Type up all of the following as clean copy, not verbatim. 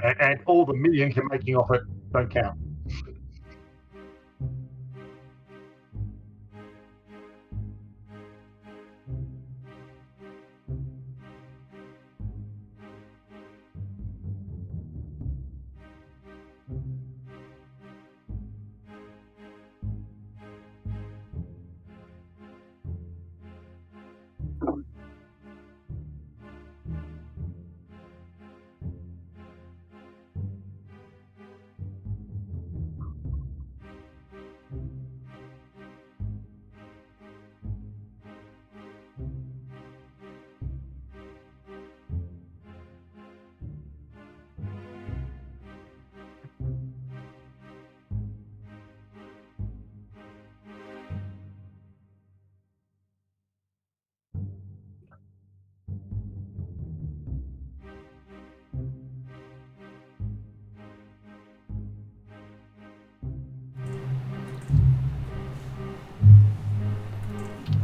and all the millions you're making off it don't count.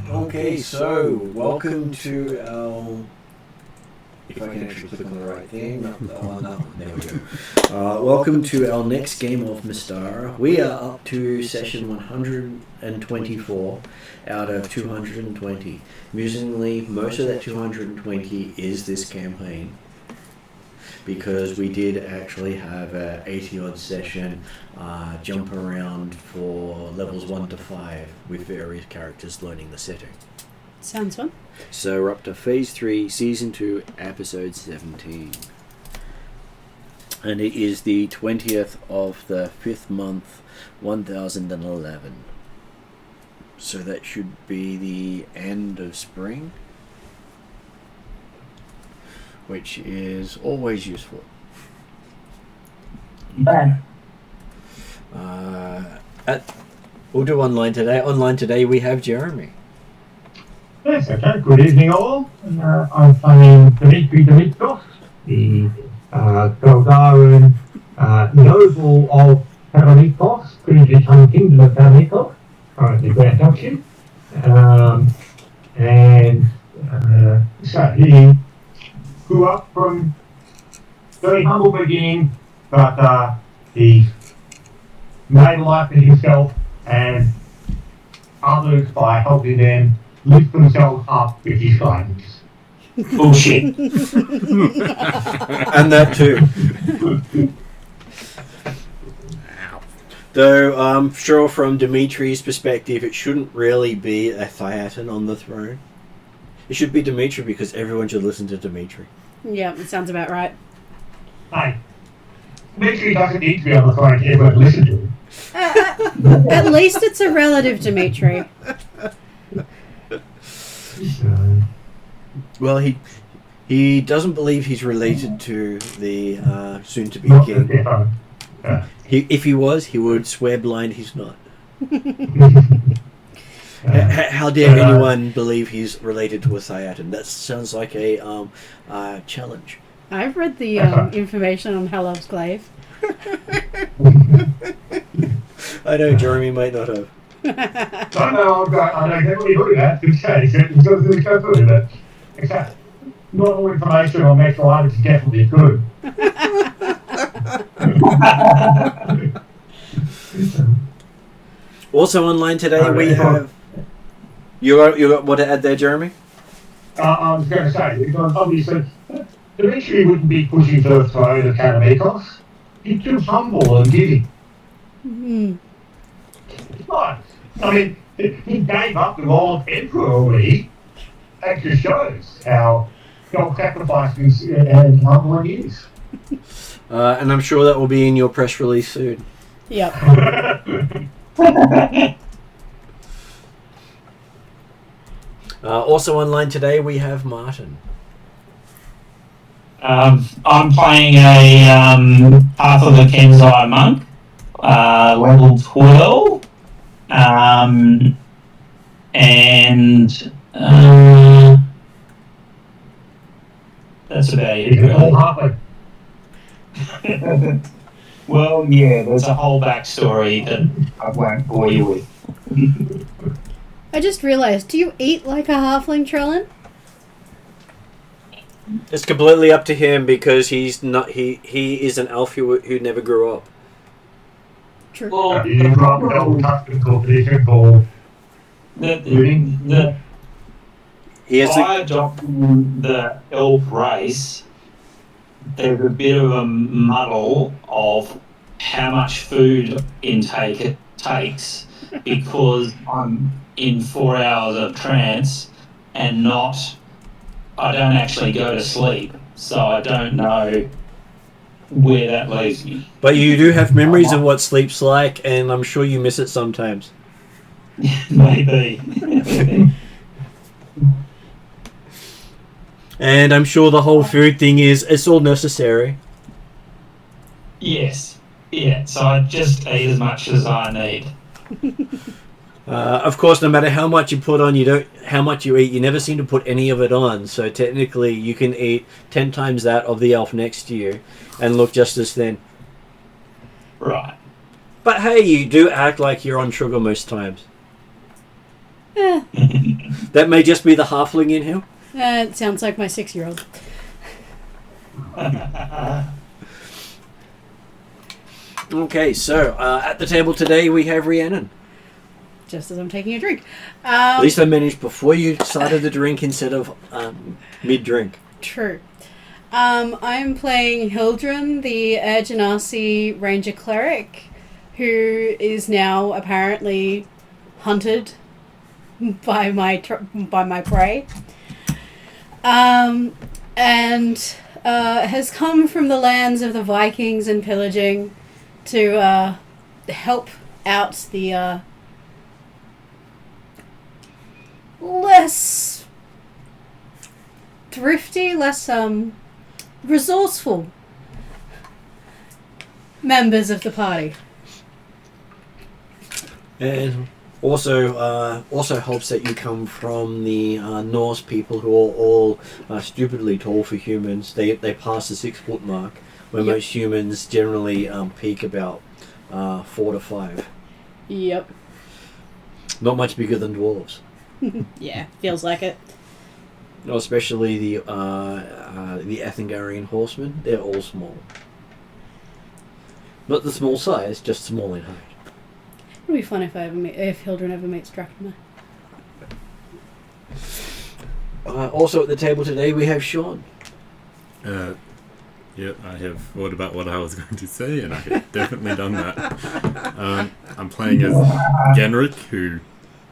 Okay, so welcome to our. If I can actually click on the right thing. No, there we go. Welcome to our next game of Mystara. We are up to session 124 out of 220. Amusingly, most of that 220 is this campaign, because we did actually have a 80-odd session jump around for levels 1 to 5 with various characters learning the setting. Sounds fun. So we're up to Phase 3, Season 2, Episode 17. And it is the 20th of the 5th month, 1011. So that should be the end of spring, which is always useful. Bad. We'll do online today. Online today we have Jeremy. Yes, okay. Good evening, all. I'm playing Karameikos, the Goldaran noble of Karameikos, previously home kingdom of Karameikos, currently Grand Duchy. So he grew up from very humble beginning, but he made a life for himself and others by helping them lift themselves up with his guidance. Bullshit. And that too. Though I'm sure from Dimitri's perspective it shouldn't really be a Theatin on the throne. It should be Dimitri, because everyone should listen to Dimitri. Yeah, it sounds about right. Hey, Dimitri doesn't need to be on the throne to everyone to listen to him. At least it's a relative Dimitri. Well, he doesn't believe he's related to the soon-to-be Not king. the If he was, he would swear blind he's not. How dare anyone believe he's related to a Theatin? That sounds like a challenge. I've read the information on Hellel's Glaive. I know Jeremy might not have. I know exactly who that is. Okay, except not all information on natural items is definitely good. Also online today we have... You got what to add there, Jeremy? I was going to say, because obviously, Dimitri wouldn't be pushing for the throne of Karameikos. He's too humble and giving. Mm-hmm. Right. I mean, he gave up the role of emperor already. That just shows how self-sacrificing and humble he is. And I'm sure that will be in your press release soon. Yep. Also online today we have Martin. I'm playing a Path of the Kenzai monk, level 12, and that's about it. Really. Well, yeah, there's a whole backstory that I won't bore you with. I just realised, do you eat like a halfling, Trellin? It's completely up to him because he's not. He is an elf who never grew up. True. Well, You can drop an elf custom competition for living. He has by adopting the elf race, there's a bit of a muddle of how much food intake it takes because I'm in 4 hours of trance and I don't actually go to sleep, so I don't know where that leaves me. But you do have memories of what sleep's like, and I'm sure you miss it sometimes. Maybe. And I'm sure the whole food thing it's all necessary. Yes. Yeah, so I just eat as much as I need. Of course, no matter how much you put on, how much you eat, you never seem to put any of it on. So technically, you can eat 10 times that of the elf next to you, and look just as thin. Right. But hey, you do act like you're on sugar most times. That may just be the halfling in him. It sounds like my 6-year-old. Okay, so at the table today we have Rhiannon. Just as I'm taking a drink. At least I managed before you started the drink instead of mid-drink. True. I'm playing Hildren, the Genasi Ranger Cleric, who is now apparently hunted by my prey. And has come from the lands of the Vikings and pillaging to help out the less thrifty, less resourceful members of the party. And also helps that you come from the Norse people who are all stupidly tall for humans. They pass the 6-foot mark, where Yep. most humans generally peak about 4 to 5. Yep. Not much bigger than dwarves. Yeah, feels like it. Especially the Athengarian horsemen. They're all small. Not the small size, just small in height. It'll be fun if Hildren ever meets Drachma. Also at the table today we have Sean. Yeah, I have thought about what I was going to say, and I have definitely done that. I'm playing as Genric, who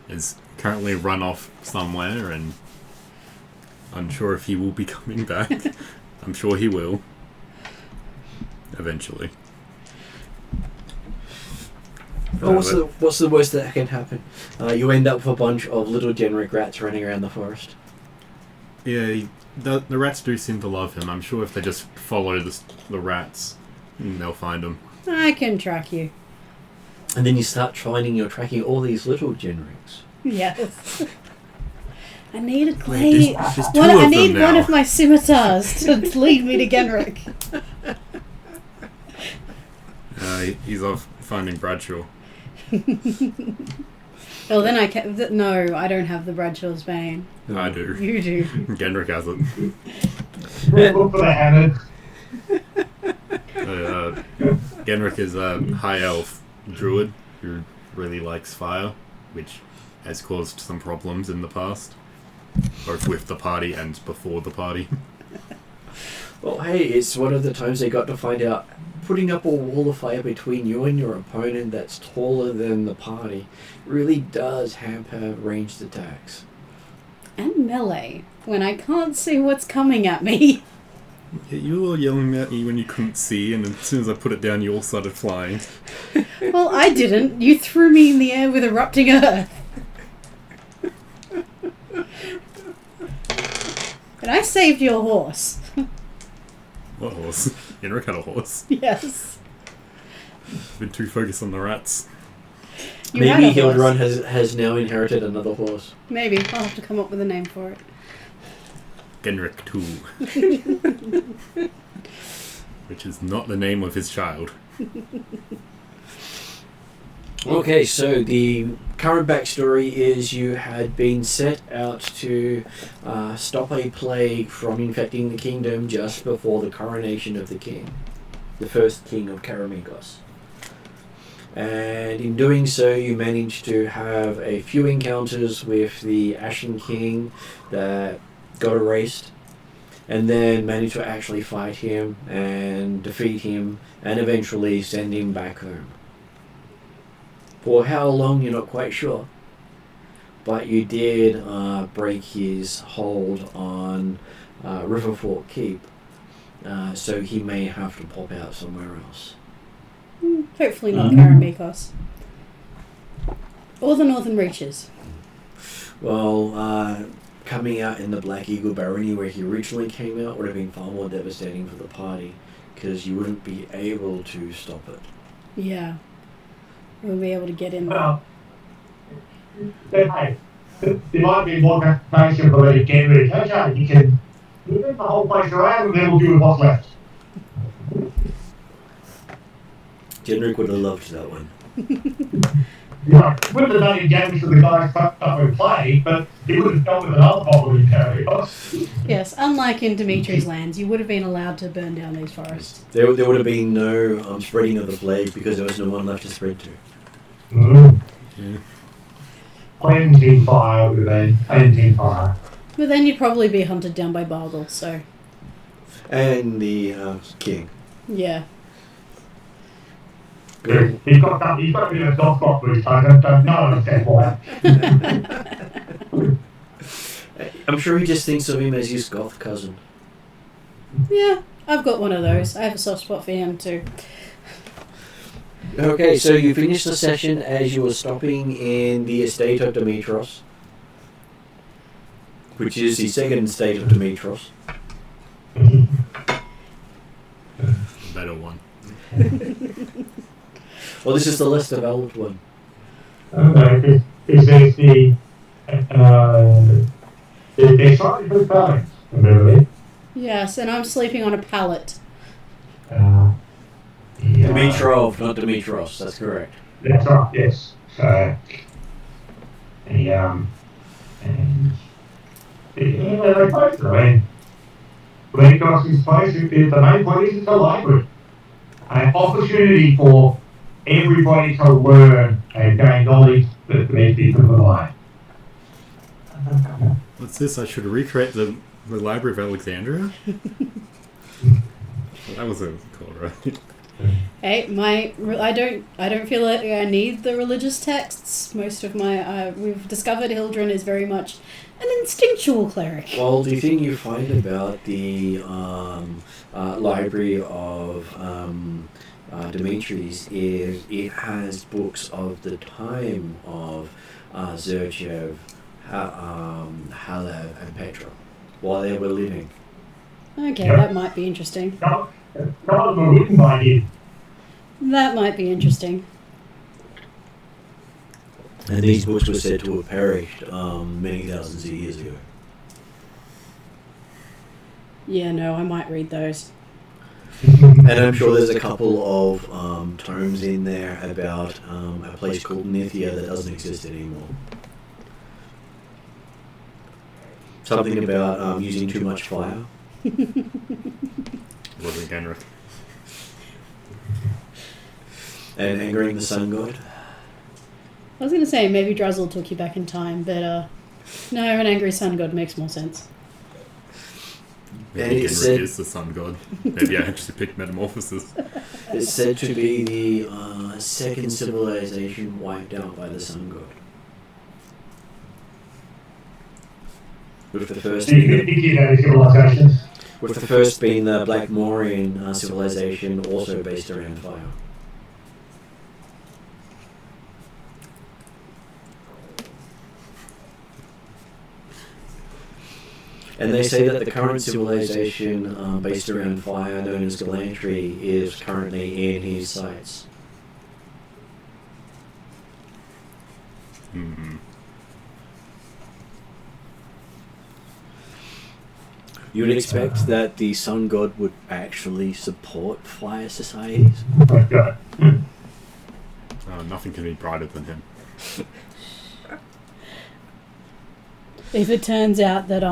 is currently run off somewhere, and unsure if he will be coming back. I'm sure he will. Eventually. What's the worst that can happen? You end up with a bunch of little Genric rats running around the forest. Yeah, the rats do seem to love him. I'm sure if they just follow the rats, they'll find him. I can track you. And then you start you're tracking all these little Genrics. Yes. I need a Wait, glade. there's two I of need them one now. of my scimitars to lead me to Genric. He's off finding Bradshaw. Oh, then I can. No, I don't have the Bradshaw's Bane. I do. You do. Genric has it. Look for the hammers. Genric is a high elf druid who really likes fire, which has caused some problems in the past, both with the party and before the party. Well, hey, it's one of the times they got to find out putting up a wall of fire between you and your opponent that's taller than the party really does hamper ranged attacks. And melee, when I can't see what's coming at me. Yeah, you were yelling at me when you couldn't see, and as soon as I put it down, you all started flying. Well, I didn't. You threw me in the air with erupting earth. And I saved your horse. What horse? Genric had a horse. Yes. I've been too focused on the rats. You had Maybe a horse. Hildrun has now inherited another horse. Maybe. I'll have to come up with a name for it. Genric 2. Which is not the name of his child. Okay, so the current backstory is you had been set out to stop a plague from infecting the kingdom just before the coronation of the king, the first king of Karameikos. And in doing so, you managed to have a few encounters with the Ashen King that got erased, and then managed to actually fight him and defeat him and eventually send him back home. For how long, you're not quite sure, but you did break his hold on Riverfort Keep, so he may have to pop out somewhere else. Hopefully not Karameikos. Or the Northern Reaches. Well, coming out in the Black Eagle Barony where he originally came out would have been far more devastating for the party, because you wouldn't be able to stop it. Yeah. We'll be able to get in there. Well, hey, there might be more information for the game with okay, you can move the whole place around and then we'll do with what's left. Genric would have loved that one. Yeah, wouldn't have done any damage to the guys that we played, but it would have dealt with another problem in Karameikos. Yes, unlike in Dimitri's lands, you would have been allowed to burn down these forests. There would have been no spreading of the plague because there was no one left to spread to. Yeah. Cleansing fire would have been cleansing fire. But then you'd probably be hunted down by Bargle, so... And the king. Yeah. Yeah, he's got a bit of a soft spot for his time, I don't understand why. I'm sure he just thinks of him as his goth cousin. Yeah, I've got one of those. I have a soft spot for him too. Okay, so you finished the session as you were stopping in the estate of Dimitros, which is the second estate of Dimitros. Better one. Well, this is the less developed one. This is they're slightly good balance, really. Yes, and I'm sleeping on a pallet. Yeah. Dimitrov, not Dimitros, that's correct. That's right, yes. So, and yeah, they're both, I mean, Lenicos is basically, the main point is it's a library. An opportunity for everybody to learn and gain knowledge that these people provide. What's this? I should recreate the Library of Alexandria? That was a cool, right? Hey, I don't feel like I need the religious texts. Most of my we've discovered Hildren is very much an instinctual cleric. Well, the thing you find about the library of Dimitri's is it has books of the time of Zerchev, Halev, and Petra while they were living. Okay, that might be interesting. None of them are written by him. That might be interesting. And these books were said to have perished many thousands of years ago. Yeah, no, I might read those. And I'm sure there's a couple of tomes in there about a place called Nithia that doesn't exist anymore. Something about using too much fire. Wasn't Genric. And angering the sun god. I was going to say maybe Druzzle took you back in time, but no, an angry sun god makes more sense. Maybe Genric is the sun god. Maybe I actually picked Metamorphosis. It's said to be the second civilization wiped out by the sun god. With the first being the Black Moorian civilization, also based around fire. And they say that the current civilization based around fire, known as Galantry, is currently in his sights. Mm-hmm. You would expect that the sun god would actually support fire societies. Nothing can be brighter than him. If it turns out that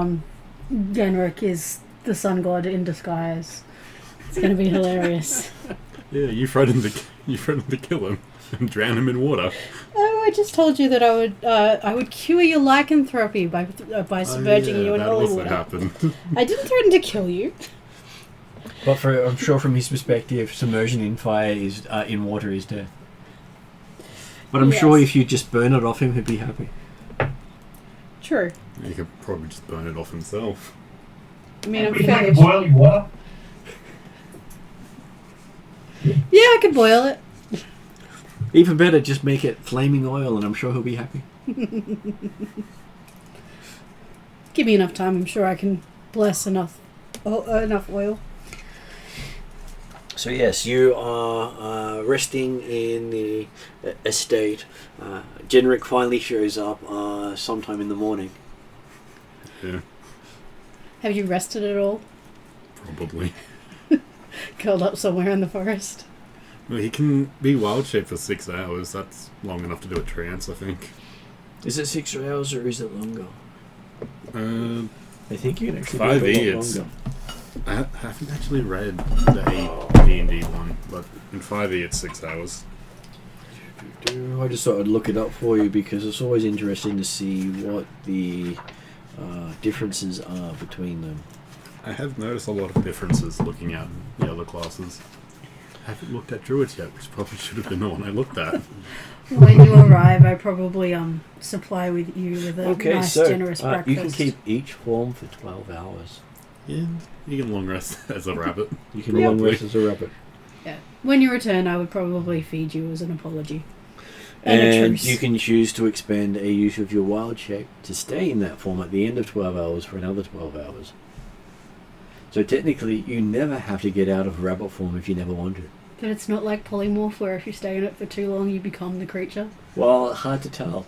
Genrick is the sun god in disguise, it's going to be hilarious. Yeah, you threatened to kill him and drown him in water. Oh, I just told you that I would cure your lycanthropy by submerging you in that holy also water. happened. I didn't threaten to kill you. But I'm sure from his perspective, submersion in fire is in water is death. But I'm sure if you just burn it off him, he'd be happy. True. He could probably just burn it off himself. I mean, I'm We fairly take boiling water. Yeah, I could boil it. Even better, just make it flaming oil, and I'm sure he'll be happy. Give me enough time. I'm sure I can bless enough oil. So yes, you are resting in the estate. Genrick finally shows up sometime in the morning. Yeah, Have you rested at all? probably. Curled up somewhere in the forest? Well, he can be wild shape for 6 hours. That's long enough to do a trance, I think. Is it 6 hours or is it longer? I think you can actually 5e, do it a lot it's... longer. I haven't actually read the D&D one, but in 5e it's 6 hours. I just thought I'd look it up for you because it's always interesting to see what the differences are between them. I have noticed a lot of differences looking at the other classes. I haven't looked at druids yet, which probably should have been the one I looked at. When you arrive, I probably supply with you with a nice, generous breakfast. You can keep each form for 12 hours. Yeah, you can long rest as a rabbit. You can long rest as a rabbit. Yeah. When you return, I would probably feed you as an apology. And a And truce. you can choose to expend a use of your wild shape to stay in that form at the end of 12 hours for another 12 hours. So technically, you never have to get out of rabbit form if you never want to. But it's not like polymorph where if you stay in it for too long, you become the creature. Well, hard to tell.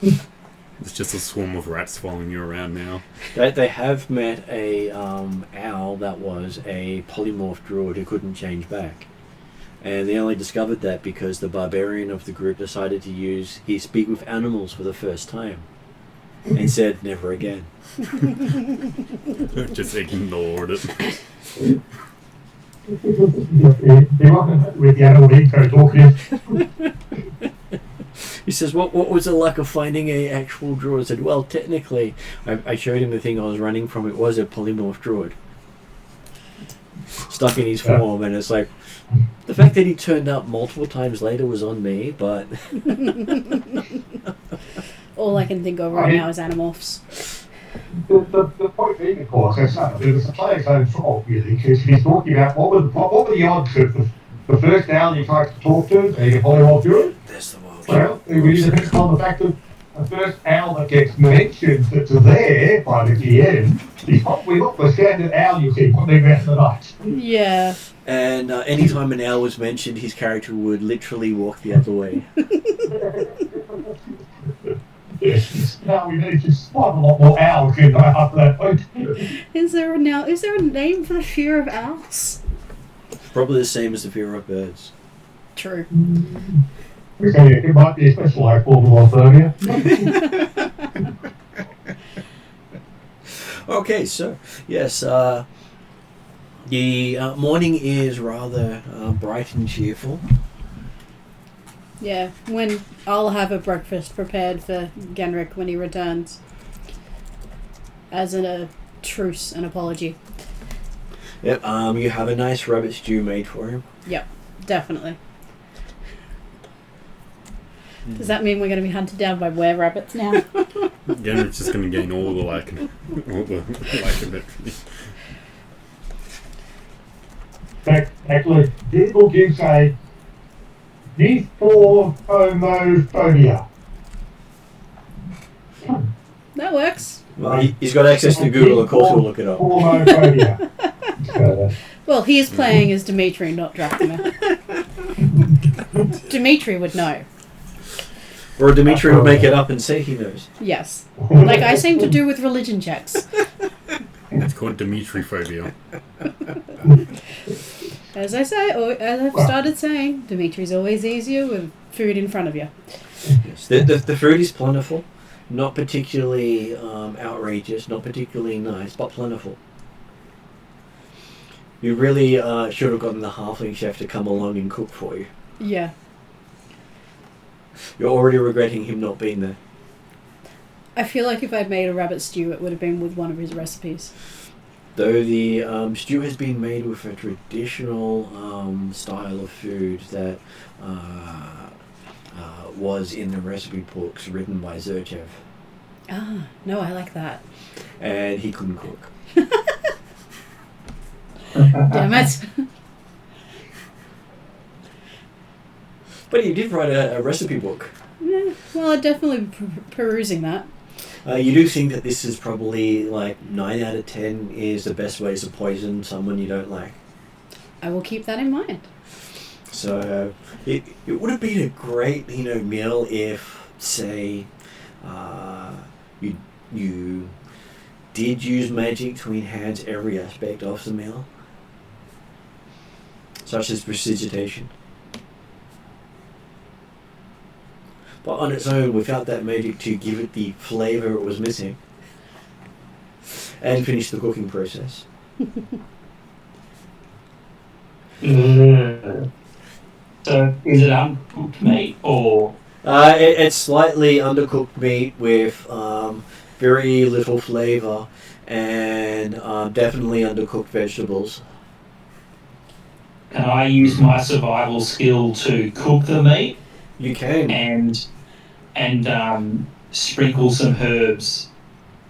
It's just a swarm of rats following you around now. They have met a owl that was a polymorph druid who couldn't change back. And they only discovered that because the barbarian of the group decided to speak with animals for the first time. And said, never again. Just ignored it. They wasn't with the animal eco talkative. He says, what was it like of finding a actual druid? I said, well, technically, I showed him the thing I was running from. It was a polymorph druid. Stuck in his form, and it's like, the fact that he turned up multiple times later was on me, but... All I can think of right now is animorphs. The point being, of course, it's a player's own fault, really, because he's talking about what were the odds of the first owl he tries to talk to, and you follow all through it? There's the world. Well, it really depends on the fact that the first owl that gets mentioned that's there by the GM is probably not the standard owl you see putting out the night. Yeah. And anytime an owl was mentioned, his character would literally walk the other way. Yes, now we need to spot a lot more owls in after that point. Is there a name for the fear of owls? Probably the same as the fear of birds. True. It might be a specialised form of earlier. Okay, so, yes, the morning is rather bright and cheerful. Yeah, when I'll have a breakfast prepared for Genrick when he returns. As a truce, an apology. Yep, you have a nice rabbit stew made for him. Yep, definitely. Does that mean we're going to be hunted down by were-rabbits now? Genrick's just going to gain all the lycanthropy. Actually, Google gives a homophobia. That works. Well, he's got access to Google, of course he'll look it up. Homophobia. Well, he is playing as Dimitri, not Dracula. Dimitri would know. Or Dimitri will make it up and say he knows. Yes. Like I seem to do with religion checks. It's called Dimitri phobia. As I say, or as I've started saying, Dimitri's always easier with food in front of you. Yes. The food is plentiful, not particularly outrageous, not particularly nice, but plentiful. You really should have gotten the halfling chef to come along and cook for you. Yeah. You're already regretting him not being there. I feel like if I'd made a rabbit stew, it would have been with one of his recipes. Though the stew has been made with a traditional style of food that was in the recipe books written by Zerchev. Ah, no, I like that. And he couldn't cook. Damn it. But he did write a recipe book. Yeah, well, I'd definitely be perusing that. You do think that this is probably like 9 out of 10 is the best ways to poison someone you don't like. I will keep that in mind. So it would have been a great meal if, say, you did use magic to enhance every aspect of the meal, such as prestidigitation. But on its own, without that magic to give it the flavour it was missing, and finish the cooking process. So is it uncooked meat or? It's slightly undercooked meat with very little flavour and definitely undercooked vegetables. Can I use my survival skill to cook the meat? You can. And sprinkle some herbs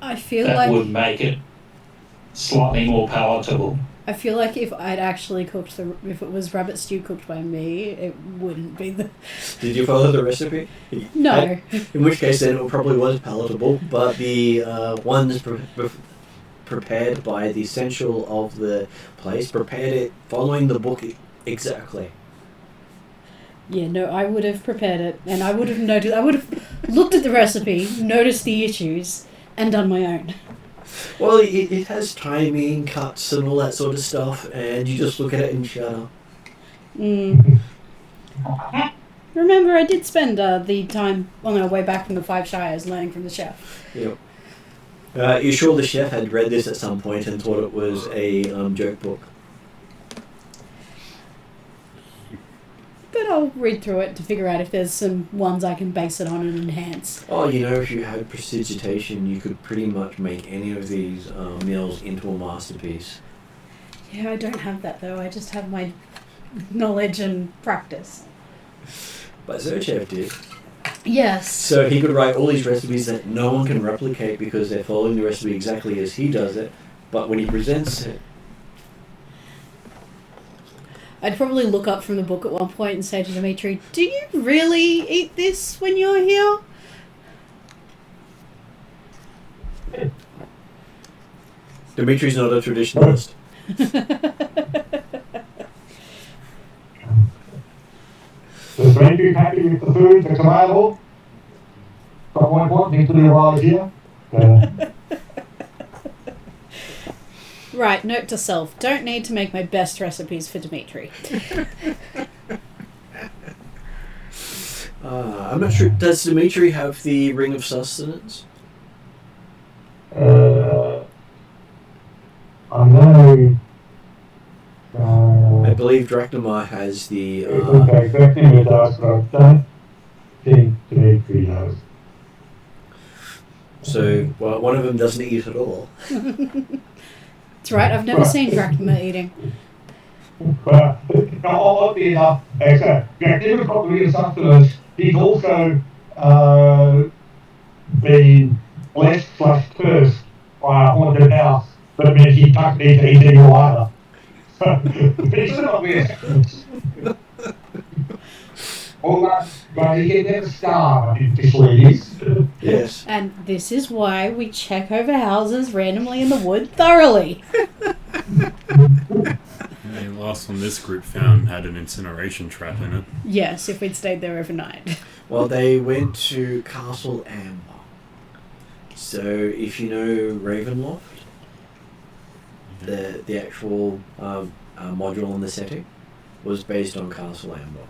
I feel that like would make it slightly more palatable. I feel like if I'd actually cooked if it was rabbit stew cooked by me, it wouldn't be the. Did you follow the recipe? No. In which case, then it probably was palatable, but the ones prepared by the essential of the place prepared it following the book exactly. Yeah, no, I would have prepared it, and I would have noticed. I would have looked at the recipe, noticed the issues, and done my own. Well, it has timing, cuts, and all that sort of stuff, and you just look at it and shudder. Remember, I did spend the time on our way back from the Five Shires learning from the chef. Yep. You're sure the chef had read this at some point and thought it was a joke book? But I'll read through it to figure out if there's some ones I can base it on and enhance. Oh, if you had prestidigitation, you could pretty much make any of these meals into a masterpiece. Yeah, I don't have that though. I just have my knowledge and practice. But Zerchev did. Yes. So he could write all these recipes that no one can replicate because they're following the recipe exactly as he does it. But when he presents it, I'd probably look up from the book at one point and say to Dimitri, "Do you really eat this when you're here?" Dimitri's not a traditionalist. Does Randy happy with the food that's available? Got one point, need to be arrived here. Right, note to self, don't need to make my best recipes for Dimitri. I'm not sure, does Dimitri have the Ring of Sustenance? I know. I believe Drachnamar has the... okay, exactly what it does, but I don't think Dimitri does. So, well, one of them doesn't eat at all. That's right, I've never seen Drachnamar eating. But, oddly enough, Drachnamar got the Ring of Sustenance. He's also been blessed / cursed by a haunted house. That means he can't need to eat anymore either. But he's still not weird. But he can never starve, officially it is. Yes. And this is why we check over houses randomly in the wood thoroughly. The last one this group found had an incineration trap in it. Yes, if we'd stayed there overnight. Well, they went to Castle Amber. So, if you know Ravenloft, the actual module in the setting, was based on Castle Amber.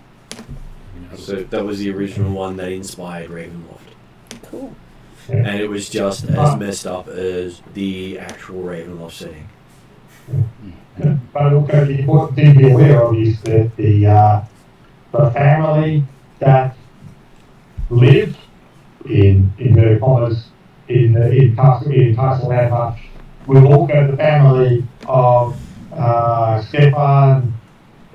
So that was the original one that inspired Ravenloft. Cool. And it was just as messed up as the actual Ravenloft setting. But also the important thing to be aware of is that the family that lived in the commas in Castle Amber was also the family of Stefan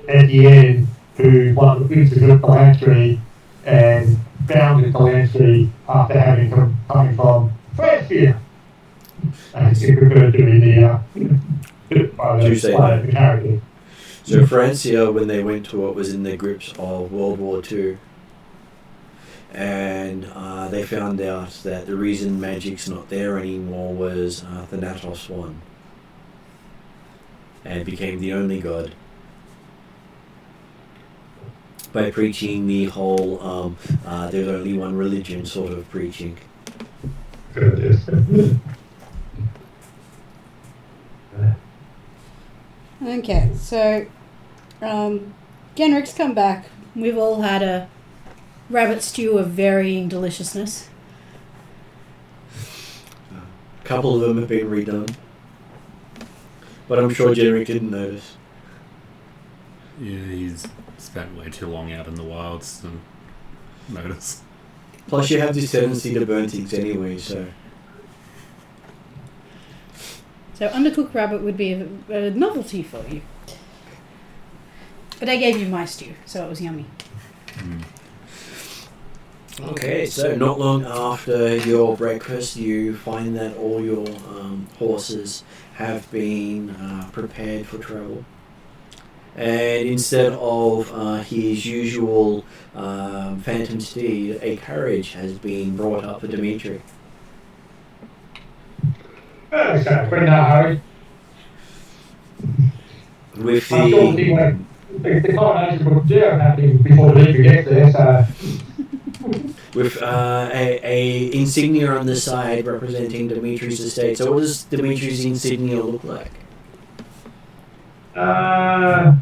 Etienne, who one of the princes of Calantry and founded Calantry after having coming from Francia. As it's referred to in the character. So Francia, when they went to it, was in the grips of World War II. And they found out that the reason magic's not there anymore was Thanatos won. And became the only god. By preaching the whole, there's only one religion sort of preaching. Okay, so Genric's come back. We've all had a rabbit stew of varying deliciousness. A couple of them have been redone. But I'm sure Genric didn't notice. Yeah, he's spent way too long out in the wilds to notice. Plus you have this tendency to burn things anyway, so... So undercooked rabbit would be a novelty for you. But I gave you my stew, so it was yummy. Okay, so not long after your breakfast, you find that all your horses have been prepared for travel. And instead of his usual phantom steed, a carriage has been brought up for Dimitri. Okay, we're in a hurry. With I'm sure the coronation would happen before the leader gets there, so... With a insignia on the side representing Dimitri's estate. So what does Dimitri's insignia look like? I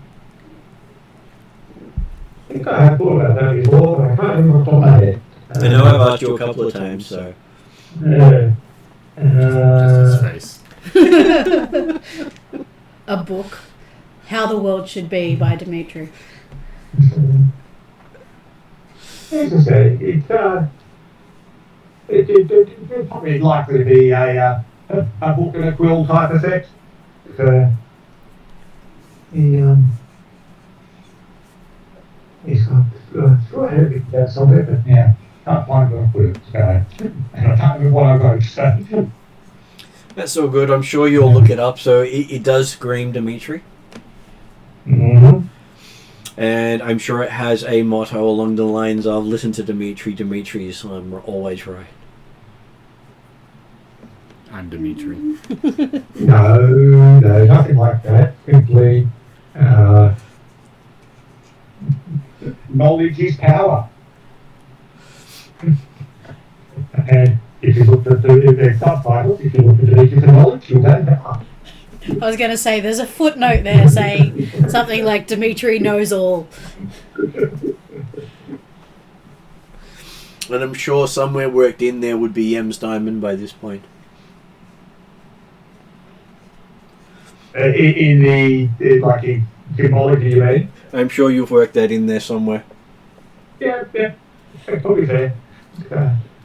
think I have thought about that before, but I can't remember off the top of my head. I know I've asked you a couple of times, so... Just his face. A book. How the World Should Be by Dimitri. As I say, it's probably likely to be a book and a quill type effect. He's go ahead with that somewhere, but yeah, can't find what I put it, so, and I can't remember what I wrote, so. That's all good. I'm sure you'll look it up. So it does scream Dimitri. Mm-hmm. And I'm sure it has a motto along the lines of "Listen to Dimitri. Dimitri is always right." I'm Dimitri. No, nothing like that. Simply, knowledge is power. And if you look at the subtitles, if you look at the nature of knowledge, you'll know that. I was going to say, there's a footnote there saying something like Dimitri knows all. And I'm sure somewhere worked in there would be Yem's diamond by this point. In symbology, you mean? I'm sure you've worked that in there somewhere. Yeah, probably fair.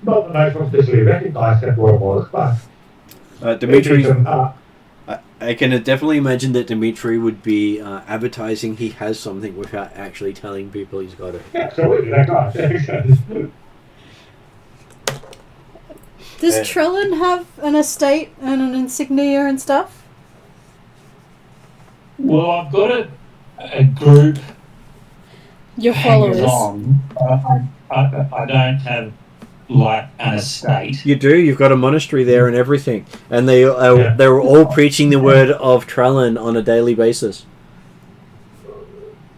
Not that I completely recognise that what it was, but... Dimitri... I can definitely imagine that Dimitri would be advertising he has something without actually telling people he's got it. Absolutely, that guy. Does Trellin have an estate and an insignia and stuff? Well, I've got a group. Your followers. On. I don't have like an estate. You do. You've got a monastery there and everything, and they were all preaching the word of Trellin on a daily basis.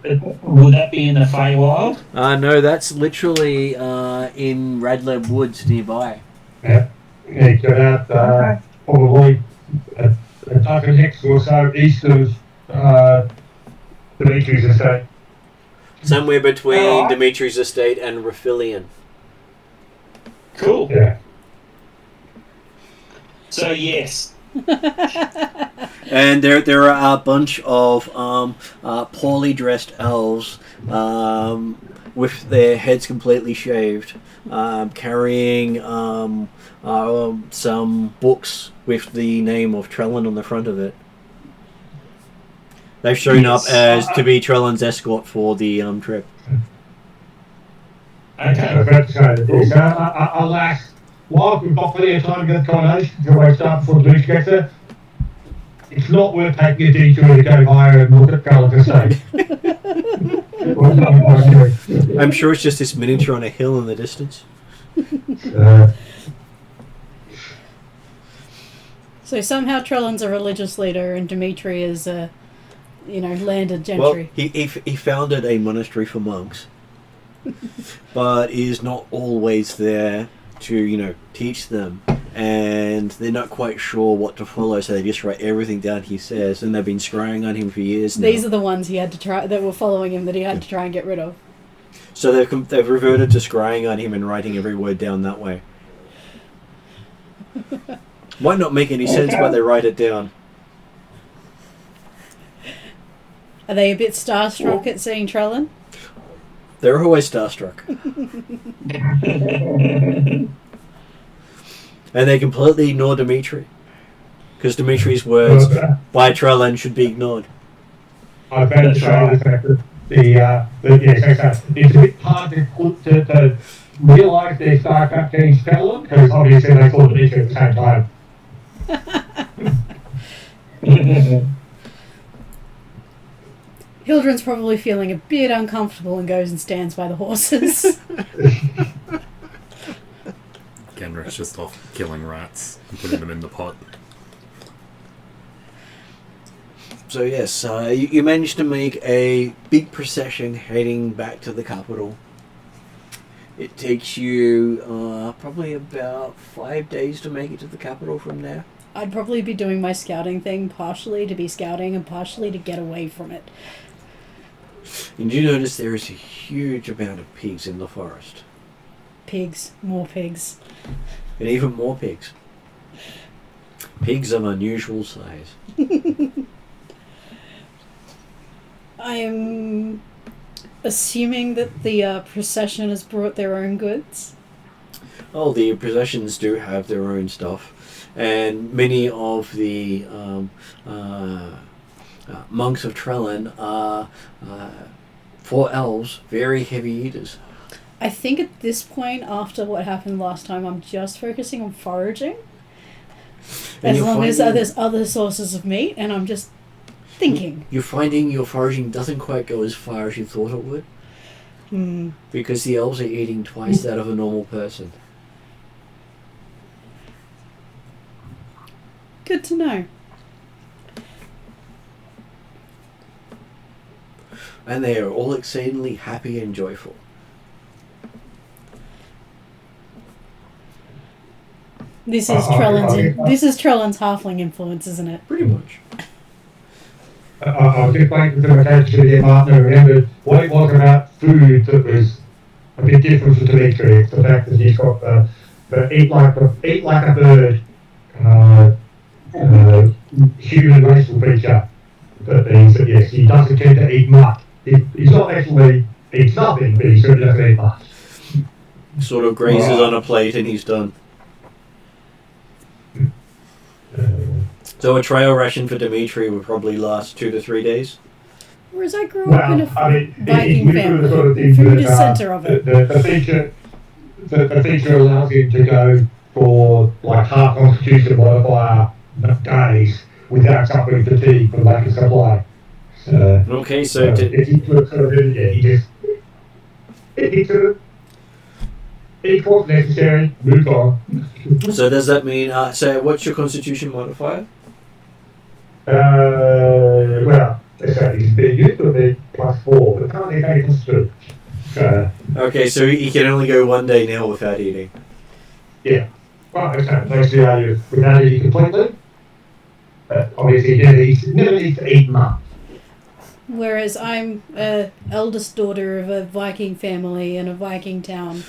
Would that be in the Feywild? No, that's literally in Radleb Woods nearby. Yeah, it's about probably a dozen hectares or so east of Dimitri's estate. Somewhere between Alright. Dimitri's estate and Raphilion. Cool. Yeah. So yes, And there are a bunch of poorly dressed elves with their heads completely shaved, carrying some books with the name of Trellin on the front of it. They've shown up as to be Trellin's escort for the trip. I okay. was about to say that this, alas, while we've got plenty of time to get the coronation to wait start before the beach gets there, it's not worth taking a detour to go higher and look at Gallagher's estate. I'm sure it's just this miniature on a hill in the distance. So somehow Trellin's a religious leader and Dimitri is a, landed Well, gentry. he founded a monastery for monks, but is not always there to, teach them. And they're not quite sure what to follow, so they just write everything down he says, and they've been scrying on him for years now. These are the ones he had to try that were following him that he had to try and get rid of. So they've reverted to scrying on him and writing every word down that way. Might not make any sense, but they write it down. Are they a bit starstruck at seeing Trellin? They're always starstruck. And they completely ignore Dimitri. Because Dimitri's words by Trellin should be ignored. I've had to say the fact that it's a bit hard to realise they start up getting Scotland, because obviously they thought of each at the same time. Hildren's probably feeling a bit uncomfortable and goes and stands by the horses. Genrick's just off killing rats and putting them in the pot. So yes, you managed to make a big procession heading back to the capital. It takes you probably about 5 days to make it to the capital from there. I'd probably be doing my scouting thing, partially to be scouting and partially to get away from it. And you notice there is a huge amount of pigs in the forest. Pigs, more pigs. And even more pigs. Pigs of unusual size. I am assuming that the procession has brought their own goods. Oh, the processions do have their own stuff. And many of the monks of Trellin are, for elves, very heavy eaters. I think at this point, after what happened last time, I'm just focusing on foraging. And As long as finding- there's other sources of meat, and I'm just thinking. You're finding your foraging doesn't quite go as far as you thought it would. Because the elves are eating twice that of a normal person. Good to know. And they are all exceedingly happy and joyful. This is Trellin's halfling influence, isn't it? Pretty much. I was just waiting for the occasion to get Martin to remember what it was about food that was a bit different for Dimitri. It's the fact that he's got the eat like a bird, human racial creature. That means that yes, he doesn't tend to eat much. He's not actually eats nothing, but he certainly doesn't eat much. Sort of grazes on a plate and he's done. So a trail ration for Dimitri would probably last 2 to 3 days. Whereas I grew up in a Viking it's family. the sort of The thing food that, is centre of it. the feature allows him to go for like half constitution modifier days without suffering fatigue from lack of supply. Okay, so he just eats what's necessary, move on. so does that mean? So what's your constitution modifier? Well, they're used to be +4, but currently they +2. Okay, so he can only go 1 day now without eating. Yeah. Well, okay, let's see how you without eating completely. Obviously, he never needs to eat much. Whereas I'm a eldest daughter of a Viking family in a Viking town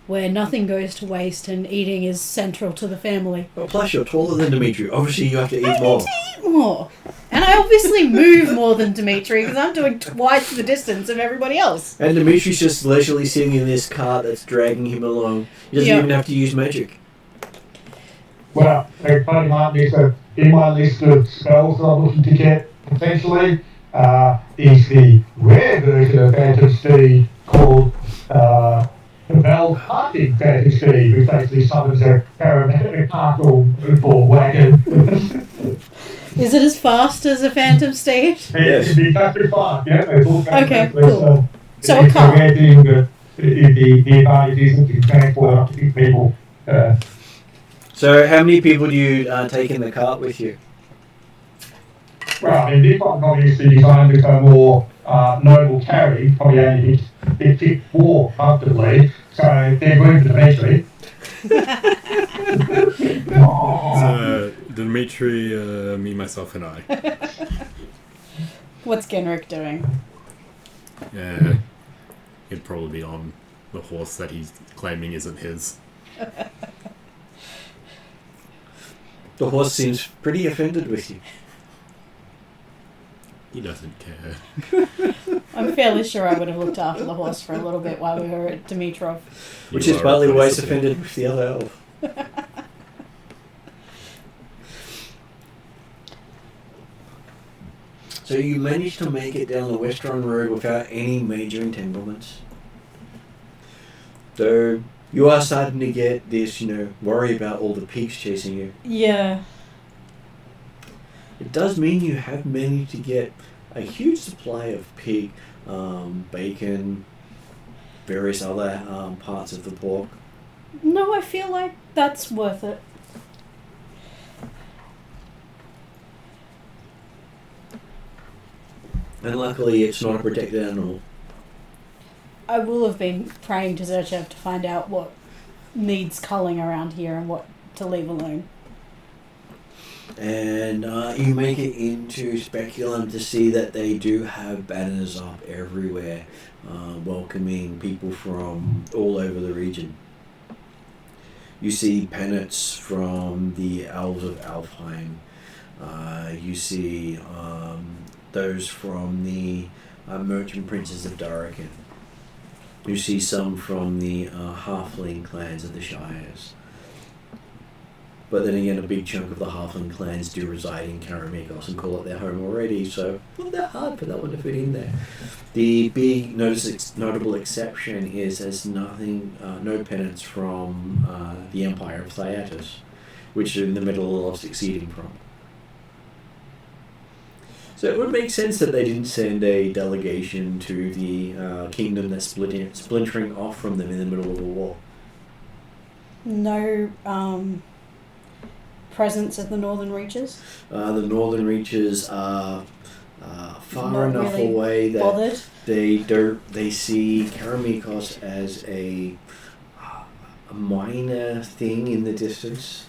where nothing goes to waste and eating is central to the family. Well, plus you're taller than Dimitri. Obviously you have to eat more. Eat more. And I obviously move more than Dimitri because I'm doing twice the distance of everybody else. And Dimitri's just leisurely sitting in this cart that's dragging him along. He doesn't even have to use magic. Well, a funny might be that in my list of spells that I'm looking to get potentially is the rare version of Phantom Steed called the Bell Hunting Phantom Steed, which basically summons a cart or wagon. Is it as fast as a Phantom Steed? It'd be faster fast, yeah. It's all Okay, cool. So a it's car. a rare thing, but the advantage is that you can transport up to 6 people. So how many people do you take in the cart with you? Well, I mean, this one's obviously designed to go more noble carry, probably only fit 4 comfortably, so they're going to Dimitri. So, Dimitri, me, myself, and I. What's Genrick doing? Yeah, he'd probably be on the horse that he's claiming isn't his. The horse seems pretty offended with you. He doesn't care. I'm fairly sure I would have looked after the horse for a little bit while we were at Dimitrov. Which You is are partly why he's replaceable. offended with the other elf. So you managed to make it down the Western Road without any major entanglements. Though you are starting to get this, worry about all the pigs chasing you. Yeah. It does mean you have managed to get a huge supply of pig, bacon, various other parts of the pork. No, I feel like that's worth it. And luckily it's not a protected animal. I will have been praying to Zerchev to find out what needs culling around here and what to leave alone. And you make it into Speculum to see that they do have banners up everywhere, welcoming people from all over the region. You see pennants from the Elves of Alfheim. You see those from the Merchant Princes of Darrakan. You see some from the Halfling clans of the Shires. But then again, a big chunk of the Halfling clans do reside in Karameikos and call it their home already, so not that hard for that one to fit in there. The big notable exception is there's nothing, no pennants from the Empire of Thyatus, which is in the middle of succeeding from. So it would make sense that they didn't send a delegation to the kingdom that's splintering off from them in the middle of a war. No presence of the Northern Reaches? The Northern Reaches are far Not enough really away that bothered? they see Karameikos as a minor thing in the distance.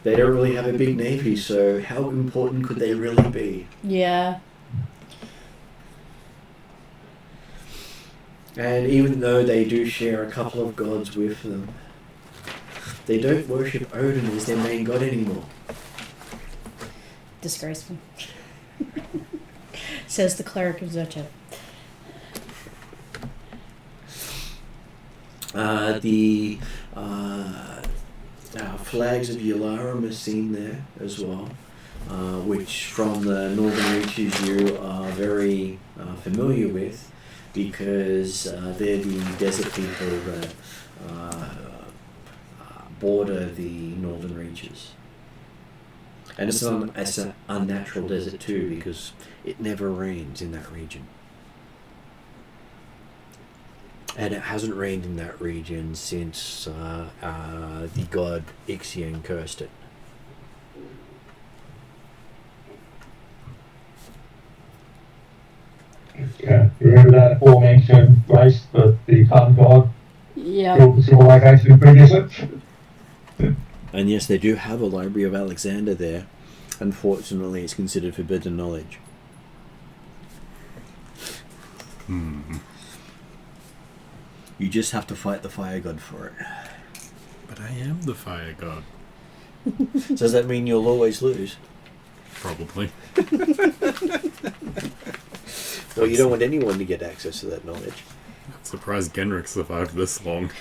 They don't really have a big navy, so how important could they really be? Yeah. And even though they do share a couple of gods with them, they don't worship Odin as their main god anymore. Disgraceful. Says the cleric of Zerchev. The flags of Yularum are seen there as well, which from the Northern Reaches you are very familiar with, because they're the desert people that border the Northern Reaches. And it's an unnatural desert too, because it never rains in that region. And it hasn't rained in that region since the god Ixion cursed it. Yeah, remember that aforementioned race that the sun god Yeah. killed the civilization previously? And yes, they do have a Library of Alexander there. Unfortunately, it's considered forbidden knowledge. You just have to fight the fire god for it. But I am the fire god. Does that mean you'll always lose? Probably. Well, you don't want anyone to get access to that knowledge. I'm surprised Genrick survived this long.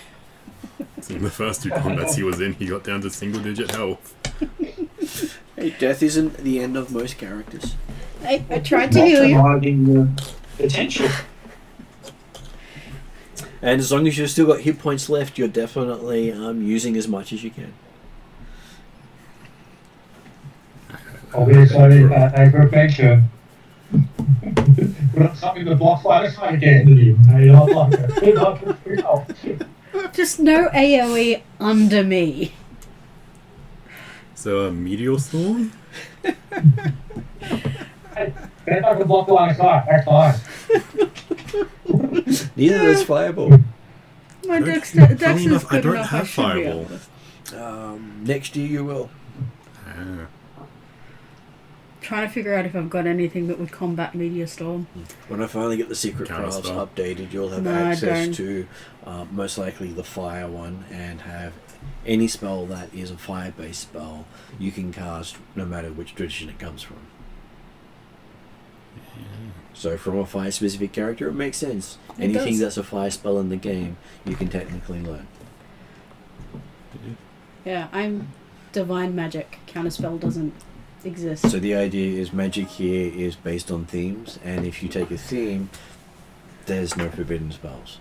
So in the first 2 combats he was in, he got down to single-digit health. Hey, death isn't the end of most characters. I tried to heal you. Maximizing the potential. And as long as you've still got hit points left, you're definitely using as much as you can. Obviously, a good venture. Put up something to block fire side again. Hey, I like it. Just no AoE under me. So a meteor storm? Hey, they're not going to block line of sight. That's fine. Neither is fireball. My Dex is Funny good enough, I don't enough. have should be fireball. able to- Next year you will. Ah. Trying to figure out if I've got anything that would combat Meteor Storm. When I finally get the secret Counter trials spell. updated, you'll have No, I access don't. to most likely the fire one, and have any spell that is a fire-based spell you can cast no matter which tradition it comes from. So from a fire-specific character, it makes sense. It Anything does. that's a fire spell in the game, you can technically learn. Yeah, I'm Divine Magic. Counterspell doesn't exist. So the idea is magic here is based on themes, and if you take a theme, there's no forbidden spells.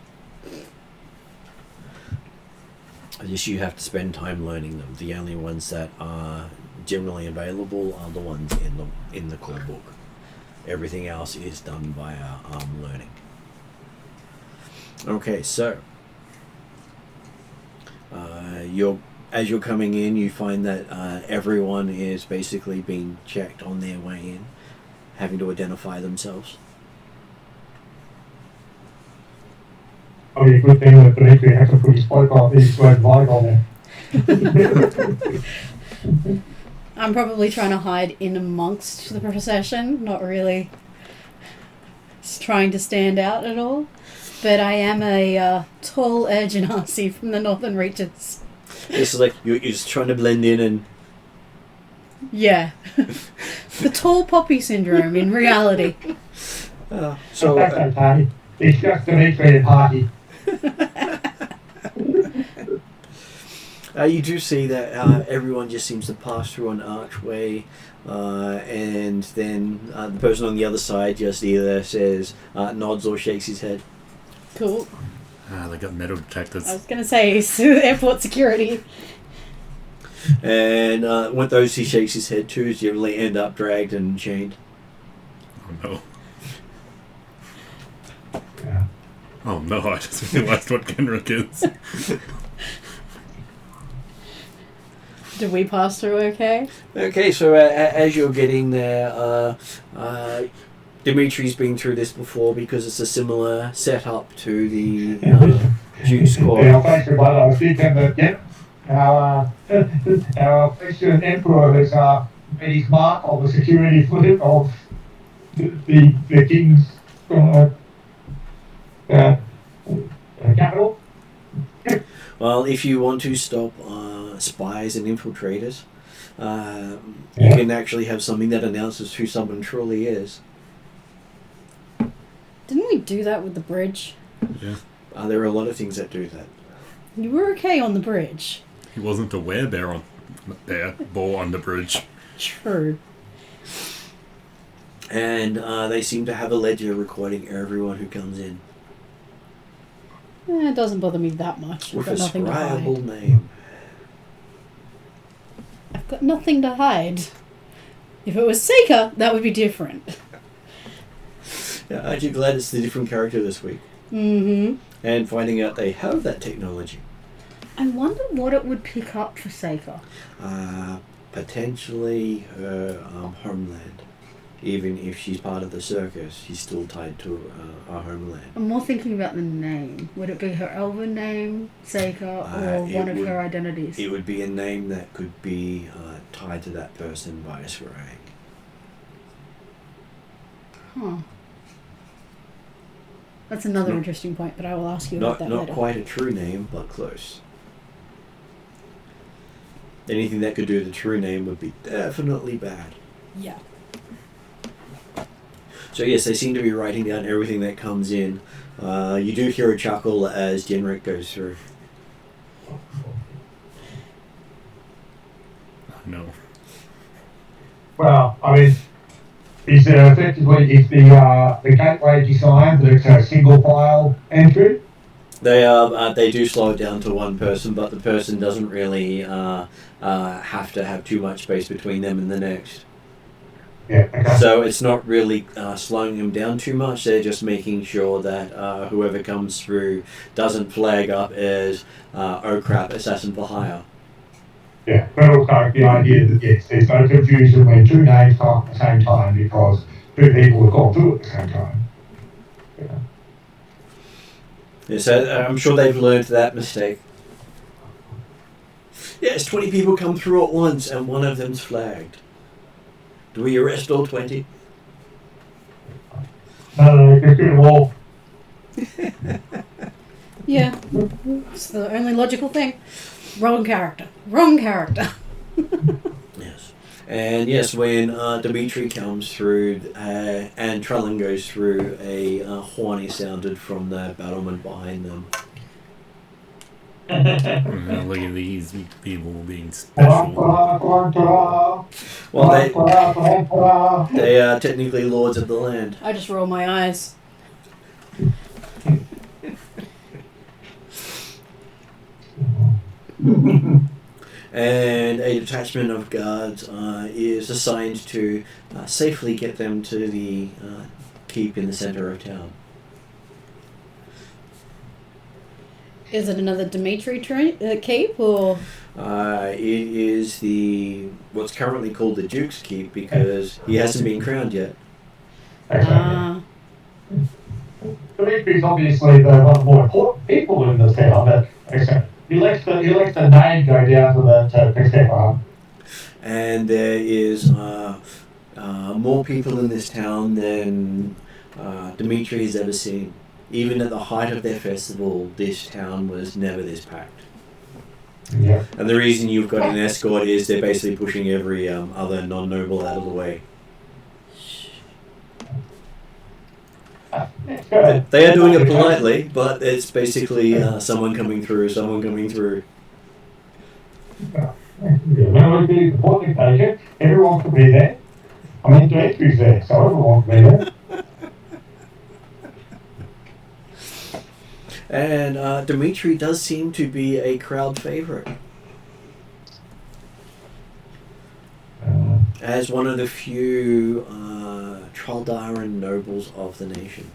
Just you have to spend time learning them. The only ones that are generally available are the ones in the core book. Everything else is done via learning. Okay, so as you're coming in, you find that everyone is basically being checked on their way in, having to identify themselves. Probably a good thing that Dimitri has to put his flag on there. I'm probably trying to hide in amongst the procession, not really trying to stand out at all. But I am a tall Urgenasi from the Northern Reaches. It's like you're just trying to blend in and... Yeah. The tall poppy syndrome in reality. So That's okay. It's just Dimitri and Hardy. you do see that everyone just seems to pass through an archway, and then the person on the other side just either says, nods or shakes his head. Cool. Ah, they got metal detectors. I was going to say, airport security. And with those he shakes his head to, generally end up dragged and chained. Oh no. Yeah. Oh no, I just realised what Genrick is. Did we pass through okay? Okay, so as you're getting there, Dimitri's been through this before because it's a similar setup to the Duke squad. Yeah, thanks for I was thinking that our Christian Emperor has made his mark on the security footage of the king's capital. Well, if you want to stop spies and infiltrators, you can actually have something that announces who someone truly is. Didn't we do that with the bridge? Yeah. There are a lot of things that do that. You were okay on the bridge. He wasn't a werebear on the bridge. True. And they seem to have a ledger recording everyone who comes in. It doesn't bother me that much. I've With got a nothing to scribal hide. name. I've got nothing to hide. If it was Seeker, that would be different. Yeah, aren't you glad it's the different character this week? Mm-hmm. And finding out they have that technology. I wonder what it would pick up for Seeker. Potentially her homeland. Even if she's part of the circus, she's still tied to her homeland. I'm more thinking about the name. Would it be her elven name, Seeker, or one of her identities? It would be a name that could be tied to that person by a rank. Huh. That's another Not- interesting point, but I will ask you about that Not later. quite a true name, but close. Anything that could do the true name would be definitely bad. Yeah. So yes, they seem to be writing down everything that comes in. You do hear a chuckle as Genric goes through. No. Well, I mean, is the gateway designed that it's a single file entry? They do slow it down to one person, but the person doesn't really have to have too much space between them and the next. Yeah, okay. So it's not really slowing them down too much. They're just making sure that whoever comes through doesn't flag up as oh crap, assassin for hire. Yeah, but also the idea that yes, there's no confusion when two names talk at the same time because two people have gone through at the same time. Yeah. Yeah, so I'm sure they've learned that mistake. Yes, 20 people come through at once and one of them's flagged. Do we arrest all 20? No, just do them all. Yeah. It's the only logical thing. Wrong character. Wrong character. Yes. And yes, when Dimitri comes through and Trellin goes through, a horn is sounded from the battlement behind them. Look at these people being special. Well, they are technically lords of the land. I just roll my eyes. And a detachment of guards is assigned to safely get them to the keep in the center of town. Is it another Dimitri keep or? It is what's currently called the Duke's Keep because he hasn't been crowned yet. Ah. Dimitri's obviously one of the more important people in the town, but he lets the name go down to the Persephone. And there is more people in this town than Dimitri has ever seen. Even at the height of their festival, this town was never this packed. Yeah. And the reason you've got an escort is they're basically pushing every other non-noble out of the way. They are doing it politely, but it's basically someone coming through. Yeah, when it would be the point occasion, everyone could be there. I mean, Dimitri's there, so everyone could be there. And Dimitri does seem to be a crowd favorite. As one of the few Traldaran nobles of the nation.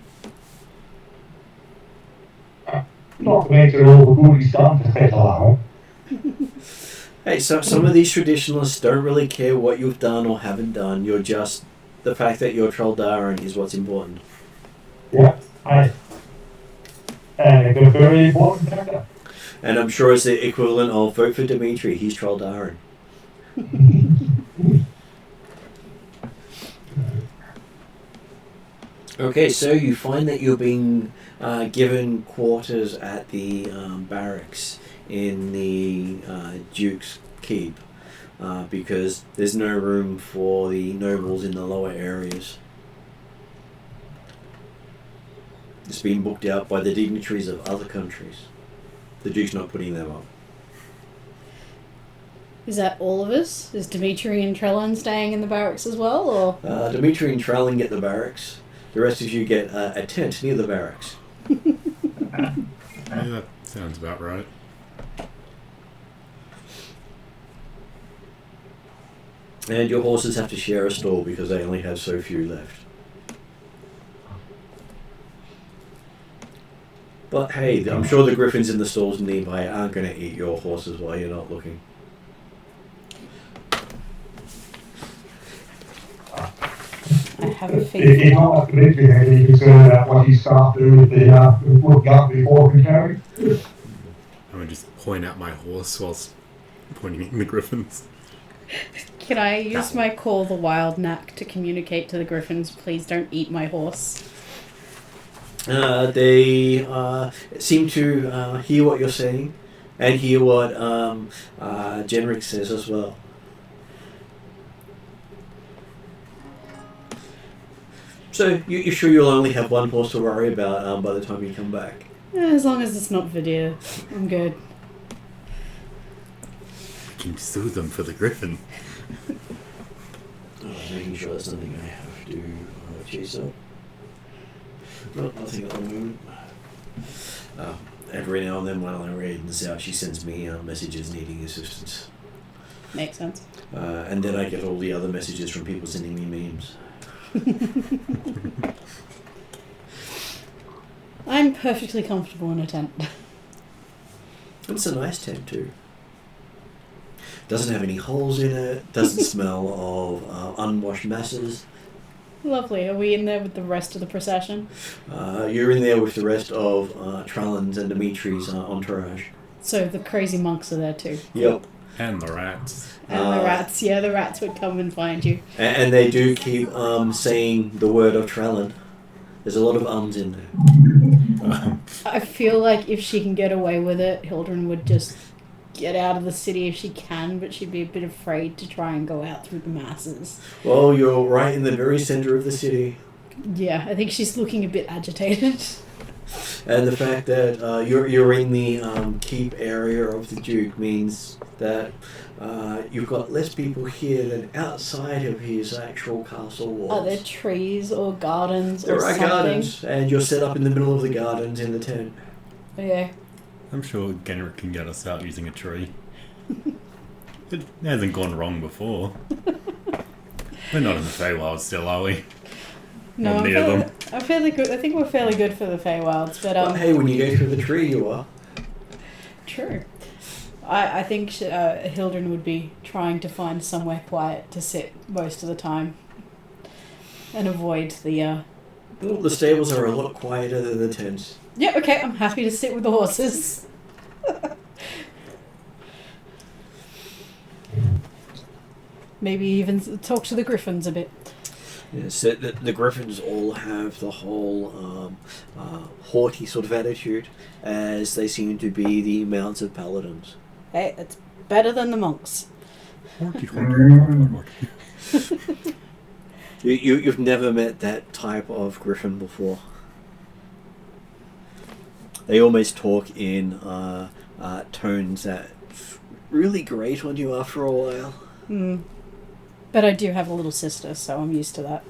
Not to mention all the good he's done for Thessalar. Hey, so some of these traditionalists don't really care what you've done or haven't done. You're just the fact that you're Traldaran is what's important. Yeah, and a very important factor. And I'm sure it's the equivalent of vote for Dimitri. He's Traldaran. Okay, so you find that you're being given quarters at the barracks in the Duke's Keep because there's no room for the nobles in the lower areas. It's been booked out by the dignitaries of other countries. The Duke's not putting them up. Is that all of us? Is Dimitri and Trellin staying in the barracks as well, or? Dimitri and Trellin get the barracks. The rest of you get a tent near the barracks. Yeah, that sounds about right. And your horses have to share a stall because they only have so few left. But hey, I'm sure the griffins in the stalls nearby aren't going to eat your horses while you're not looking. I have a It's feeling. not like Dimitri had any concern about what his staff do with the wood gun before we carry. I would just point out my horse whilst pointing at the griffins. Can I use my call the wild knack to communicate to the griffins, please don't eat my horse? They seem to hear what you're saying and hear what Genric says as well. So you're sure you'll only have one horse to worry about by the time you come back? As long as it's not video, I'm good. We can sue them for the griffin. Making sure that's something I have to chase up. Nothing at the moment. Every now and then while Raiden's out, she sends me messages needing assistance. Makes sense. And then I get all the other messages from people sending me memes. I'm perfectly comfortable in a tent. It's a nice tent too. Doesn't have any holes in it. Doesn't smell of unwashed masses. Lovely. Are we in there with the rest of the procession? You're in there with the rest of Trallan's and Dimitri's entourage. So the crazy monks are there too. Yep. And the rats. And the rats. Yeah, the rats would come and find you. And they do keep saying the word of Trallan. There's a lot of ums in there. I feel like if she can get away with it, Hildren would just get out of the city if she can, but she'd be a bit afraid to try and go out through the masses. Well, you're right in the very center of the city. Yeah, I think she's looking a bit agitated. And the fact that you're in the keep area of the Duke means that you've got less people here than outside of his actual castle walls. Are there trees or gardens There or are something? gardens, and you're set up in the middle of the gardens in the tent. Yeah. I'm sure Genric can get us out using a tree. It hasn't gone wrong before. We're not in the Feywild still, are we? No, Not near them. I'm fairly good. I think we're fairly good for the Feywilds, but But hey, when you go through the tree, you are. True. I think Hildren would be trying to find somewhere quiet to sit most of the time and avoid the. Well, the stables are a lot quieter than the tents. Yeah, okay, I'm happy to sit with the horses. Maybe even talk to the griffins a bit. Yeah, so the griffins all have the whole haughty sort of attitude, as they seem to be the mounts of paladins. Hey, it's better than the monks. You've never met that type of griffin before. They almost talk in tones that really grate on you after a while. But I do have a little sister, so I'm used to that.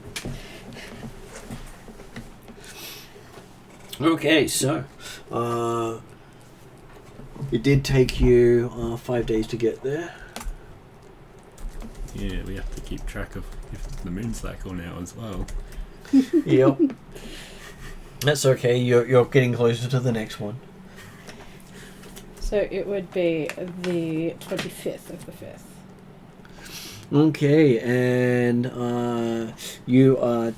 Okay, so it did take you 5 days to get there. Yeah, we have to keep track of the moon cycle now as well. Yep. That's okay. You're getting closer to the next one. So it would be the 25th of the 5th. Okay, and you are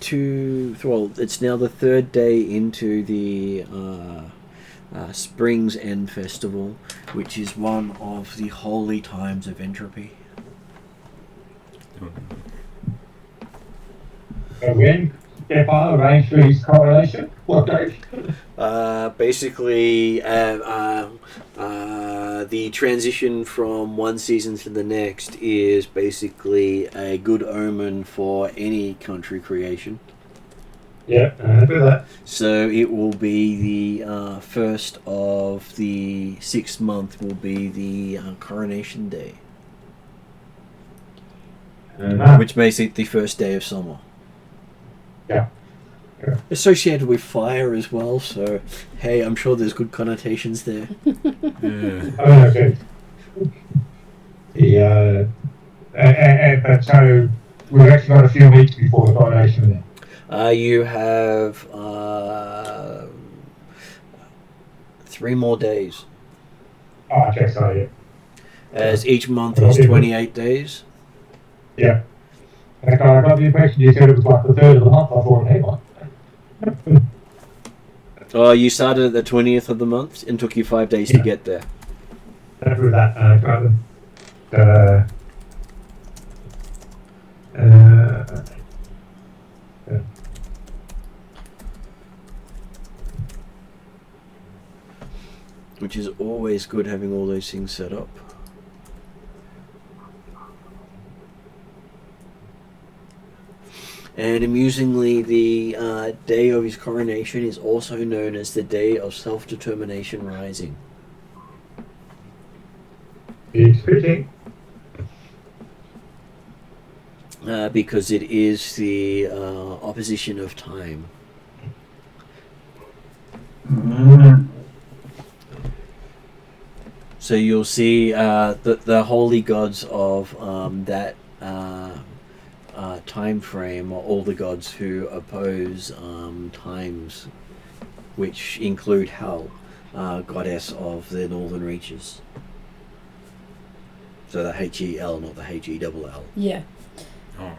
well, it's now the third day into the Spring's End Festival, which is one of the holy times of entropy. When Stefan arranged for his coronation, what date? Basically, the transition from one season to the next is basically a good omen for any country creation. Yeah, do that. So it will be the first of the 6th month will be the coronation day, which makes it the first day of summer. Yeah. Associated with fire as well, so hey, I'm sure there's good connotations there. Yeah. Okay. But so we've actually got a few weeks before the coronation then. You have 3 more days. Oh, okay, so yeah. As each month is 28 days. Yeah. I got the impression you said it was like the 3rd of the month. I thought, hang on. You started at the 20th of the month and took you 5 days to get there. Through that, okay. which is always good having all those things set up. And amusingly, the day of his coronation is also known as the Day of Self-Determination Rising. It's fitting. Because it is the opposition of time. So you'll see the holy gods of that time frame are all the gods who oppose times, which include Hel, goddess of the northern reaches. So the H-E-L, not the H-E-double-L. Yeah. Oh.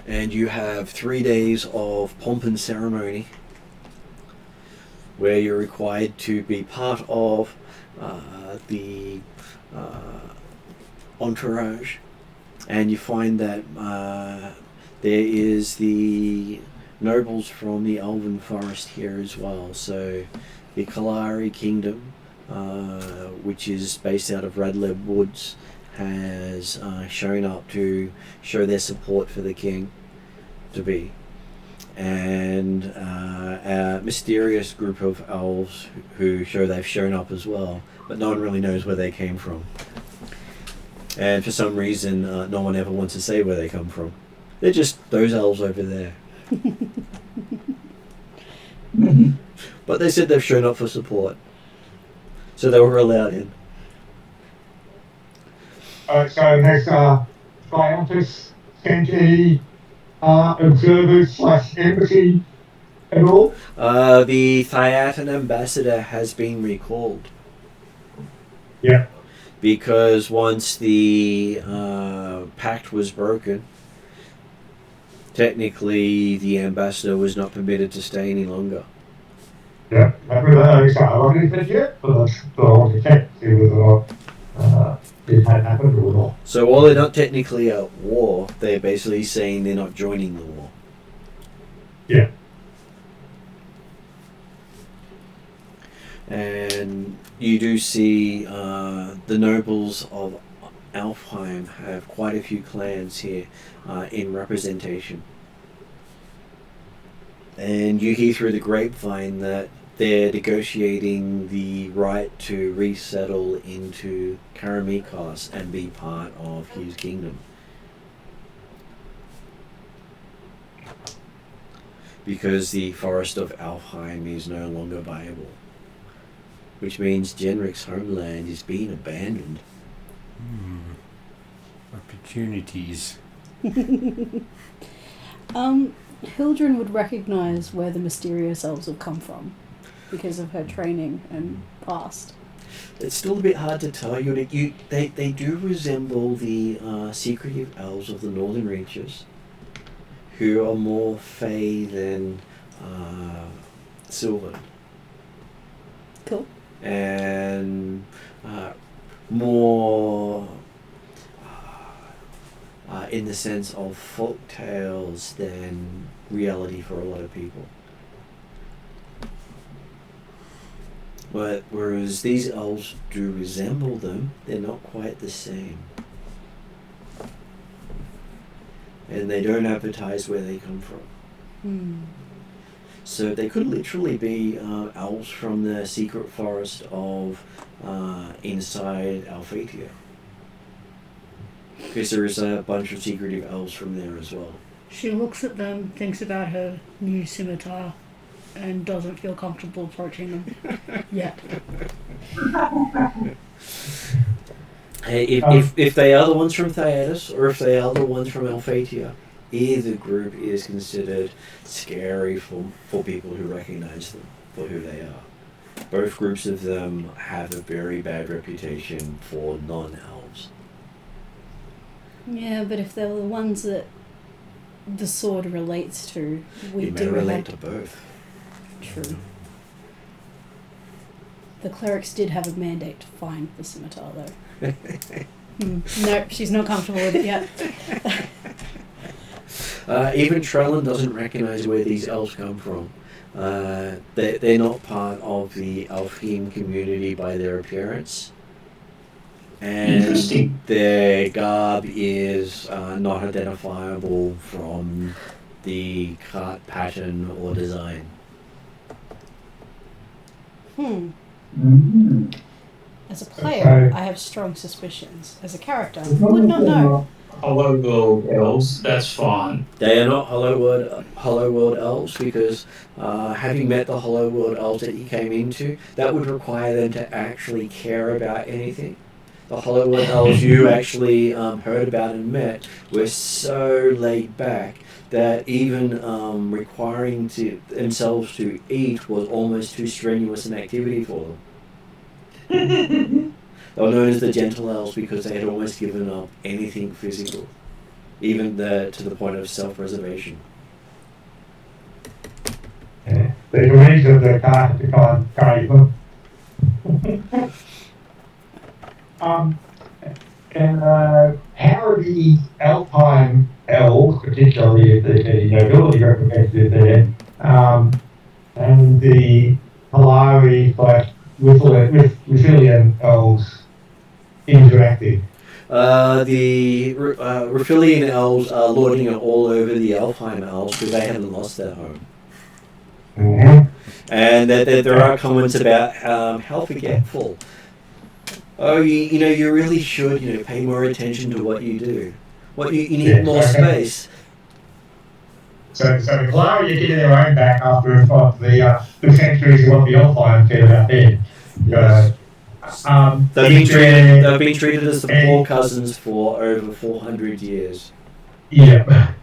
And you have 3 days of pomp and ceremony where you're required to be part of the entourage, and you find that there is the nobles from the Elven Forest here as well. So the Kalari Kingdom, which is based out of Radleb Woods, has shown up to show their support for the king to be. And a mysterious group of elves who show they've shown up as well, but no one really knows where they came from. And for some reason, no one ever wants to say where they come from. They're just those elves over there. But they said they've shown up for support, so they were allowed in. So has Dianthus sent any observers / embassy at all? The Thiatan ambassador has been recalled. Yeah. Because once the pact was broken, technically the ambassador was not permitted to stay any longer. Yeah, I haven't anything yet, but I want to check to see whether or not it had happened or not. So while they're not technically at war, they're basically saying they're not joining the war. Yeah. And you do see the nobles of Alfheim have quite a few clans here in representation. And you hear through the grapevine that they're negotiating the right to resettle into Karameikos and be part of his kingdom. Because the forest of Alfheim is no longer viable. Which means Genric's homeland is being abandoned. Opportunities. Hildren would recognise where the mysterious elves have come from because of her training and past. It's still a bit hard to tell. They do resemble the secretive elves of the northern reaches, who are more fey than sylvan. Cool. And more in the sense of folktales than reality for a lot of people. But whereas these elves do resemble them, they're not quite the same. And they don't advertise where they come from. So they could literally be elves from the secret forest of inside Alphatia. Because there is a bunch of secretive elves from there as well. She looks at them, thinks about her new scimitar, and doesn't feel comfortable approaching them yet. Hey, if they are the ones from Theatus, or if they are the ones from Alphatia, either group is considered scary for people who recognize them for who they are. Both groups of them have a very bad reputation for non-elves. Yeah, but if they're the ones that the sword relates to, we it may do relate to both. True. The clerics did have a mandate to find the scimitar, though. No, she's not comfortable with it yet. Even Trellin doesn't recognise where these elves come from. They're not part of the Elfheen community by their appearance. And Interesting. their garb is not identifiable from the cart pattern or design. As a player, I have strong suspicions. As a character, I would not know. Hollow World elves, that's fine. They are not Hollow World elves because having met the Hollow World elves that you came into, that would require them to actually care about anything. The Hollow World elves you actually heard about and met were so laid back that even requiring themselves to eat was almost too strenuous an activity for them. They were known as the Gentle Elves because they had almost given up anything physical, even to the point of self-preservation. Yeah. There's a reason they can't carry them. How are the Alpine elves, particularly the nobility represented there, and the Polari Rifilian elves interacting? The Rifilian elves are lording it all over the Alpine elves because they haven't lost their home. Mm-hmm. And there are comments about how forgetful. Oh, you really should, pay more attention to what you do. You need more space. So the Polari are getting their own back after the centuries of what the Alpine said about them. They've been treated as the poor cousins for over 400 years. Yeah.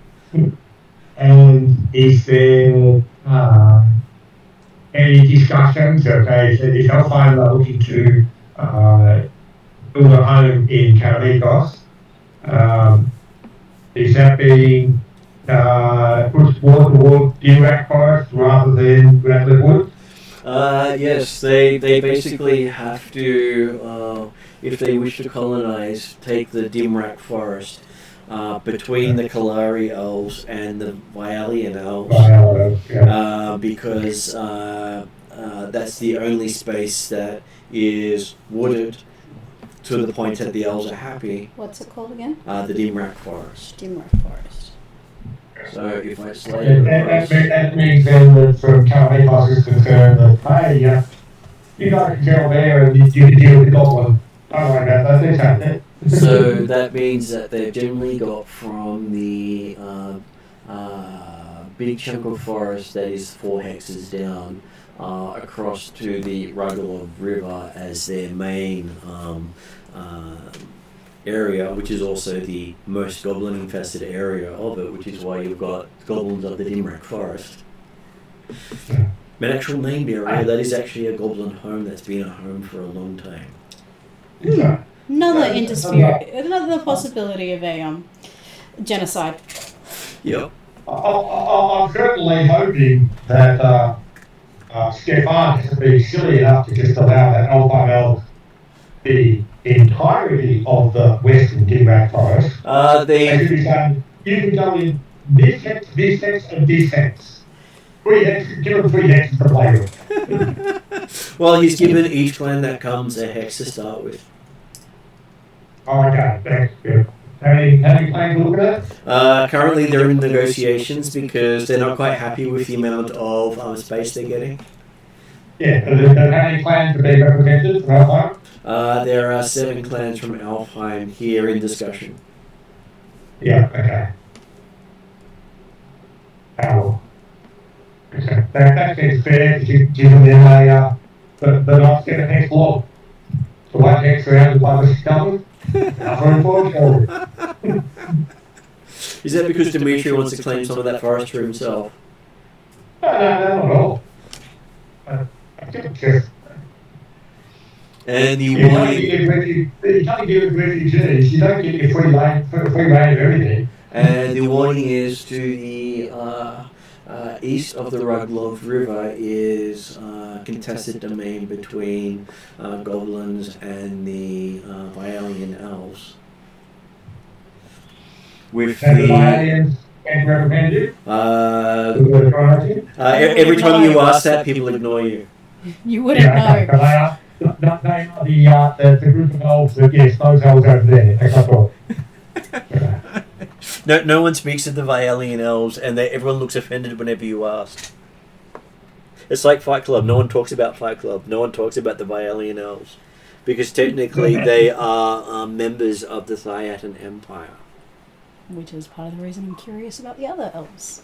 And is there any discussions? Okay, so if Alpine are looking to build a home in Karameikos, is that being pushed more toward Dimrak Forest rather than Rattler Wood? Yes, they basically have to, if they wish to colonize, take the Dimrak Forest between the Kalari elves and the Vialian elves, because that's the only space that is wooded to the point that the elves are happy. What's it called again? The Dimrak Forest. Dimrak Forest. So if I slide it across... That means then that from Karameikos is concerned that, hey, you guys can go there and you can deal with the goblin. Don't worry about that. So that means that they've generally got from the big chunk of forest that is 4 hexes down across to the Ruggles River as their main area, which is also the most goblin-infested area of it, which is why you've got goblins of the Dimrak Forest. An actual named area that is actually a goblin home that's been a home for a long time. Another possibility of a genocide. Yep. I'm certainly hoping that Stefan hasn't been silly enough to just allow that Alpine elf the entirety of the western Dimrak Forest. They should be saying, you can go in this hex, and this hex. 3 hexes, give them 3 hexes to play with. Well, he's given each clan that comes a hex to start with. Oh, okay, thanks. Good. How many clans look at it? Currently they're in negotiations because they're not quite happy with the amount of space they're getting. Yeah, how many clans are being represented from Alfheim? There are 7 clans from Alfheim here in discussion. Yeah, okay. Oh. Okay. That seems fair to give them the nice set of hex log. The one hex around by the stomach. Is that because Dimitri wants to claim some of that forest for himself? No, not at all. I think just... And you can't give refugees, you don't get your free reign of everything. And the warning is to the east of the Ruggles River is contested domain between goblins and the Vialian elves. And the Vialians Can't representative? Every time you ask that, people ignore you. You wouldn't know. But they are the group of elves that, yes, those elves over there. That's not all. No one speaks of the Vialian elves, and everyone looks offended whenever you ask. It's like Fight Club. No one talks about Fight Club. No one talks about the Vialian elves. Because technically they are members of the Thyatan Empire. Which is part of the reason I'm curious about the other elves.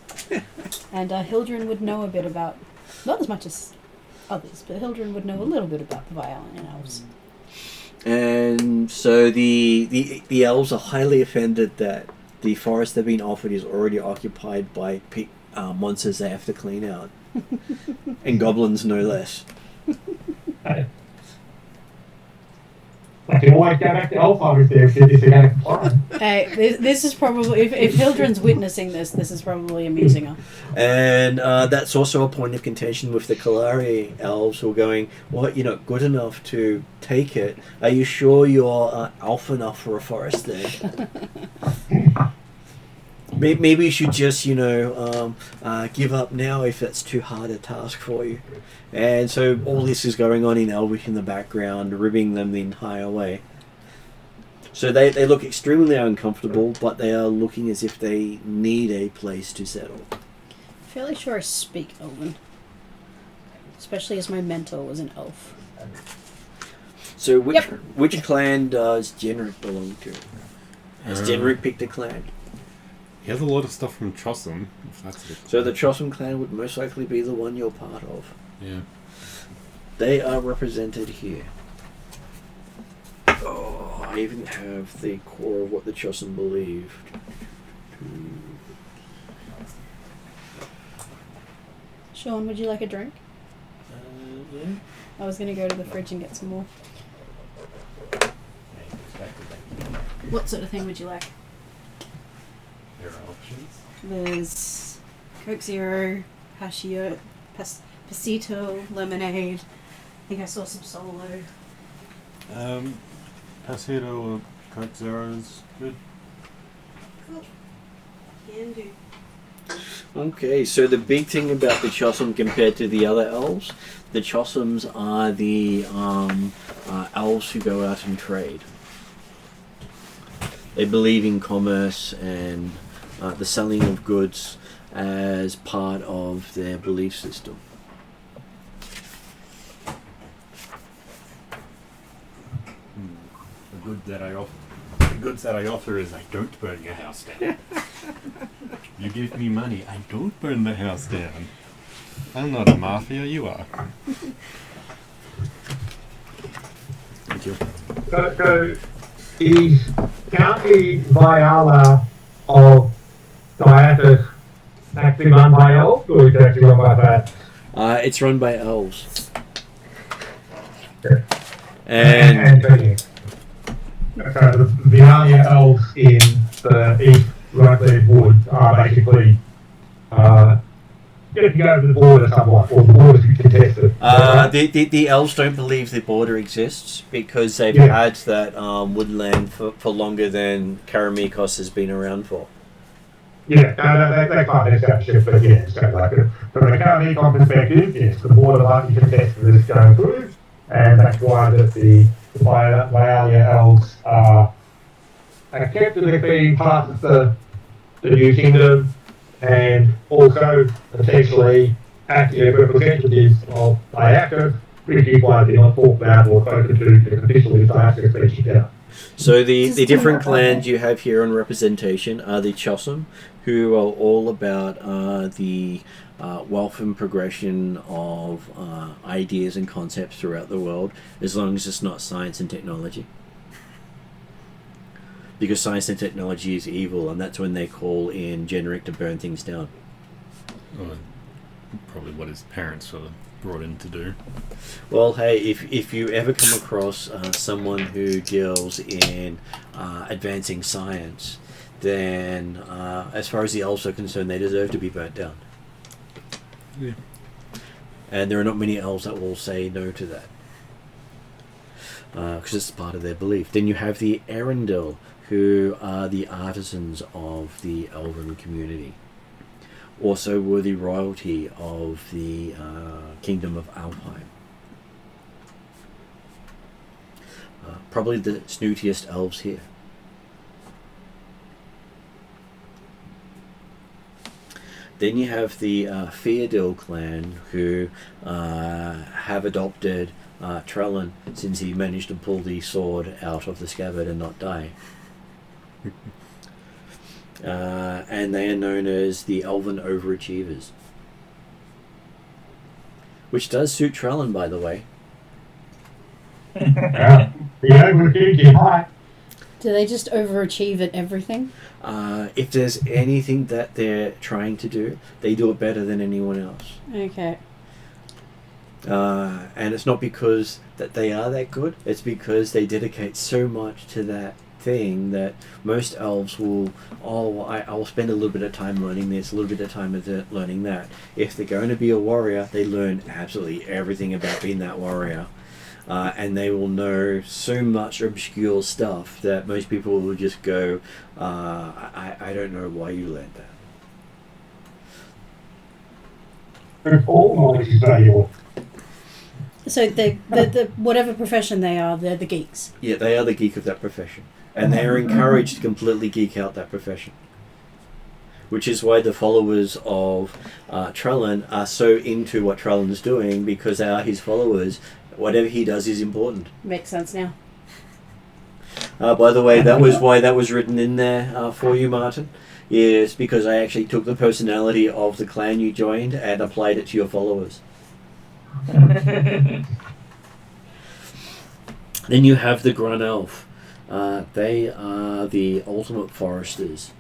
And Hildren would know a bit about, not as much as others, but Hildren would know a little bit about the Vialian elves. And so the elves are highly offended that the forest they've been offered is already occupied by monsters they have to clean out. And goblins no less. I can always go back to Elfheimer's there if they're going to comply. Hey, this is probably, if Hildren's witnessing this is probably amusing her. And that's also a point of contention with the Kalari elves who are going, what, you're not good enough to take it. Are you sure you're alpha enough for a forest then? Maybe you should just, give up now if that's too hard a task for you. And so all this is going on in Elvish in the background, ribbing them the entire way. So they look extremely uncomfortable, but they are looking as if they need a place to settle. Fairly sure I speak Elven. Especially as my mentor was an elf. So which clan does Genric belong to? Has Genric picked a clan? He has a lot of stuff from Chossum. If that's it. So the Chossum clan would most likely be the one you're part of. Yeah. They are represented here. Oh, I even have the core of what the Chossum believed. Sean, would you like a drink? Yeah. I was going to go to the fridge and get some more. What sort of thing would you like? There are options. There's Coke Zero, Pasito, lemonade. I think I saw some Solo. Pasito or Coke Zero is good. Cool. Can do. Okay, so the big thing about the Chossum compared to the other elves, the Chossums are the elves who go out and trade. They believe in commerce and the selling of goods as part of their belief system. The goods that I offer is I don't burn your house down. You give me money, I don't burn the house down. I'm not a mafia, you are. Thank you. So is County Viala of Diatus actually run by elves, or is it actually run by that? It's run by elves. Okay. And So the Vialia elves in the East Rugby Wood are basically getting to go over the border somewhat, or the border's contested. the elves don't believe the border exists because they've had that woodland for longer than Karameikos has been around for. Yeah, they can't establish it, but yeah, so like from a Karameikos perspective, yes, the border might be contested as it's going through, and that's why that the Vialia elves are accepted as being part of the New Kingdom, and also essentially acting as representatives of Diatus, which is why they're not talked about or spoken to because officially Diatus speaking down. So the different clans you have here on representation are the Chossum, who are all about the wealth and progression of ideas and concepts throughout the world, as long as it's not science and technology. Because science and technology is evil, and that's when they call in Genric to burn things down. Well, probably what his parents were brought in to do. Well, hey, if you ever come across someone who deals in advancing science, then as far as the elves are concerned, they deserve to be burnt down. Yeah. And there are not many elves that will say no to that. Because it's part of their belief. Then you have the Arundel, who are the artisans of the elven community. Also were the royalty of the kingdom of Alfheim. Probably the snootiest elves here. Then you have the Feodil clan, who have adopted Trellin, since he managed to pull the sword out of the scabbard and not die. And they are known as the Elven Overachievers. Which does suit Trellin, by the way. Yeah. The overachieved high. Do they just overachieve at everything? If there's anything that they're trying to do, they do it better than anyone else. Okay. And it's not because that they are that good, it's because they dedicate so much to that thing that most elves will, I'll spend a little bit of time learning this, a little bit of time learning that. If they're going to be a warrior, they learn absolutely everything about being that warrior. And they will know so much obscure stuff that most people will just go, I don't know why you learned that. All knowledge is valuable. So the whatever profession they are, they're the geeks. Yeah, they are the geek of that profession. And they are encouraged to completely geek out that profession. Which is why the followers of Trellin are so into what Trellin is doing, because they are his followers. Whatever he does is important. Makes sense now. By the way, that was why that was written in there for you, Martin. Is because I actually took the personality of the clan you joined and applied it to your followers. Then you have the Grun Elf. They are the ultimate foresters.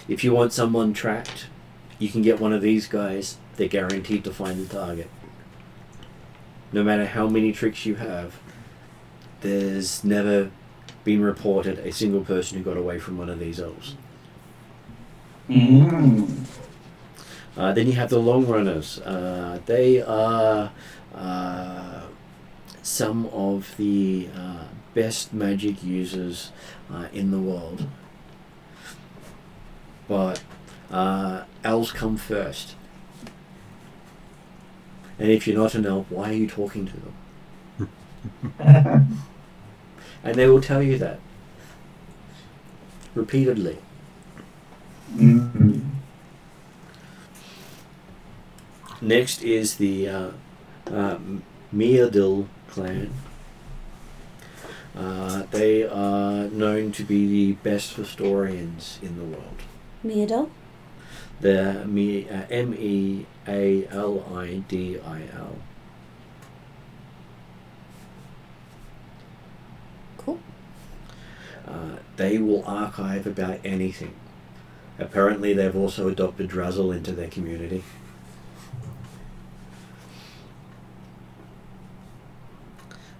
If you want someone tracked, you can get one of these guys. They're guaranteed to find the target. No matter how many tricks you have, there's never been reported a single person who got away from one of these elves. Mm. Then you have the Long Runners. They are some of the best magic users in the world. But elves come first. And if you're not an elf, why are you talking to them? And they will tell you that. Repeatedly. Mm-hmm. Next is the Meadil clan. They are known to be the best historians in the world. Meadil? The Mealidil. Cool. They will archive about anything. Apparently they've also adopted Drazzle into their community.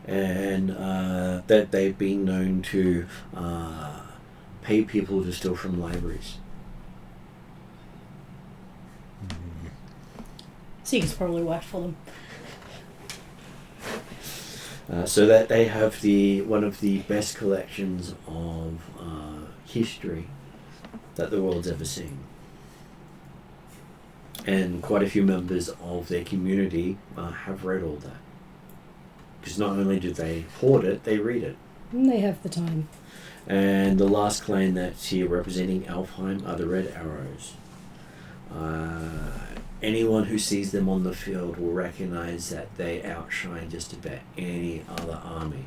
And that they've been known to pay people to steal from libraries. Seems probably worked for them. So that they have one of the best collections of history that the world's ever seen. And quite a few members of their community have read all that. Because not only do they hoard it, they read it. And they have the time. And the last clan that's here representing Alfheim are the Red Arrows. Anyone who sees them on the field will recognize that they outshine just about any other army.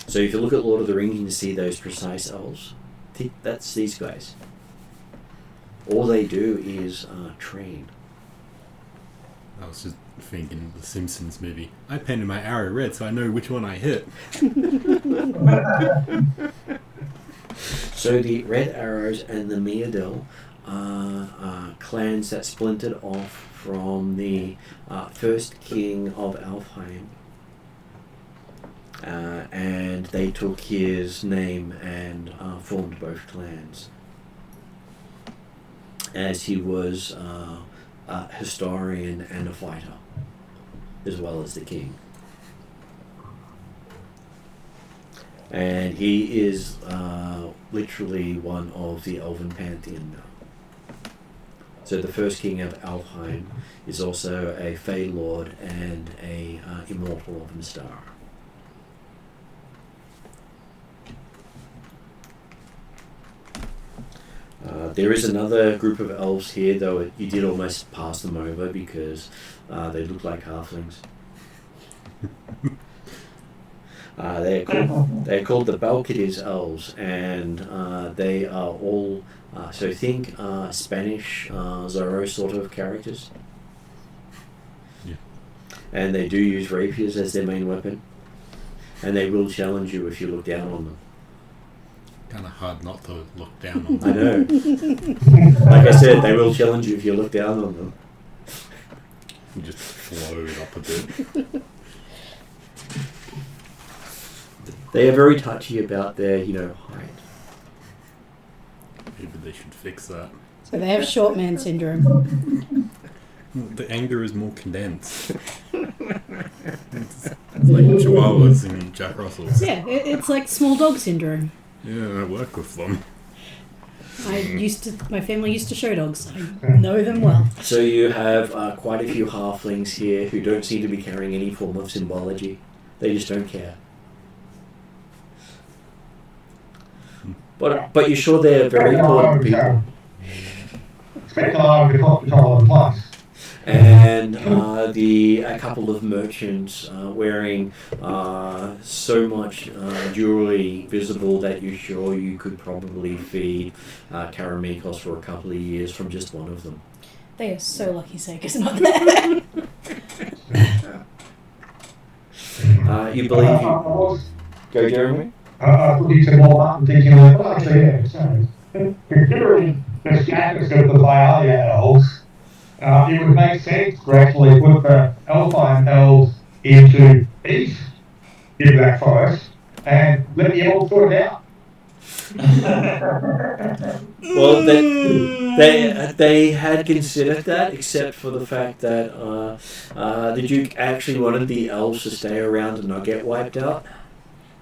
So if you look at Lord of the Rings, you can see those precise elves. That's these guys. All they do is train. I was just thinking the Simpsons movie. I painted my arrow red so I know which one I hit. So the Red Arrows and the Meadil are clans that splintered off from the first king of Alfheim. And they took his name and formed both clans. As he was a historian and a fighter, as well as the king. And he is literally one of the Elven pantheon now. So the first king of Alfheim is also a Fey Lord and a Immortal of Mystara. There is another group of elves here, though you did almost pass them over because they look like halflings. They're called the Balkadiz elves, and they are all so think Spanish Zorro sort of characters. Yeah. And they do use rapiers as their main weapon, and they will challenge you if you look down on them. Kind of hard not to look down on I them. know. Like I said, they will challenge you if you look down on them. You just float up a bit. They are very touchy about their, height. Maybe they should fix that. So they have short man syndrome. The anger is more condensed. It's like Chihuahuas and Jack Russells. Yeah, it's like small dog syndrome. Yeah, I work with them. My family used to show dogs. I know them well. So you have quite a few halflings here who don't seem to be carrying any form of symbology. They just don't care. But you're sure they're very important people. And a couple of merchants wearing so much jewelry visible that you're sure you could probably feed Karameikos for a couple of years from just one of them. They are so lucky Sega's not there. You believe you... Go, Jeremy? I thought you said more up and thinking like, well, actually, yeah, so, considering the status of the Vialia elves, it would make sense to actually put the Alpine elves into east in that forest and let the elves sort it out. Well, they had considered that, except for the fact that the Duke actually wanted the elves to stay around and not get wiped out.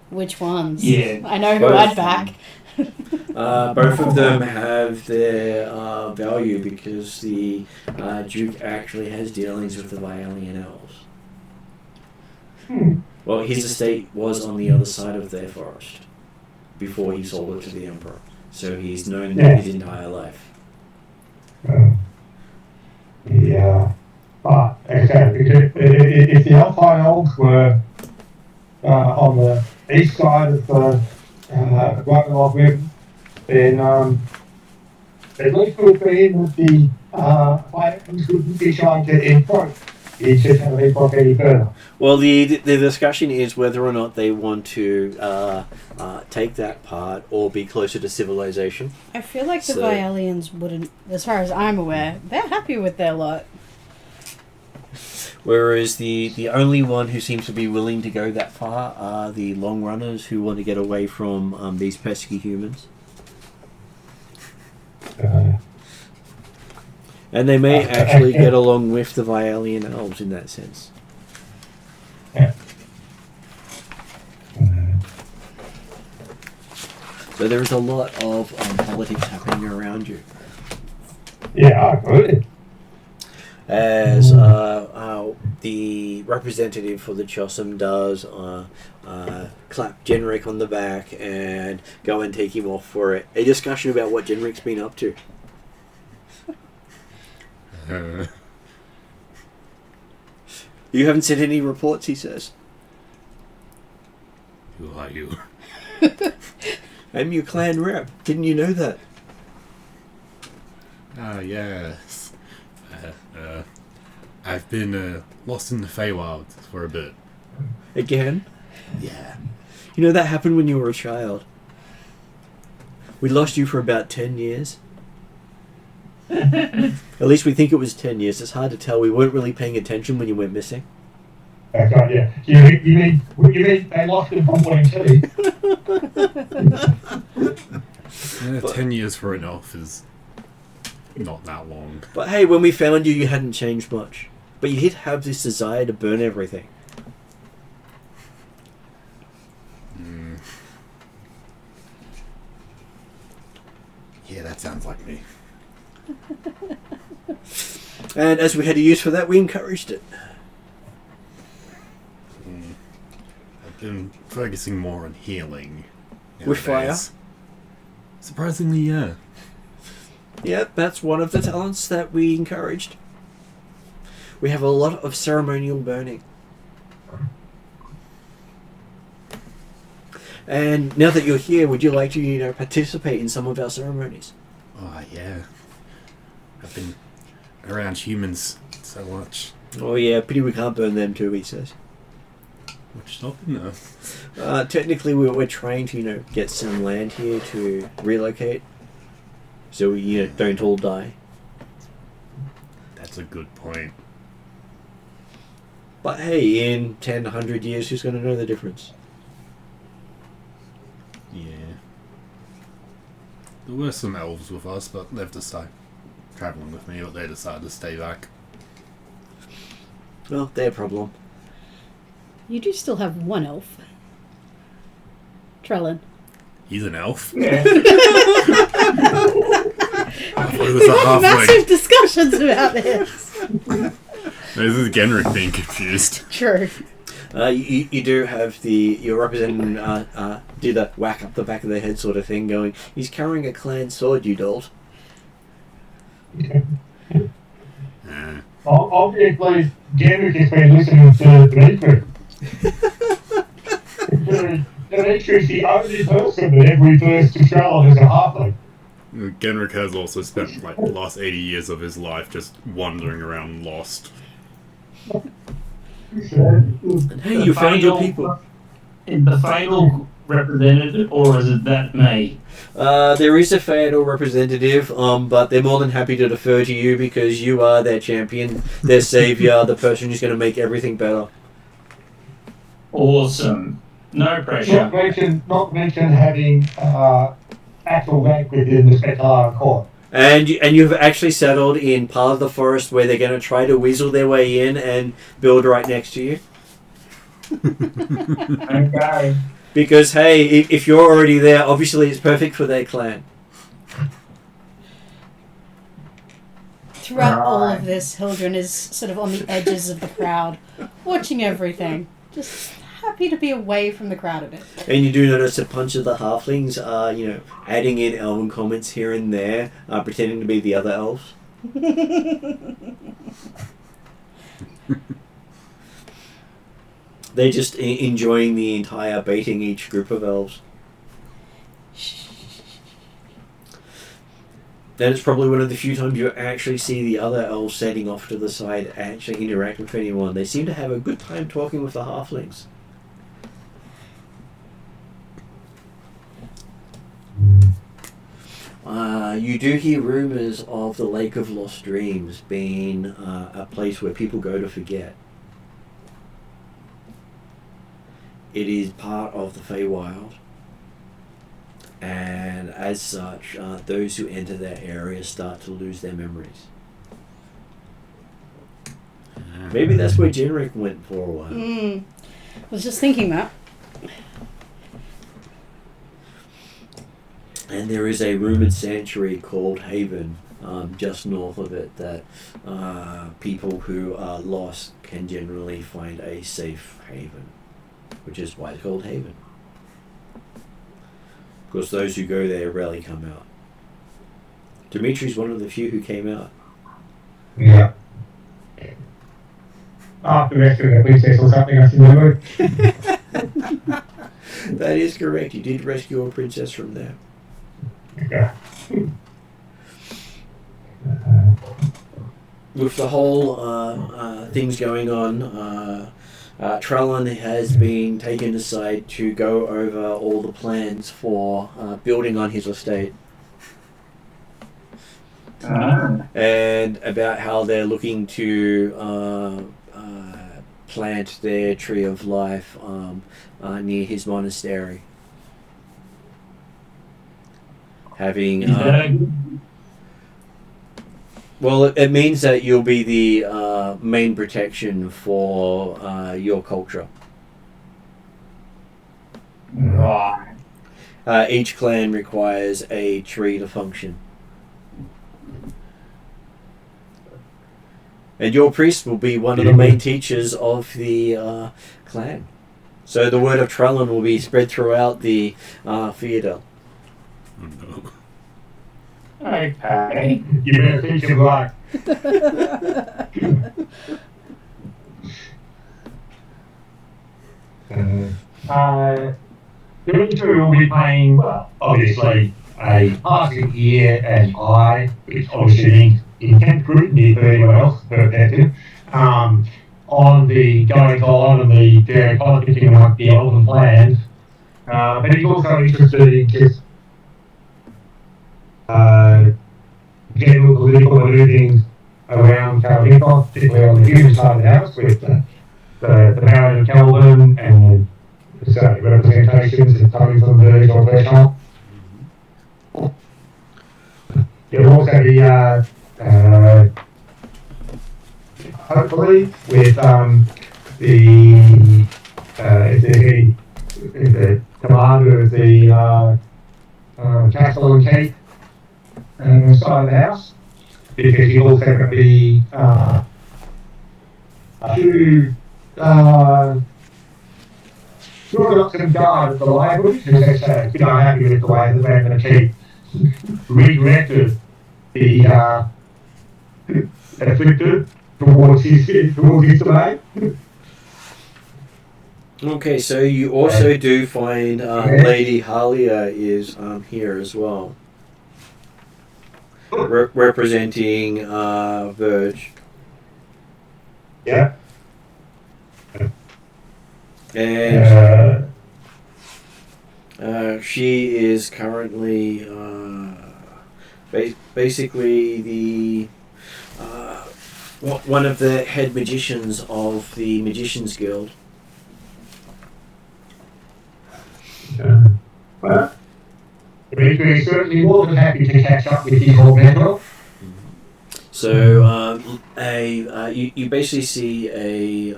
Which ones? Yeah. I know who I'd back. Both of them have their value because the Duke actually has dealings with the Vialian elves. Well, his estate was on the other side of their forest before he sold it to the Emperor. So he's known them his entire life. Yeah. But, okay, because if the Alpine elves were on the east side of the Romanov River, then at least would be that the Vikings wouldn't be trying to encroach. It's just going to encroach any further. Well, the discussion is whether or not they want to take that part or be closer to civilization. I feel like the Vialians wouldn't, as far as I'm aware, they're happy with their lot. Whereas the only one who seems to be willing to go that far are the long runners who want to get away from these pesky humans. And they may actually get along with the Vialian elves in that sense. Yeah. So there is a lot of politics happening around you. Yeah, good. As the representative for the Chossum does clap Genric on the back and go and take him off for it. A discussion about what Genric's been up to. You haven't sent any reports, he says. Who are you? I'm your clan rep. Didn't you know that? Ah, yes. I've been lost in the Feywild for a bit. Again? Yeah. You know, that happened when you were a child. We lost you for about 10 years. At least we think it was 10 years. It's hard to tell. We weren't really paying attention when you went missing. That's right, yeah. You mean they lost him from winning too? 10 years for an elf is not that long. But hey, when we found you, you hadn't changed much. But you did have this desire to burn everything. that sounds like me. And as we had a use for that, we encouraged it. I've been focusing more on healing. With fire? nowadays. Surprisingly, yeah. Yep, that's one of the talents that we encouraged. We have a lot of ceremonial burning. And now that you're here, would you like to, participate in some of our ceremonies? Oh, yeah. I've been around humans so much. Oh yeah, pity we can't burn them too, he says. What's stopping us? Technically, we're trying to, get some land here to relocate. So we, don't all die. That's a good point. But hey, in 10, 100 years, who's going to know the difference? Yeah. There were some elves with us, but they've decided travelling with me, but they decided to stay back. Well, their problem. You do still have one elf. Trellin. He's an elf? Yeah. I thought he was a halfling. Massive discussions about this. This is Genrick being confused. True. You do have your representative do the whack up the back of their head sort of thing going, he's carrying a clan sword, you dolt. Obviously, Genrick has been listening to Dimitri. Dimitri's the only person that ever refers to Charlotte as a halfling. Genrick has also spent the last 80 years of his life just wandering around lost. Hey, you found your people. Is the Fatal represented, or is it that me? There is a Fatal representative, but they're more than happy to defer to you because you are their champion, their savior, the person who's going to make everything better. Awesome. No pressure. Not mention having actual rank within the Spectalar Court. And you've actually settled in part of the forest where they're going to try to weasel their way in and build right next to you. Okay. Because, hey, if you're already there, obviously it's perfect for their clan. Throughout all of this, Hildren is sort of on the edges of the crowd, watching everything. Just happy to be away from the crowd a bit. And you do notice a bunch of the halflings are, adding in elven comments here and there, pretending to be the other elves. They're just enjoying the entire baiting each group of elves. That is probably one of the few times you actually see the other elves setting off to the side actually interact with anyone. They seem to have a good time talking with the halflings. You do hear rumours of the Lake of Lost Dreams being a place where people go to forget. It is part of the Feywild, and as such, those who enter that area start to lose their memories. Maybe that's where Genrick went for a while. I was just thinking that. And there is a rumoured sanctuary called Haven, just north of it, that people who are lost can generally find a safe haven, which is why it's called Haven. Of course, those who go there rarely come out. Dimitri's one of the few who came out. Yeah. After rescuing a princess or something, I remember. That is correct. You did rescue a princess from there. Okay. With the whole things going on, Trellin has been taken aside to go over all the plans for building on his estate. And about how they're looking to plant their tree of life near his monastery. Having well, it means that you'll be the main protection for your culture. Right. Each clan requires a tree to function. And your priest will be one of the main teachers of the clan. So the word of Trellin will be spread throughout the Theodel. Oh, no. Okay. You better teach him right. Dimitri will be playing, well, obviously, a passing year as I, which obviously means in 10th group, near anyone else, perspective, on the goings on and the politicking amongst the Atruaghin Clans. But he's also interested in just general political manoeuvrings around Karameikos, particularly on the human side of the house, with the Baron of Kelvin and the representations that's coming from the George Threshold. There'll also be, hopefully, with the commander of the castle and keep side of the house, because he's also going to be sort of some guard at the library, because they say a bit unhappy with the way that they're going to keep redirected the afflicted towards his domain. Okay, so you also do find Lady Halia is here as well. Representing Verge. Yeah. And she is currently basically the one of the head magicians of the Magicians Guild. Well, Dimitri is certainly more than happy to catch up with his old mentor. So you basically see a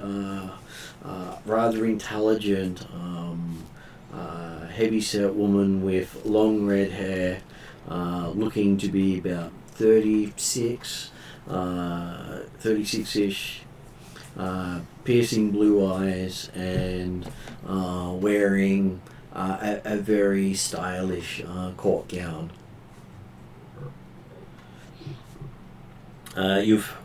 rather intelligent, heavy-set woman with long red hair, looking to be about 36, 36-ish, piercing blue eyes, and wearing a very stylish court gown. You've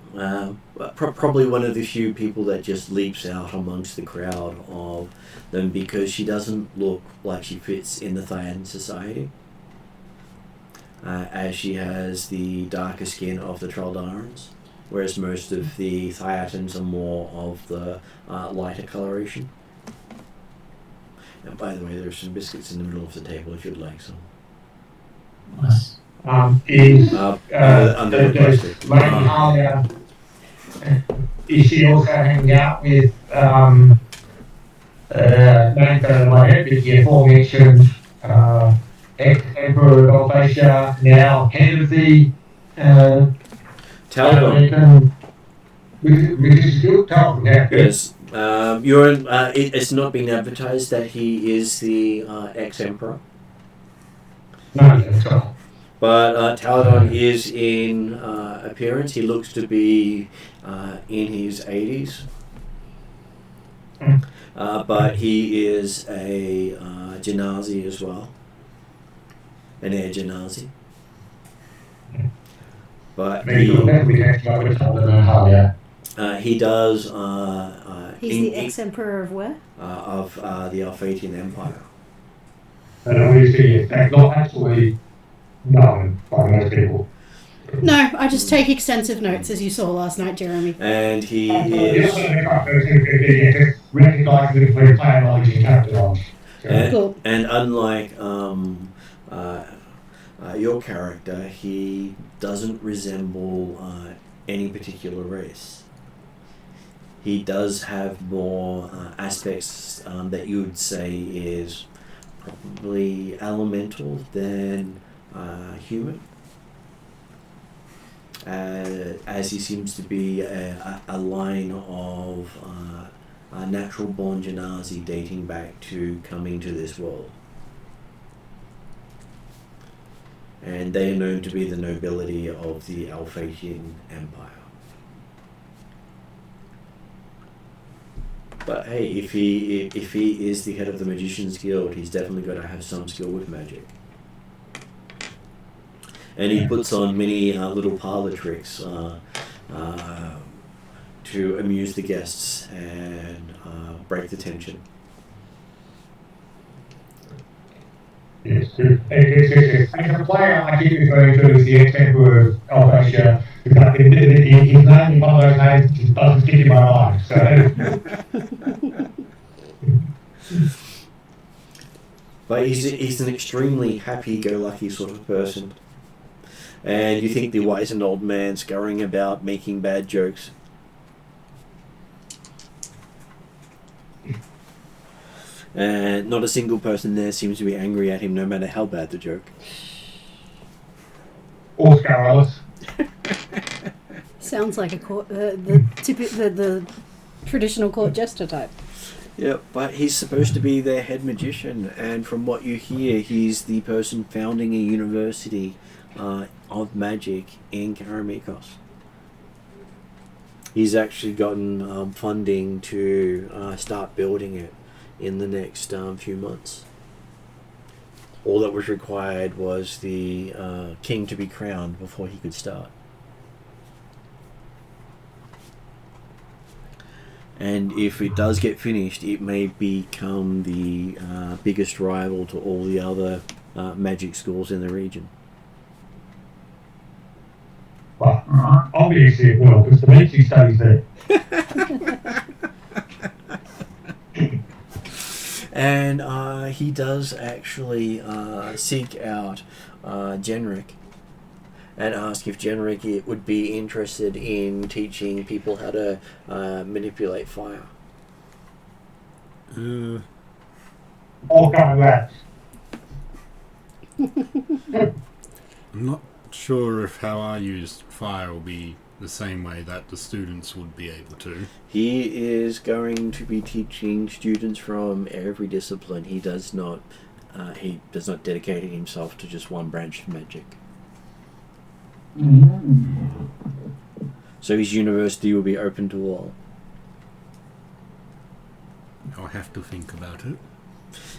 probably one of the few people that just leaps out amongst the crowd of them, because she doesn't look like she fits in the Thailand society, as she has the darker skin of the Traldarans, whereas most of the Thyatans are more of the lighter coloration. And by the way, there's some biscuits in the middle of the table if you'd like some. Nice. Is under the plastic. Lady Halia, is she also hanging out with names that are in my head, but the aforementioned ex-Emperor of Alphasia, now head of the Talbot. Talbot, yeah. Yes. You're in, it's not been advertised that he is the ex-emperor. No, that's all. But Taladon is in appearance. He looks to be in his 80s. But he is a Genasi as well. An Air Genasi. But he does... He's the ex-emperor of where? Of the Alphatian Empire. And obviously, that's not actually known by most people. No, I just take extensive notes, as you saw last night, Jeremy. And he is... Recognizing the player knowledge and character knowledge. Cool. And unlike your character, he doesn't resemble any particular race. He does have more aspects that you would say is probably elemental than human, as he seems to be a line of natural born Genasi dating back to coming to this world. And they are known to be the nobility of the Alphatian Empire. But hey, if he is the head of the Magicians Guild, he's definitely got to have some skill with magic. And he puts on many little parlor tricks to amuse the guests and break the tension. Yes, yes. And the player I keep referring to is the ex-emperor of Alphasia. His name, one of those names, just doesn't stick in my mind. So. But he's an extremely happy-go-lucky sort of person. And you think the wizened old man scurrying about making bad jokes. And not a single person there seems to be angry at him, no matter how bad the joke. Or scurrilous. Sounds like a court, the traditional court jester type. Yeah, but he's supposed to be their head magician, and from what you hear, he's the person founding a university of magic in Karameikos. He's actually gotten funding to start building it in the next few months. All that was required was the king to be crowned before he could start. And if it does get finished, it may become the biggest rival to all the other magic schools in the region. Well, obviously it will, because the magic studies there. And he does actually seek out Genric and ask if Genric would be interested in teaching people how to manipulate fire. All kind of that. I'm not sure if how I use fire will be the same way that the students would be able to. He is going to be teaching students from every discipline. He does not dedicate himself to just one branch of magic. So his university will be open to all. I'll have to think about it.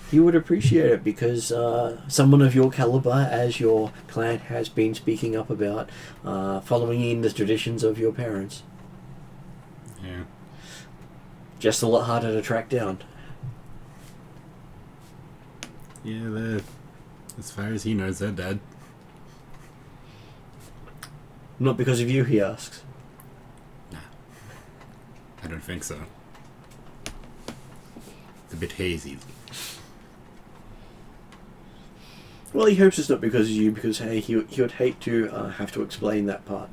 He would appreciate it because someone of your caliber, as your clan has been speaking up about, following in the traditions of your parents. Yeah. Just a lot harder to track down. Yeah, they're, as far as he knows, they're dead. Not because of you, he asks. Nah. I don't think so. It's a bit hazy. Well, he hopes it's not because of you, because, hey, he would hate to have to explain that part.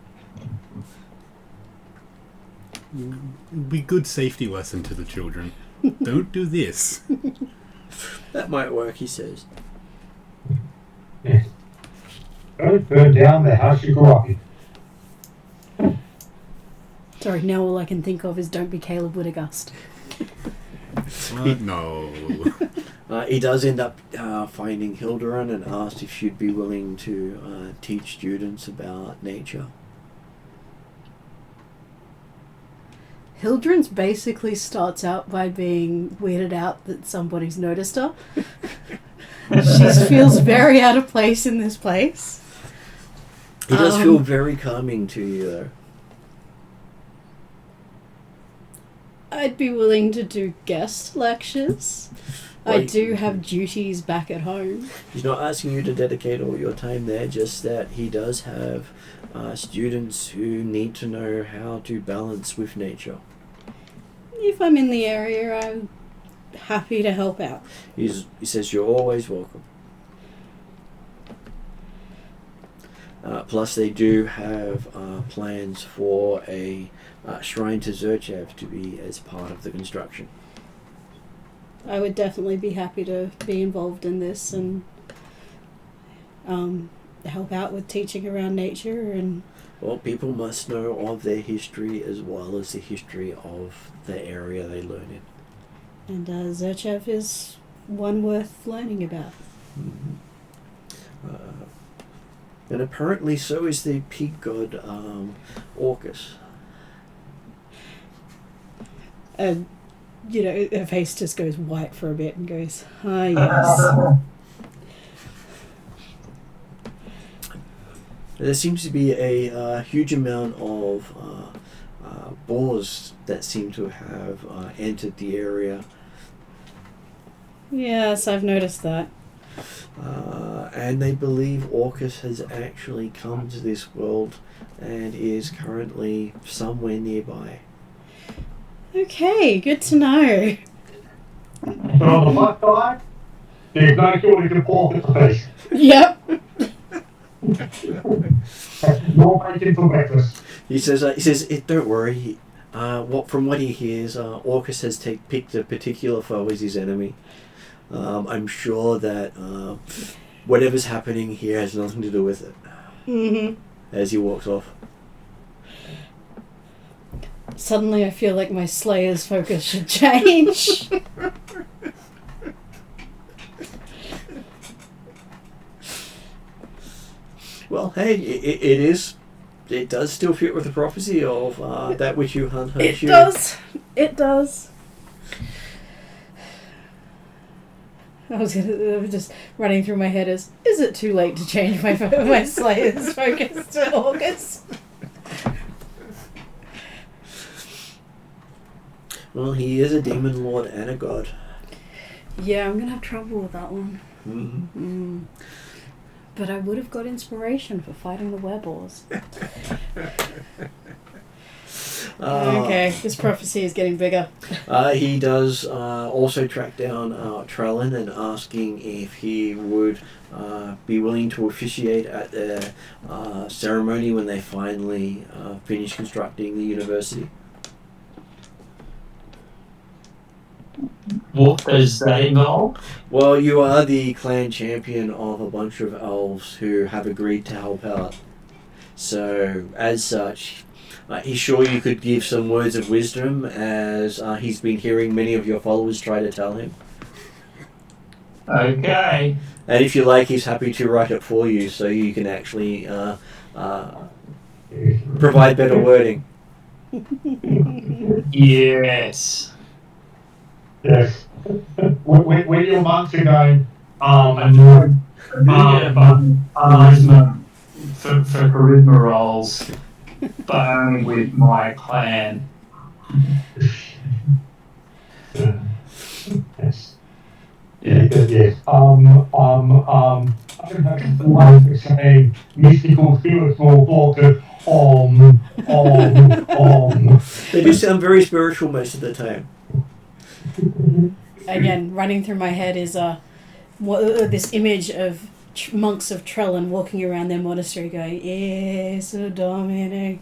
It'd be a good safety lesson to the children. Don't do this. That might work, he says. Yes. Don't burn down the house you grew up in. Sorry, now all I can think of is don't be Caleb Woodagust. No. He does end up finding Hilderan and asks if she'd be willing to teach students about nature. Hildren's basically starts out by being weirded out that somebody's noticed her. She feels very out of place in this place. He does feel very calming to you, though. I'd be willing to do guest lectures. I do have duties back at home. He's not asking you to dedicate all your time there, just that he does have students who need to know how to balance with nature. If I'm in the area, I'm happy to help out. He says you're always welcome. Plus, they do have plans for a shrine to Zerchev to be as part of the construction. I would definitely be happy to be involved in this and help out with teaching around nature. And well, people must know of their history as well as the history of the area they learn in. And Zerchev is one worth learning about. Mm-hmm. And apparently so is the pig god Orcus. her face just goes white for a bit and goes, ah, yes. There seems to be a huge amount of boars that seem to have entered the area. Yes, I've noticed that. And they believe Orcus has actually come to this world and is currently somewhere nearby. Okay, good to know. But on the plus side, there's no shortage of pork at the feast. Yep. More bacon for breakfast. He says, don't worry. From what he hears, Orcus has picked a particular foe as his enemy. I'm sure that whatever's happening here has nothing to do with it. Mm-hmm. As he walks off. Suddenly I feel like my Slayer's focus should change. Well, hey, it does still fit with the prophecy of that which you hunt hurts you. It does. I was just running through my head is it too late to change my Slayer's focus to August? Well, he is a demon lord and a god. Yeah, I'm going to have trouble with that one. Mm-hmm. But I would have got inspiration for fighting the werewolves. Okay, this prophecy is getting bigger. He does also track down Trellin and asking if he would be willing to officiate at their ceremony when they finally finish constructing the university. What does that involve? Well, you are the clan champion of a bunch of elves who have agreed to help out. So, as such, he's sure you could give some words of wisdom, as he's been hearing many of your followers try to tell him. Okay. And if you like, he's happy to write it for you, so you can actually provide better wording. Yes. Yes. When your monks are going, charisma for charisma rolls, but only with my clan. Yes. Yes. I don't know the way to say mystical, spiritual thoughts of They do sound very spiritual most of the time. Again, running through my head is this image of monks of Trellin walking around their monastery going, "Yes, Domine."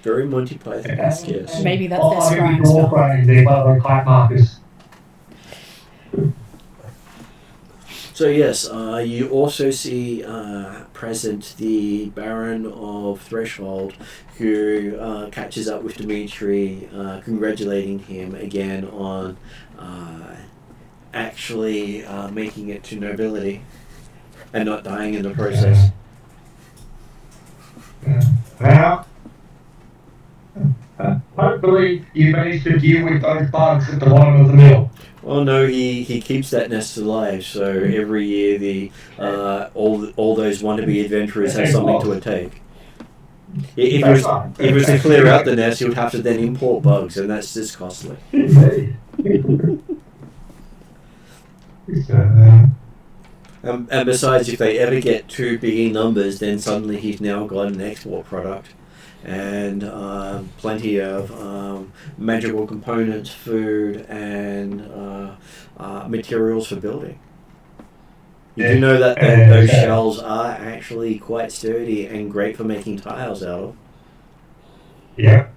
Very Monty Python-esque, yes. Maybe that's their scribe spell. They're one of the clap markers. So yes, you also see present the Baron of Threshold, who catches up with Dimitri, congratulating him again on actually making it to nobility and not dying in the process. Now, hopefully you managed to deal with those bugs at the bottom of the mill. Well, no, he keeps that nest alive, so every year the all those wannabe adventurers have something to take. If it was to clear out the nest, he would have to then import bugs, and that's just costly. And besides, if they ever get too big in numbers, then suddenly he's now got an export product. And plenty of magical components, food, and materials for building. You do know that those shells are actually quite sturdy and great for making tiles out of. Yeah.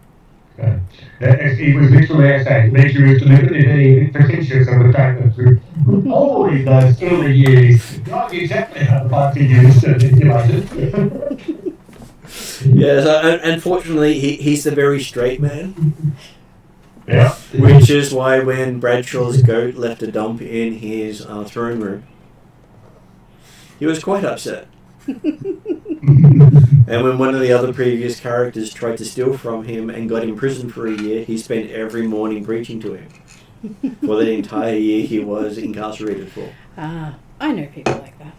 It was literally, I say, nature is deliberately fictitious of the fact that through all of those early years, not exactly how the party used to manipulate it. Yes, unfortunately, he's the very straight man. Yeah. Which is why when Bradshaw's goat left a dump in his throne room, he was quite upset. And when one of the other previous characters tried to steal from him and got imprisoned for a year, he spent every morning preaching to him for the entire year he was incarcerated for. Ah, I know people like that.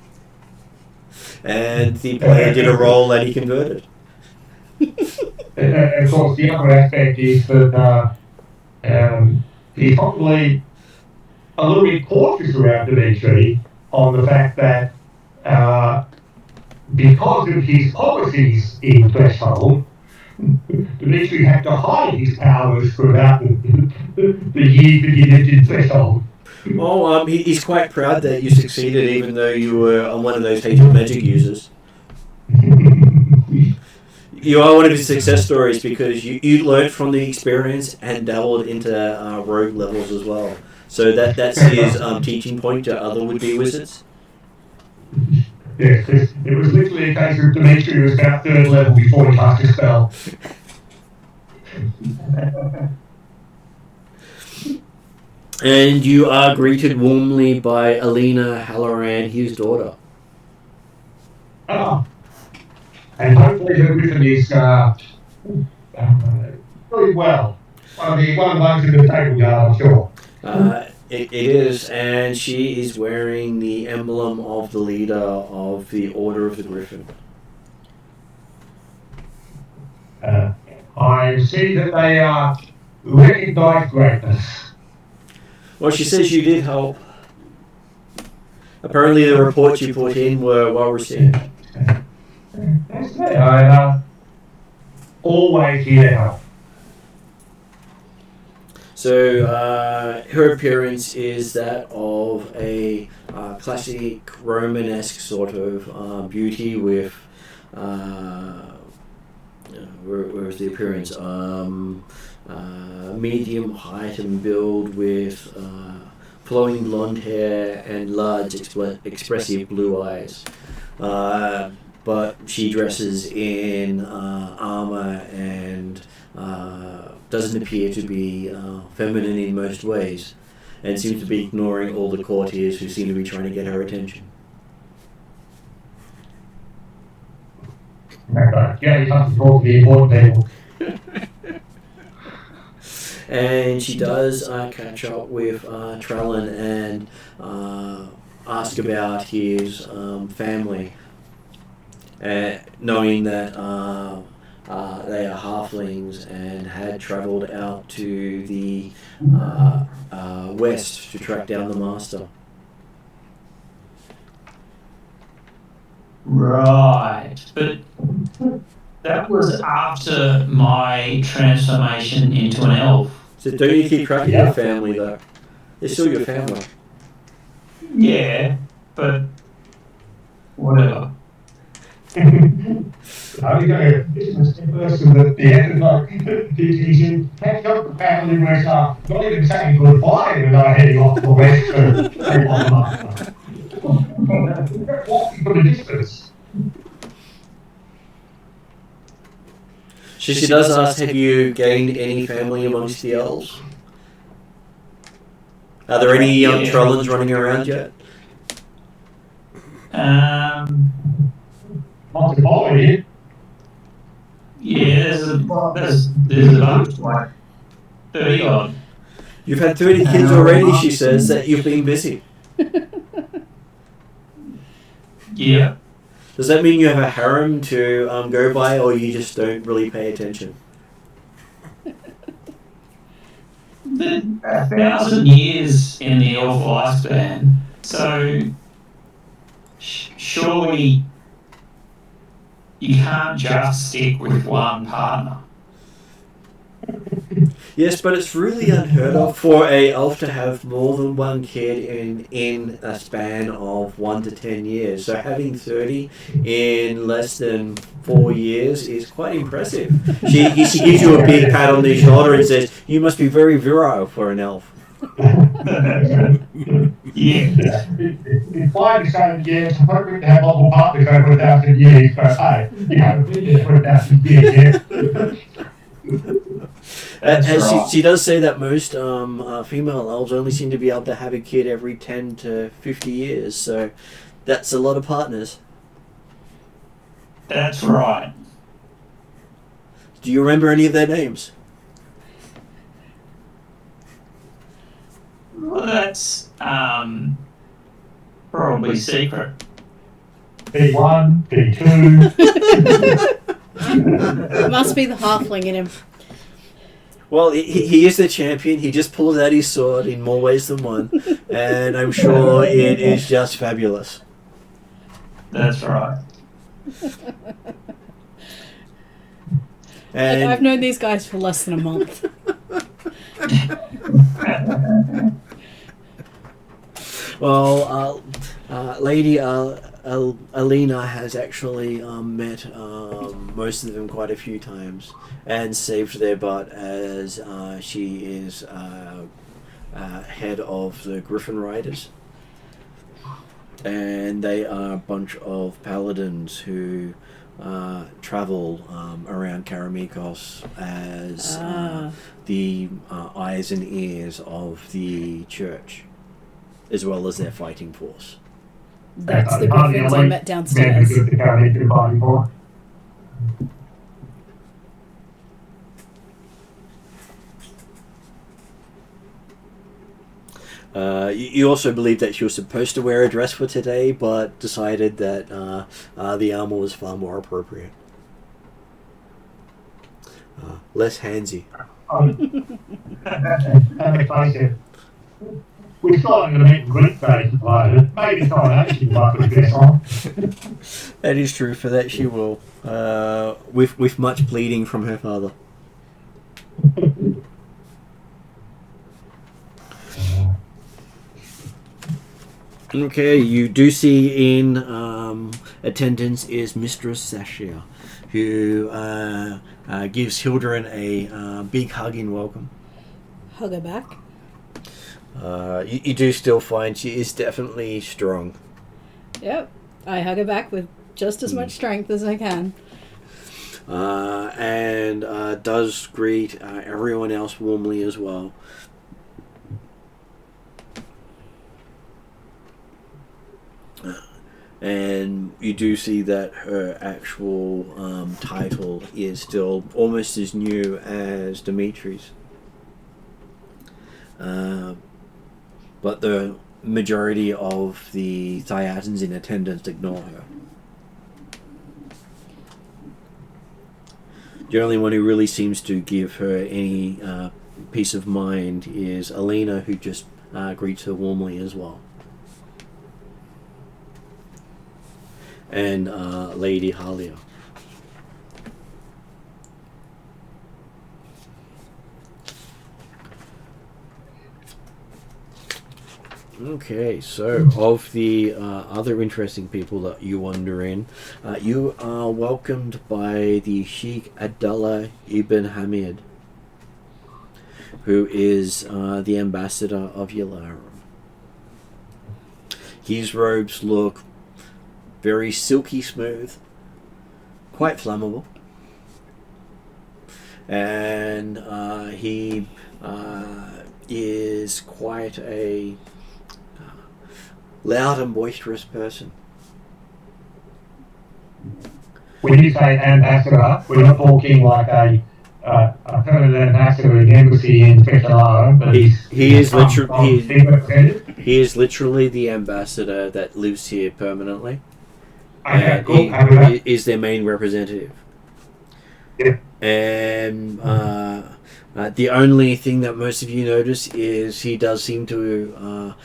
And the player did a role that he converted. Of course, the other aspect is that he's probably a little bit cautious around Dimitri on the fact that because of his policies in Threshold, Dimitri had to hide his powers for about the year that he lived in Threshold. Well, he's quite proud that you succeeded even though you were one of those hated magic users. You are one of his success stories because you learned from the experience and dabbled into rogue levels as well. So that's his teaching point to other would-be wizards. Yes, it was literally a case of Dimitri was about 3rd level before he cast his spell. And you are greeted warmly by Alina Halloran, his daughter. And hopefully her griffin is very well. One of the ones in the table yard, I'm sure. It is, and she is wearing the emblem of the leader of the Order of the Griffin. I see that they recognise greatness. Well, she says you did help. Apparently the reports you put in were well received. That's it. I always here to help. So her appearance is that of a classic Romanesque sort of beauty with where's the appearance? Medium height and build with flowing blonde hair and large expressive blue eyes. But she dresses in armor and doesn't appear to be feminine in most ways, and seems to be ignoring all the courtiers who seem to be trying to get her attention. Yeah, you have to talk to the important people. And she does catch up with Trellin and ask about his family, knowing that they are halflings and had travelled out to the west to track down the master. Right, but that was after my transformation into an elf. So don't you keep track of your family though? They're still your family. Yeah, but whatever. Are you going to business person at the end of he's in catch up the family where not even saying goodbye and not heading off to the west to take on the master. Walking from a distance. She does ask, have you gained any family amongst the elves? Are there any young Trellins running around yet? Not to follow you. Yeah, there's a bunch, like 30 odd. You've had 30 kids already, she says, that you've been busy. Yeah. Does that mean you have a harem to go by, or you just don't really pay attention? The 1,000 years in the elf lifespan, so surely you can't just stick with one partner. Yes, but it's really unheard of for a elf to have more than one kid in a span of 1 to 10 years. So having 30 in less than 4 years is quite impressive. She gives you a big pat on the shoulder and says, "You must be very virile for an elf." Yeah. It's fine to say, yeah, it's appropriate to have multiple partners over 1,000 years, but hey, you haven't been there for 1,000 years yet. And she does say that most female elves only seem to be able to have a kid every 10 to 50 years, so that's a lot of partners. That's right. Do you remember any of their names? Well, that's probably secret. P1, P2. Must be the halfling in him. Well, he is the champion. He just pulls out his sword in more ways than one, and I'm sure it is just fabulous. That's right. And I've known these guys for less than a month. well, Lady Alina has actually met most of them quite a few times and saved their butt, as she is head of the Griffin Riders. And they are a bunch of paladins who travel around Karameikos as the eyes and ears of the church, as well as their fighting force. That's the Griffins I met downstairs. You also believe that she was supposed to wear a dress for today, but decided that the armor was far more appropriate. Less handsy. Let's face it, we're starting to meet Greek days at the moment. Maybe someone actually might put this on. That is true. For that she will, with much pleading from her father. Okay, you do see in attendance is Mistress Sashia, who gives Hilderin a big hug in welcome. Hug her back. You do still find she is definitely strong. Yep. I hug her back with just as much strength as I can. And does greet everyone else warmly as well. And you do see that her actual title is still almost as new as Dimitri's. But the majority of the Thiatans in attendance ignore her. The only one who really seems to give her any peace of mind is Alina, who just greets her warmly as well. And Lady Halia. Okay, so of the other interesting people that you wander in, you are welcomed by the Sheikh Abdullah ibn Hamid, who is the ambassador of Yalarum. His robes look very silky smooth, quite flammable, and he is quite a loud and boisterous person. When you say ambassador, we're not talking like a permanent ambassador in embassy in Pesaro, but he is literally the ambassador that lives here permanently. okay, cool. He is their main representative. Yeah. And the only thing that most of you notice is he does seem to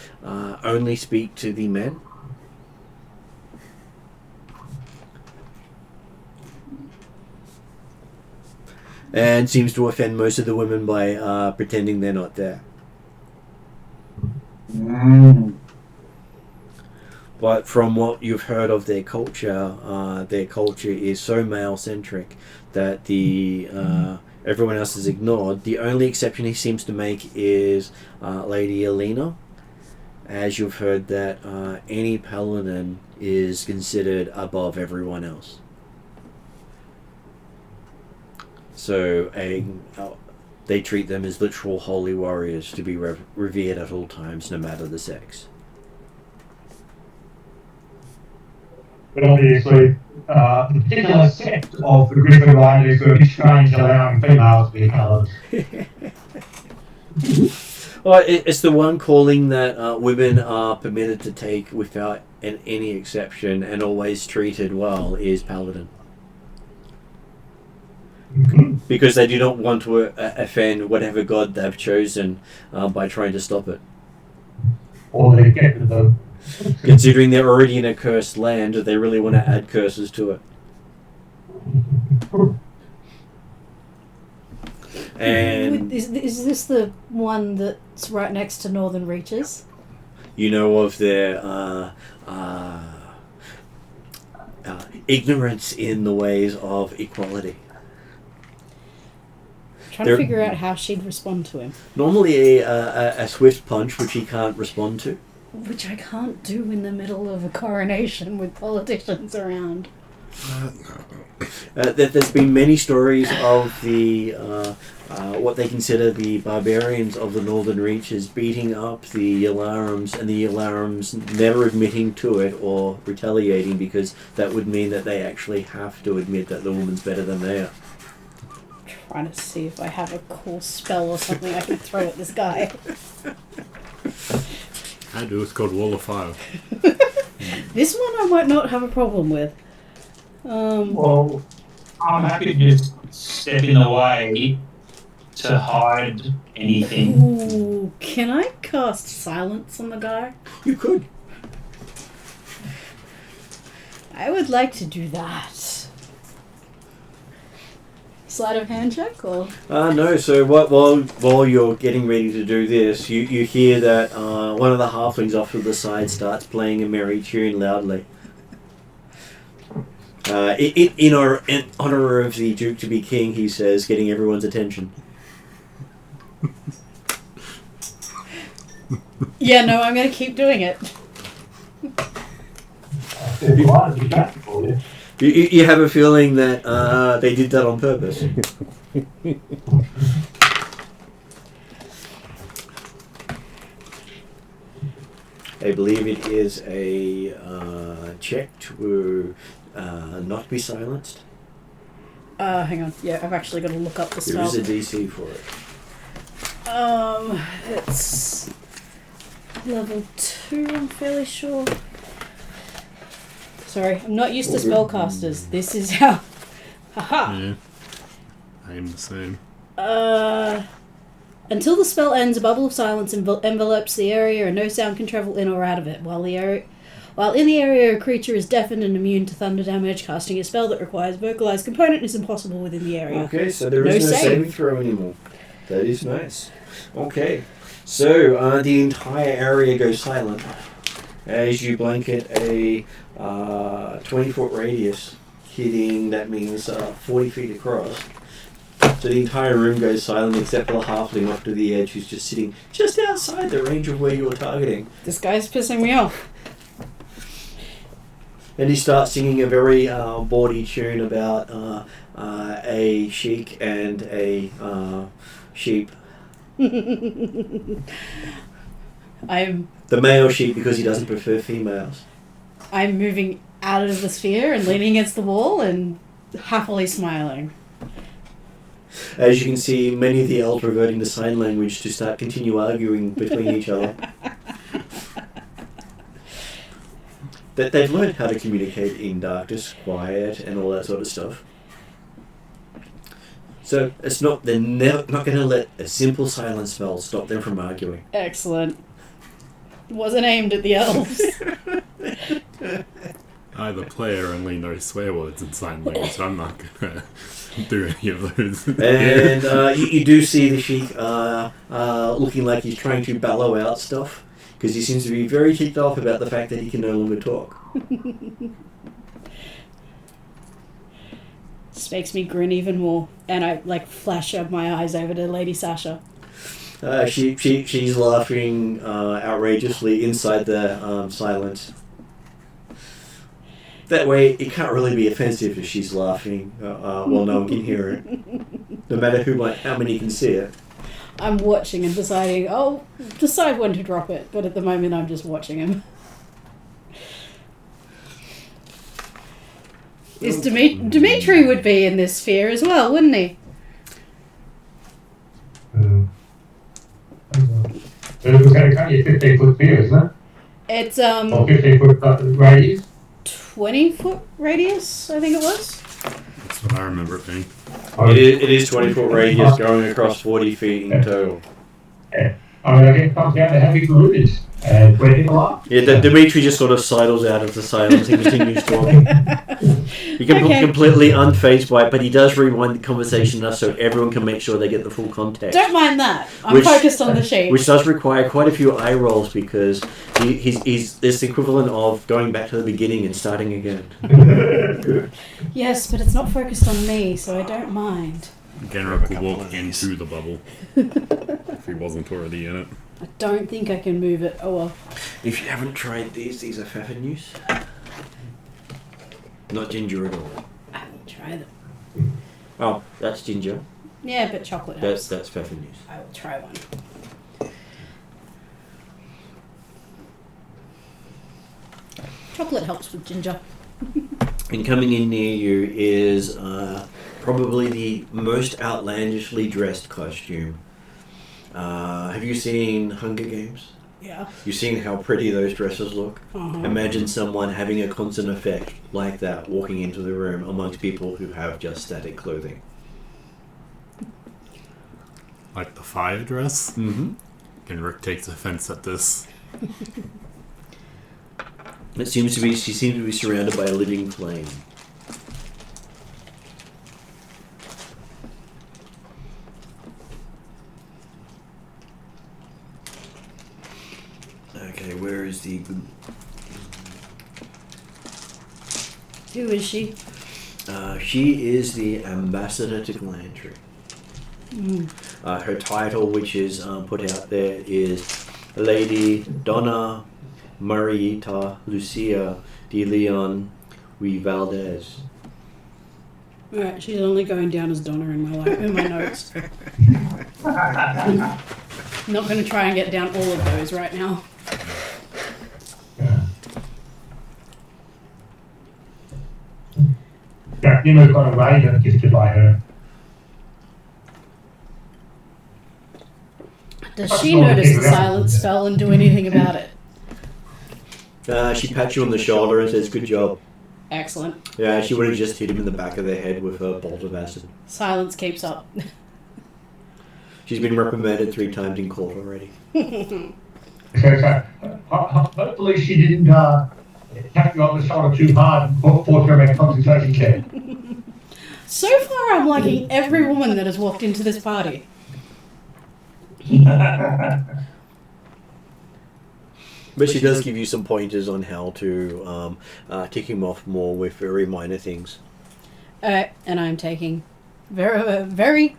only speak to the men. And seems to offend most of the women by pretending they're not there. But from what you've heard of their culture is so male-centric that everyone else is ignored. The only exception he seems to make is Lady Alina, as you've heard that any paladin is considered above everyone else. So they treat them as literal holy warriors to be revered at all times, no matter the sex. but obviously the particular sect of the Griffin one is a bit strange, allowing females to be coloured. Well, it's the one calling that women are permitted to take without any exception and always treated well is Paladin. Because they do not want to offend whatever god they've chosen by trying to stop it. Or they get to them. Considering they're already in a cursed land, they really want to add curses to it. And Is this the one that's right next to Northern Reaches? you know of their ignorance in the ways of equality. Trying to figure out how she'd respond to him. Normally a swift punch, which he can't respond to. Which I can't do in the middle of a coronation with politicians around. There's been many stories of the what they consider the barbarians of the Northern Reaches beating up the Yalarams, and the Yalarams never admitting to it or retaliating, because that would mean that they actually have to admit that the woman's better than they are. Trying to see if I have a cool spell or something I can throw at this guy. I do. It's called Wall of Fire. This one I might not have a problem with. Well, I'm happy to just step in the way to hide anything. Ooh, can I cast silence on the guy? You could. I would like to do that. Sleight of hand check or? No, so while you're getting ready to do this, you hear that one of the halflings off to the side starts playing a merry tune loudly. In honor of the Duke to be king, he says, getting everyone's attention. Yeah, no, I'm going to keep doing it. There's a lot to be catching for you. You have a feeling that they did that on purpose. I believe it is a check to not be silenced. Hang on. Yeah, I've actually got to look up the There spell. is a DC for it. It's level 2, I'm fairly sure. Sorry, I'm not used to spellcasters. This is how... Haha! Yeah. I am the same. Until the spell ends, a bubble of silence envelopes the area and no sound can travel in or out of it. While in the area a creature is deafened and immune to thunder damage, casting a spell that requires vocalized component is impossible within the area. Okay, so there is no saving throw anymore. That is nice. Okay, so the entire area goes silent as you blanket a 20-foot radius, hitting, that means 40 feet across. So the entire room goes silent except for the halfling off to the edge who's just sitting just outside the range of where you were targeting. This guy's pissing me off. And he starts singing a very bawdy tune about a sheik and a sheep. I'm The male sheep because he doesn't prefer females. moving out of the sphere and leaning against the wall and happily smiling. As you can see, many of the elves reverting to sign language to continue arguing between each other. That they've learned how to communicate in darkness, quiet, and all that sort of stuff. So they're not going to let a simple silence spell stop them from arguing. Excellent. Wasn't aimed at the elves. I, the player, only know swear words in sign language, so I'm not gonna do any of those. And you do see the sheik looking like he's trying to bellow out stuff, because he seems to be very ticked off about the fact that he can no longer talk. This makes me grin even more, and I flash up my eyes over to Lady Sasha. She's laughing outrageously inside the silence. That way, it can't really be offensive if she's laughing while no one can hear it, no matter how many can see it. I'm watching and deciding, I'll decide when to drop it, but at the moment I'm just watching him. Is Dimitri would be in this sphere as well, wouldn't he? It's only a 15-foot sphere, isn't it? It's Or 15-foot radius? 20-foot radius, I think it was. That's what I remember it being. It is 20-foot radius going across 40 feet in total. Yeah. I mean, I guess it comes down to how big the room is and where people are. Yeah, Dimitri just sort of sidles out of the silence and continues talking. He can be completely unfazed by it, but he does rewind the conversation enough so everyone can make sure they get the full context. Don't mind that. I'm focused on the sheet. Which does require quite a few eye rolls because he's this equivalent of going back to the beginning and starting again. Yes, but it's not focused on me, so I don't mind. Genrick will walk into the bubble if he wasn't already in it. I don't think I can move it. Oh well. If you haven't tried these are Pfeffernuss. Not ginger at all. I will try them. Oh, that's ginger. Yeah, but chocolate helps. That's Pfeffernuss. I will try one. Chocolate helps with ginger. And coming in near you is probably the most outlandishly dressed costume. Have you seen Hunger Games? Yeah. You've seen how pretty those dresses look? Uh-huh. Imagine someone having a constant effect like that walking into the room amongst people who have just static clothing. Like the fire dress? Mm-hmm. Genrick takes offense at this. She seems to be surrounded by a living flame. Okay, where is the... Who is she? She is the ambassador to Glantry. Her title, which is put out there, is Lady Donna Marieta Lucia de Leon y Valdez. Alright, she's only going down as Donna in my notes. I'm not going to try and get down all of those right now. Yeah, Nimo's got a raven gifted by her. Does she notice the silence spell and do anything about it? She pats you on the shoulder and says, "Good job." Excellent. Yeah, she would have just hit him in the back of the head with a bolt of acid. Silence keeps up. She's been reprimanded 3 times in court already. So, hopefully she didn't tap you on the shoulder too hard and force her to make a concentration check. So far, I'm liking every woman that has walked into this party. But she does give you some pointers on how to tick him off more with very minor things. And I'm taking very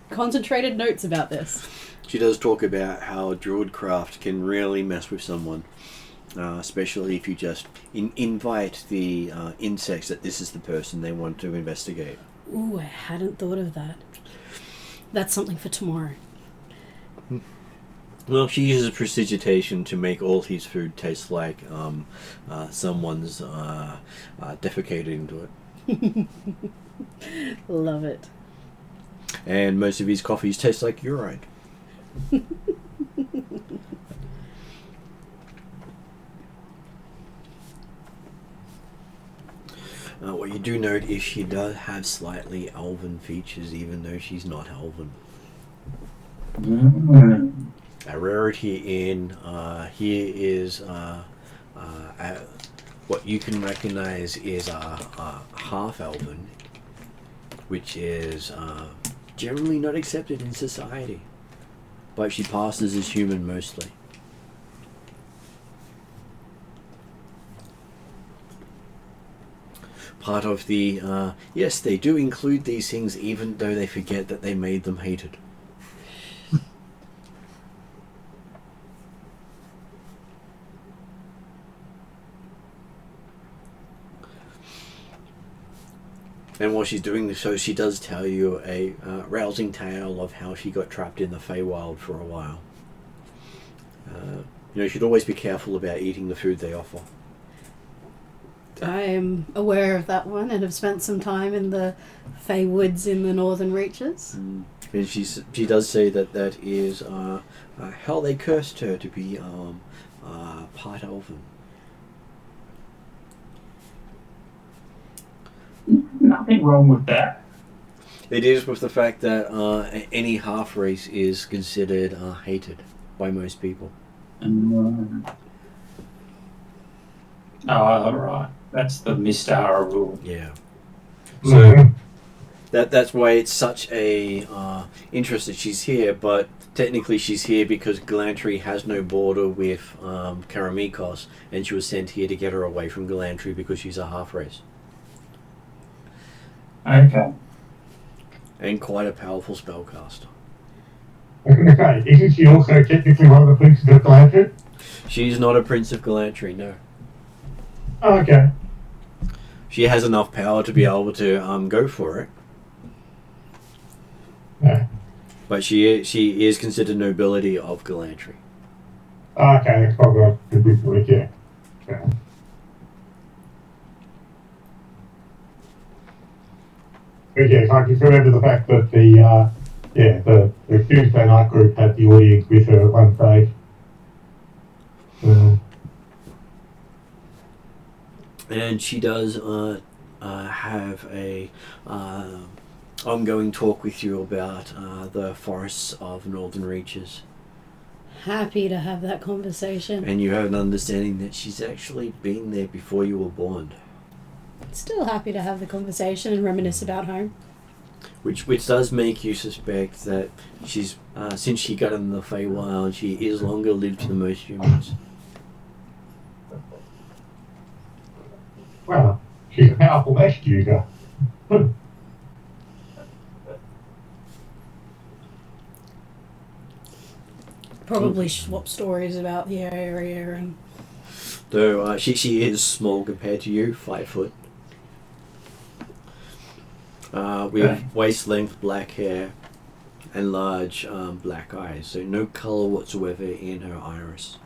concentrated notes about this. She does talk about how druidcraft can really mess with someone, especially if you just invite the insects that this is the person they want to investigate. Ooh, I hadn't thought of that. That's something for tomorrow. Well, she uses prestidigitation to make all his food taste like someone's defecated into it. Love it. And most of his coffees taste like urine. What you do note is she does have slightly elven features, even though she's not elven. A rarity in here is what you can recognize is a half-elven, which is generally not accepted in society, but she passes as human mostly. Part of the yes, they do include these things even though they forget that they made them hated. And while she's doing so, she does tell you a rousing tale of how she got trapped in the Feywild for a while. You should always be careful about eating the food they offer. I am aware of that one and have spent some time in the Fey Woods in the Northern Reaches. And she does say that is how they cursed her to be part elven. Nothing wrong with that. It is with the fact that any half race is considered hated by most people. Oh, alright. That's the Mystara rule. Yeah. So Mhm. that's why it's such a interest that she's here. But technically, she's here because Galantry has no border with Karameikos, and she was sent here to get her away from Galantry because she's a half race Okay. and quite a powerful spellcaster. I was going to say, isn't she also technically one of the princes of Galantry? She's not a prince of Galantry, no. Oh, okay. She has enough power to be able to go for it, Yeah. but she is considered nobility of Galantry. Oh, okay, that's probably a good point, yeah. Yeah. But yes, I just remember the fact that the Tuesday night group had the audience with her at one stage. And she does have a ongoing talk with you about the forests of Northern Reaches. Happy to have that conversation. And you have an understanding that she's actually been there before you were born. Still happy to have the conversation and reminisce about home. Which does make you suspect that she's, since she got in the Feywild, she is longer lived than most humans. Well, she's a powerful magic user. Probably swap stories about the area and Though she is small compared to you, 5 foot. With waist length black hair and large black eyes, so no colour whatsoever in her iris.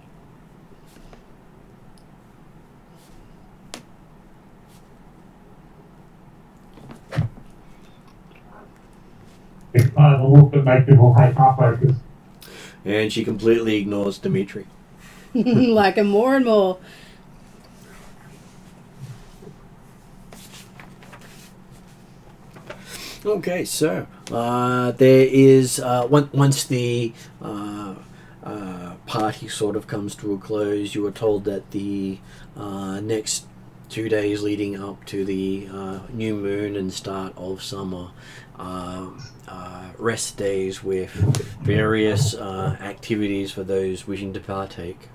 It's kind of a look that makes people hate half-focus. And she completely ignores Dimitri. like him more and more. Okay, so there is once the party sort of comes to a close, you are told that the next 2 days leading up to the new moon and start of summer rest days with various activities for those wishing to partake,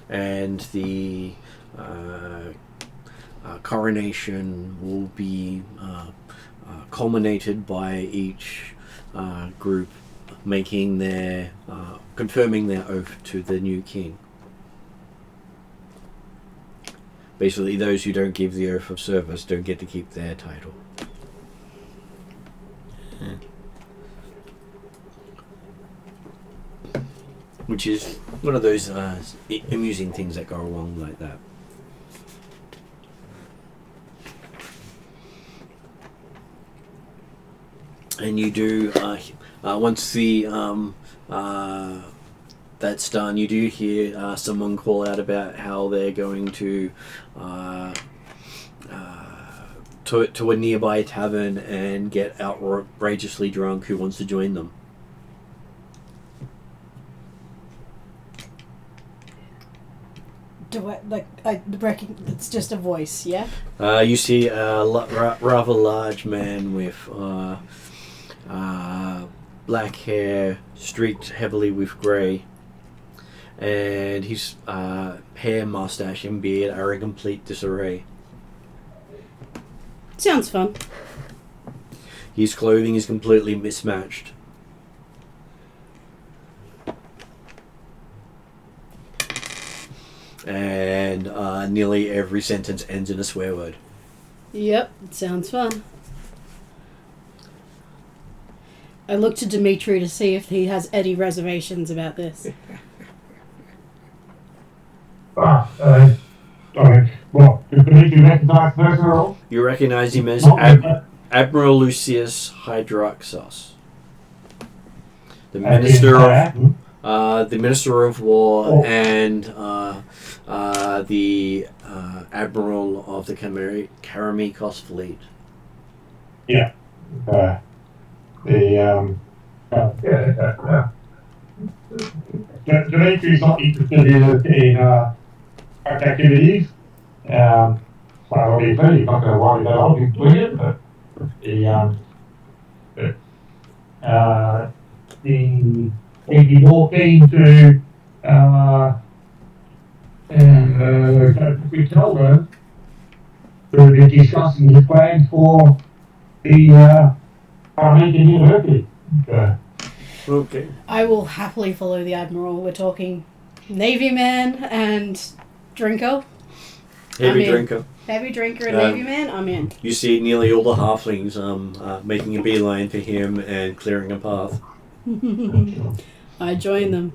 and the coronation will be culminated by each group making their confirming their oath to the new king. Basically, those who don't give the oath of service don't get to keep their title. Which is one of those amusing things that go along like that. And you do, once the that's done, you do hear someone call out about how they're going to a nearby tavern and get outrageously drunk. Who wants to join them? Do I reckon it's just a voice, yeah? You see a rather large man with black hair streaked heavily with grey, and his hair, mustache and beard are in complete disarray. Sounds fun. His clothing is completely mismatched. And nearly every sentence ends in a swear word. Yep, it sounds fun. I look to Dimitri to see if he has any reservations about this. Well, to be Dimitri recognise the person at all? You recognise him as Not Admiral Lucius Hydraxos, the Minister of War and the Admiral of the Karameikos fleet. Yeah. Dimitri's not interested in activities. Well, obviously, he's not going to worry about I'll be doing it, but he'd be more keen to we told her to be discussing his plans for the Armenian University. Okay. I will happily follow the Admiral. We're talking Navy man and drinker. Heavy drinker. Heavy drinker and Navy man, I'm in. You see nearly all the halflings making a beeline for him and clearing a path. I join them.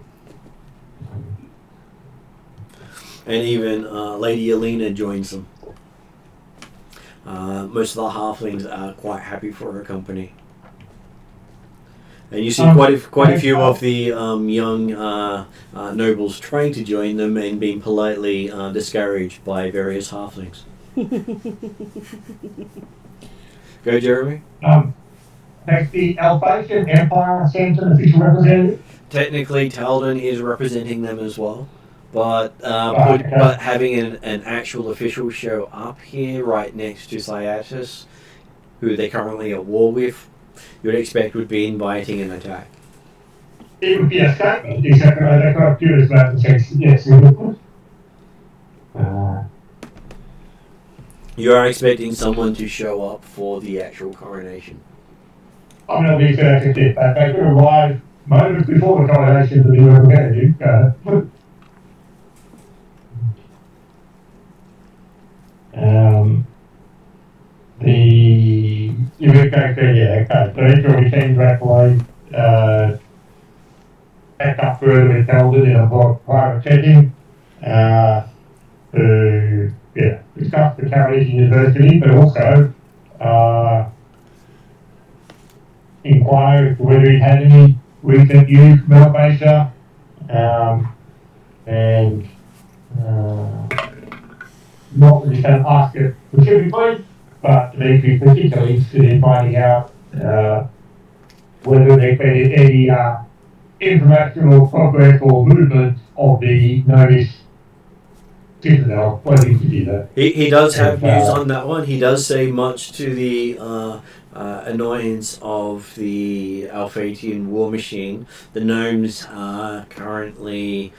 And even Lady Alina joins them. Most of the halflings are quite happy for her company. And you see quite a few of the young nobles trying to join them and being politely discouraged by various halflings. Go, Jeremy. Has the Alphasian Empire sent an official representative? Technically, Talden is representing them as well, but but having an actual official show up here right next to Cyatus, who they're currently at war with, you would expect would be inviting an attack. It would be a statement, except that they're quite curious about the text. Yes, it would. You are expecting someone to show up for the actual coronation. I'm not being fair to it. They could arrive moments before the coronation to be representative. So Dimitri will be keen to actually back up further with Talden in a private setting to discuss the Canberra University, but also inquire as to whether he had any recent use of Melbaser and not that he can ask it specifically, but Dimitri's particularly interested in finding out whether there's been any international progress or movement of the Novice Citadel. What do you do that? He does have views on that one. He does say much to the annoyance of the Alphatian war machine. The gnomes are currently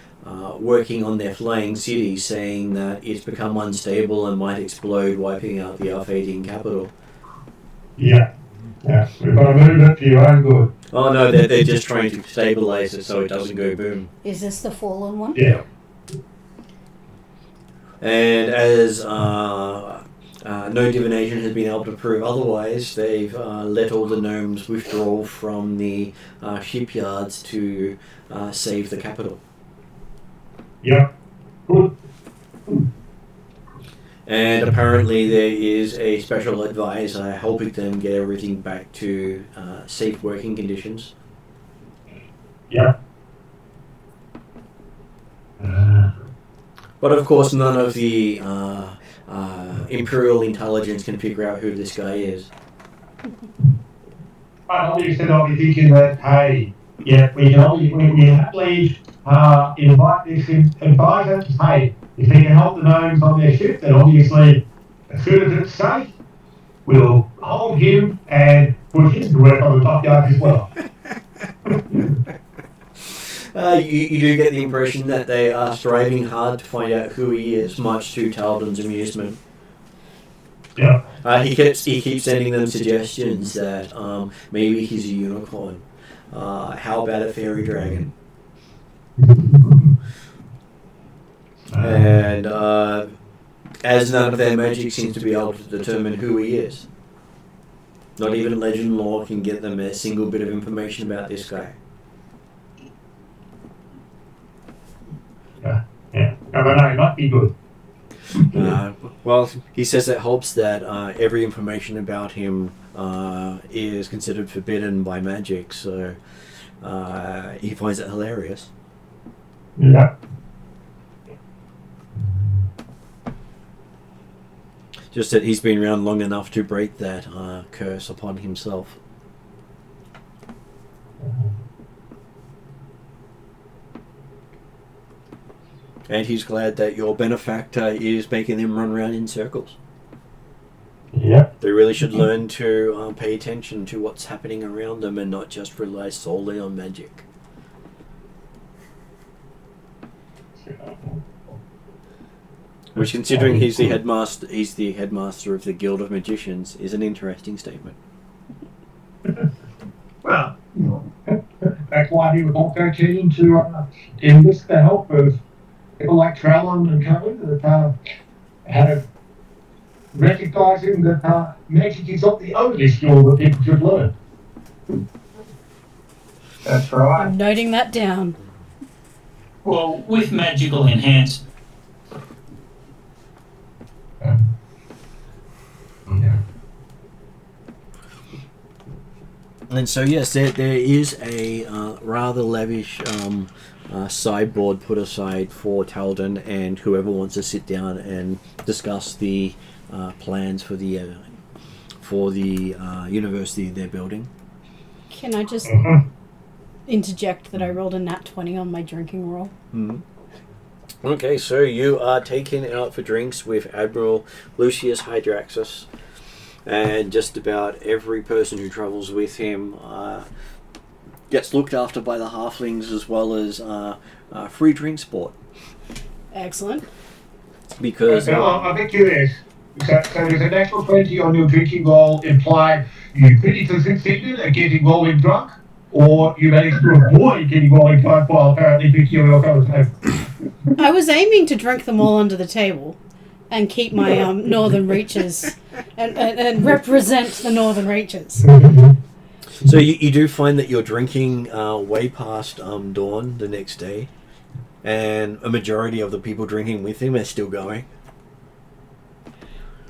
working on their flying city, saying that it's become unstable and might explode, wiping out the Alphatian capital. Yeah, we've got to move it for your own good. Oh no, they're just trying to stabilize it so it doesn't go boom. Is this the fallen one? Yeah. And as no divination has been able to prove otherwise, they've let all the gnomes withdraw from the shipyards to save the capital. Yeah. Good. And apparently there is a special advisor helping them get everything back to safe working conditions. Yeah. But of course none of the Imperial intelligence can figure out who this guy is. But obviously I'll be thinking that, hey, yeah, we happily invite this advisor to say, if he can help the gnomes on their ship, then obviously, as soon as it's safe, we'll hold him and put him to work on the dockyard as well. You do get the impression that they are striving hard to find out who he is, much to Talden's amusement. Yeah. He keeps sending them suggestions that maybe he's a unicorn. How about a fairy dragon? And as none of their magic seems to be able to determine who he is. Not even legend lore can get them a single bit of information about this guy. Yeah. I know, it might be good. Well, he says it helps that every information about him is considered forbidden by magic, so he finds it hilarious. Yeah. Just that he's been around long enough to break that curse upon himself. And he's glad that your benefactor is making them run around in circles. Yep. They really should learn to pay attention to what's happening around them and not just rely solely on magic. Which, considering he's the headmaster of the Guild of Magicians, is an interesting statement. Well, that's why he was also keen to enlist the help of people like Trellon and co. that had recognising that magic is not the only skill that people should learn. That's right. I'm noting that down. Well, with magical enhanced. Yeah. And so, yes, there is a rather lavish sideboard put aside for Talden and whoever wants to sit down and discuss the plans for the university they're building. Can I just interject that I rolled a nat 20 on my drinking roll? Mm-hmm. Okay, so you are taken out for drinks with Admiral Lucius Hydraxus, and just about every person who travels with him gets looked after by the halflings, as well as free drink sport. Excellent. Because I'm a bit curious. So there's a natural 20 on your drinking roll implied you pretty succeeded at getting rolling drunk, or you managed to avoid getting rolling drunk while apparently drinking on your fellows' table? I was aiming to drink them all under the table and keep my northern reaches and represent the northern reaches. So you do find that you're drinking way past dawn the next day, and a majority of the people drinking with him are still going.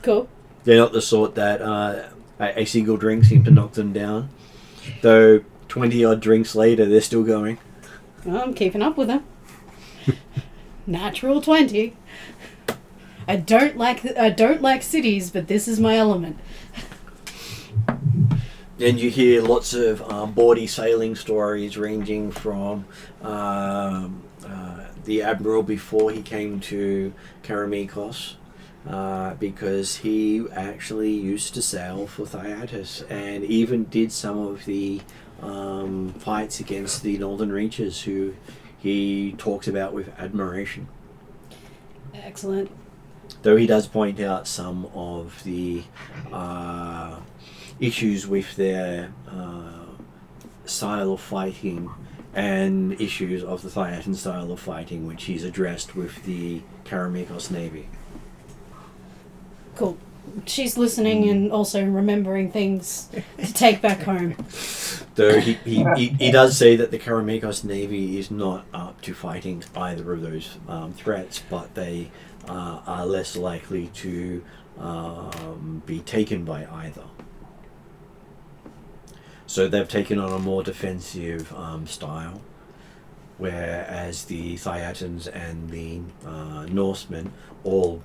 Cool. They're not the sort that a single drink seems to knock them down. Though 20 odd drinks later, they're still going. Well, I'm keeping up with them. Natural 20. I don't like cities, but this is my element. And you hear lots of bawdy sailing stories ranging from the Admiral before he came to Karameikos, because he actually used to sail for Thyatis and even did some of the fights against the Northern Reaches, who he talks about with admiration. Excellent. Though he does point out some of the issues with their style of fighting and issues of the Thyatin style of fighting, which he's addressed with the Karameikos Navy. Cool. She's listening and also remembering things to take back home. Though he does say that the Karameikos Navy is not up to fighting either of those threats, but they are less likely to be taken by either. So they've taken on a more defensive style, whereas the Thyatans and the Norsemen all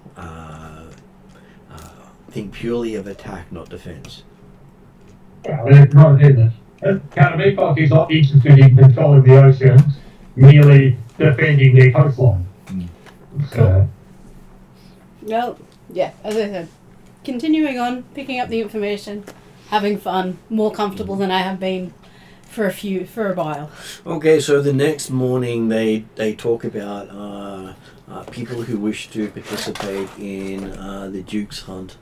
think purely of attack, not defense. Well, it's not business. Karameikos is not interested in controlling the oceans, merely defending their coastline. So, Well, yeah, as I said, continuing on, picking up the information, having fun, more comfortable than I have been for a while. Okay, so the next morning they talk about people who wish to participate in the Duke's hunt,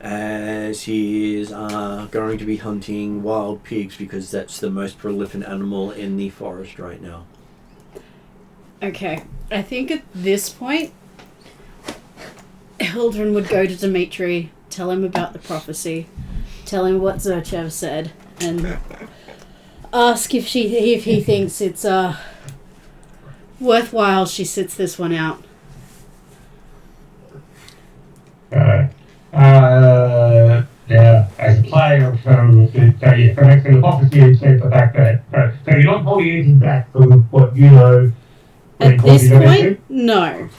as he is going to be hunting wild pigs because that's the most prolific animal in the forest right now. Okay, I think at this point, Hildren would go to Dimitri, tell him about the prophecy, tell him what Zerchev said, and ask if he thinks it's worthwhile she sits this one out. Now, as a player, so yeah, correct. So the prophecy accepts the fact that so you're not holding anything back from what you know. when At it comes this to the point, issue? no.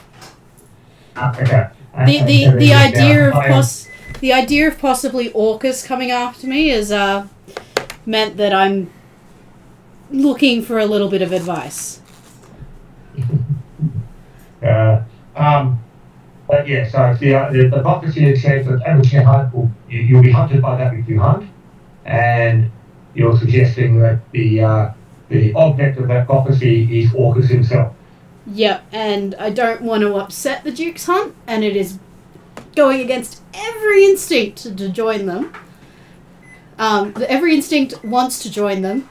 Okay. The idea of possibly orcas coming after me has meant that I'm looking for a little bit of advice. But yeah, so the prophecy says that amateur hunt you'll be hunted by that which you hunt, and you're suggesting that the object of that prophecy is Orcus himself. Yep, and I don't want to upset the Duke's hunt, and it is going against every instinct to join them. Every instinct wants to join them,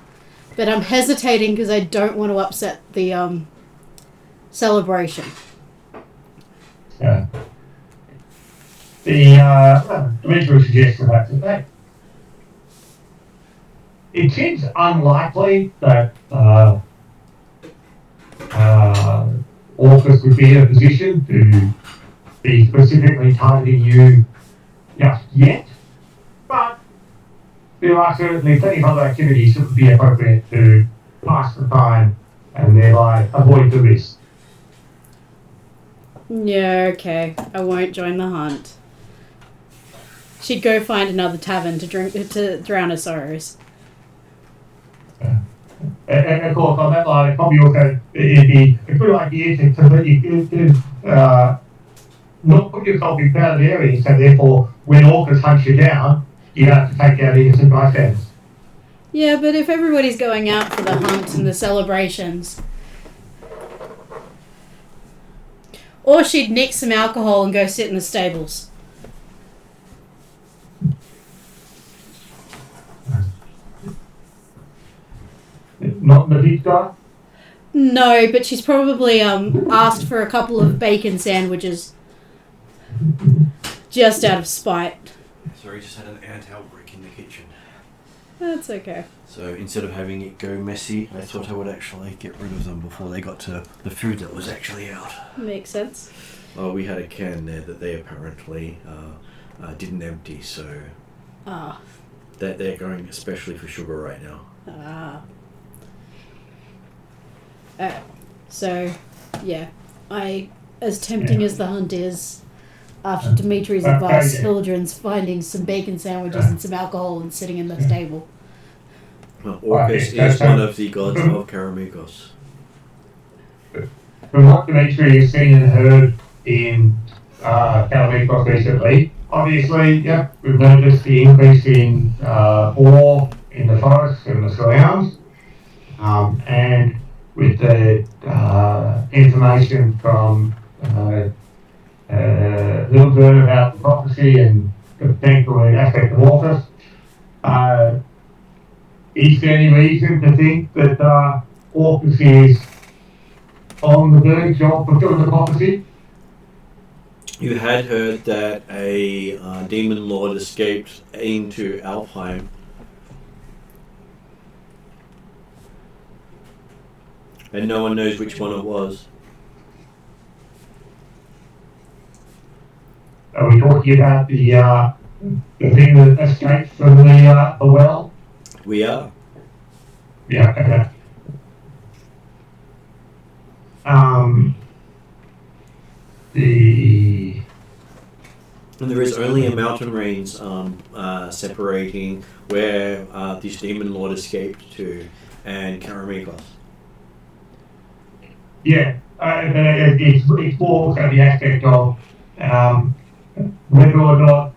but I'm hesitating because I don't want to upset the celebration. The Demetrius suggests that it seems unlikely that Orcus would be in a position to be specifically targeting you just yet, but there are certainly plenty of other activities that would be appropriate to pass the time and thereby avoid the risk. Yeah, okay. I won't join the hunt. She'd go find another tavern to drown her sorrows. And of course, on that line, it probably also it'd be a good idea to let you not put yourself in crowded areas, so therefore, when Orcus hunts you down, you don't have to take out innocent bystanders. Yeah, but if everybody's going out for the hunt and the celebrations... Or she'd nick some alcohol and go sit in the stables. Not in the big guy? No, but she's probably asked for a couple of bacon sandwiches. Just out of spite. Sorry, just had an ant outbreak in the kitchen. That's okay. So instead of having it go messy, I thought I would actually get rid of them before they got to the food that was actually out. Makes sense. Oh, we had a can there that they apparently didn't empty, so they're going especially for sugar right now. So, yeah, as tempting as the hunt is, after Dimitri's advice, Hildren's finding some bacon sandwiches and some alcohol and sitting in the stable. Well, Orcus is one of the gods of Karameikos. From what Dimitri has seen and heard in Karameikos recently, obviously, yeah, we've noticed the increase in ore in the forests and the surrounds, and with the information from Hildren about the prophecy and the potential aspect of Orcus, is there any reason to think that Orcus is on the verge of fulfilling the prophecy? You had heard that a demon lord escaped into Alfheim. And no one knows which one it was. Are we talking about the thing that escaped from the well? We are. Yeah, okay. And there is only a mountain range separating where this demon lord escaped to and Karameikos. Yeah, it's more also the aspect of whether or not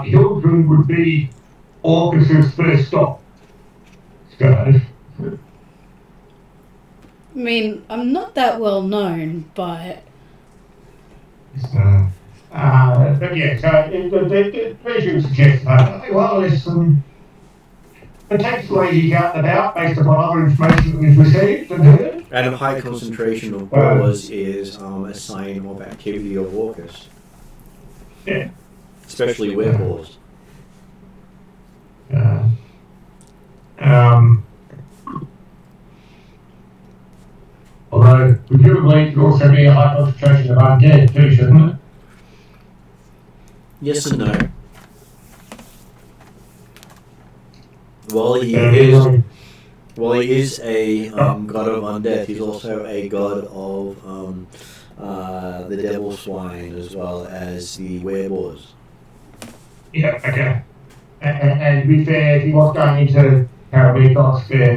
Hildren would be Orcus's first stop. So, I mean, I'm not that well known, but... but yeah, so the version suggests that, well, there's some potentially out and about based upon other information that we've received and heard. And a high concentration of boars is a sign of activity of Orcus. Yeah. Especially werewolves. Although, we've given should also be a high concentration of undead too, shouldn't it? Yes and no. While he is a god of undeath, he's also a god of the devil swine as well as the werewolves. Yeah, okay. And to be fair, if he was going into Karameikos, then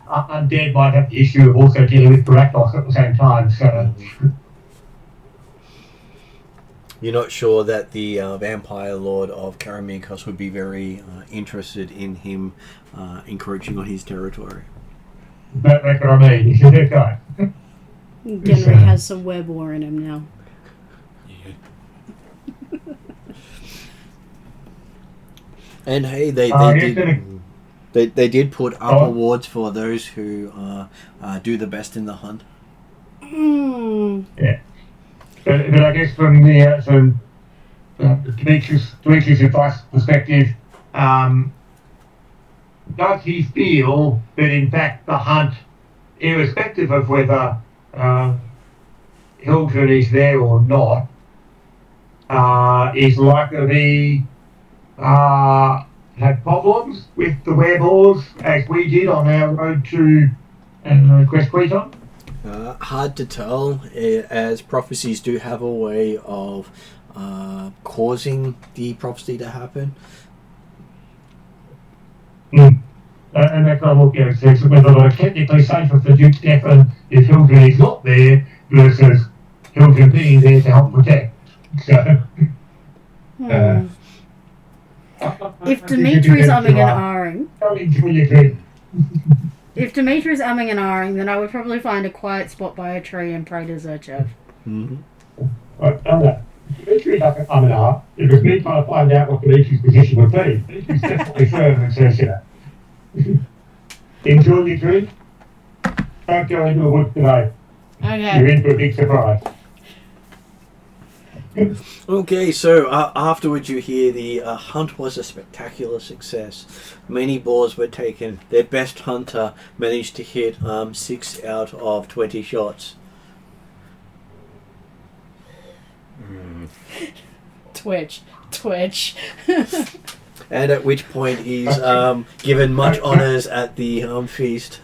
undead might have the issue of also dealing with Karameikos at the same time, so... You're not sure that the vampire lord of Karameikos would be very interested in him encroaching on his territory. That's what I mean, he's a good guy. Genrick has some web war in him now. Yeah. And hey, they did put up awards for those who do the best in the hunt. Yeah. But I guess from the Demetrius' advice perspective, does he feel that in fact the hunt, irrespective of whether Hildren is there or not, is likely to be have problems with the werewolves as we did on our road to Quest Queton? Hard to tell, as prophecies do have a way of causing the prophecy to happen. And that's what I'm looking at, so whether it's technically safer for Duke Stefan if Hildren is not there versus Hildren being there to help protect. So, if Dimitri's umming and ahhing, then I would probably find a quiet spot by a tree and pray to Zerchev. I've done that. Dimitri's up and ah. It was me trying to find out what Dimitri's position would be. Dimitri's definitely firm and says, enjoy your drink. Don't go into the woods today. Okay. You're in for a big surprise. Okay, so afterwards you hear the hunt was a spectacular success. Many boars were taken. Their best hunter managed to hit 6 out of 20 shots. Twitch. And at which point he's given much honours at the feast.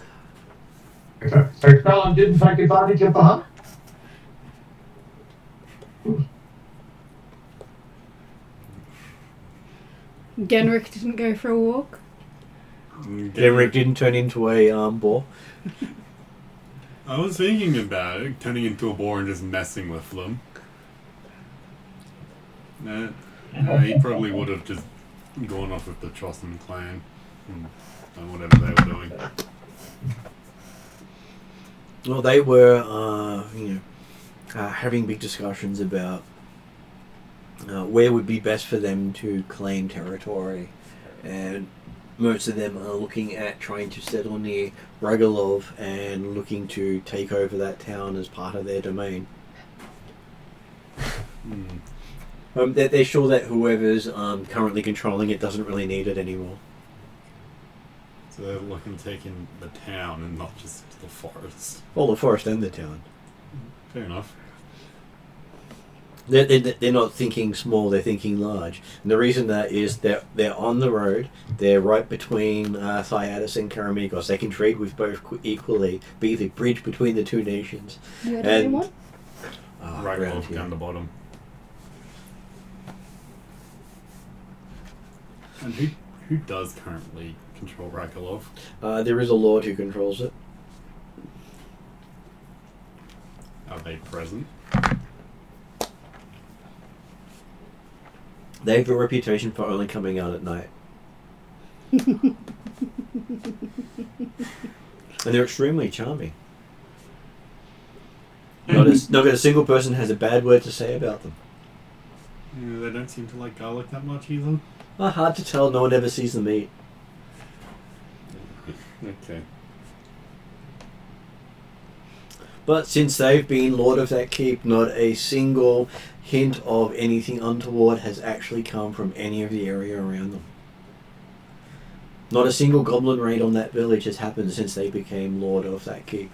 So Fallon didn't take advantage of the hunt? Genrick didn't go for a walk. Genrick didn't turn into a boar. I was thinking about it, turning into a boar and just messing with them. He probably would have just gone off with the Atruaghin clan and done whatever they were doing. Well, they were, having big discussions about where would be best for them to claim territory, and most of them are looking at trying to settle near Ragalov and looking to take over that town as part of their domain. They're sure that whoever's currently controlling it doesn't really need it anymore. So they're looking at taking the town and not just the forest. Well, the forest and the town. Fair enough. They're not thinking small, they're thinking large. And the reason that is they're on the road, they're right between Thyattis and Karameikos. They can trade with both equally, be the bridge between the two nations. Where do they want? Right off down the bottom. And who does currently control Rakalov? There is a lord who controls it. Are they present? They have a reputation for only coming out at night. And they're extremely charming. Not a single person has a bad word to say about them. Yeah, they don't seem to like garlic that much either. Hard to tell, no one ever sees them eat. Okay. But since they've been Lord of that keep, not a single hint of anything untoward has actually come from any of the area around them. Not a single goblin raid on that village has happened since they became Lord of that keep.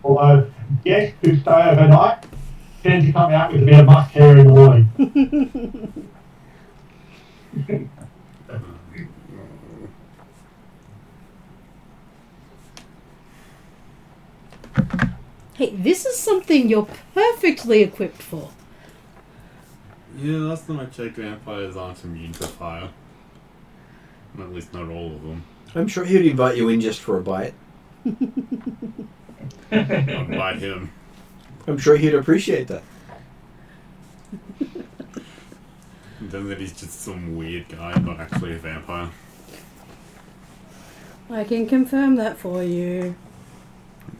Although guests who stay overnight tend to come out with a bit of musk hair in the morning. Hey, this is something you're perfectly equipped for. Yeah, last time I checked, vampires aren't immune to fire. At least not all of them. I'm sure he'd invite you in just for a bite. I'll bite him. I'm sure he'd appreciate that. Then that he's just some weird guy, not actually a vampire. I can confirm that for you.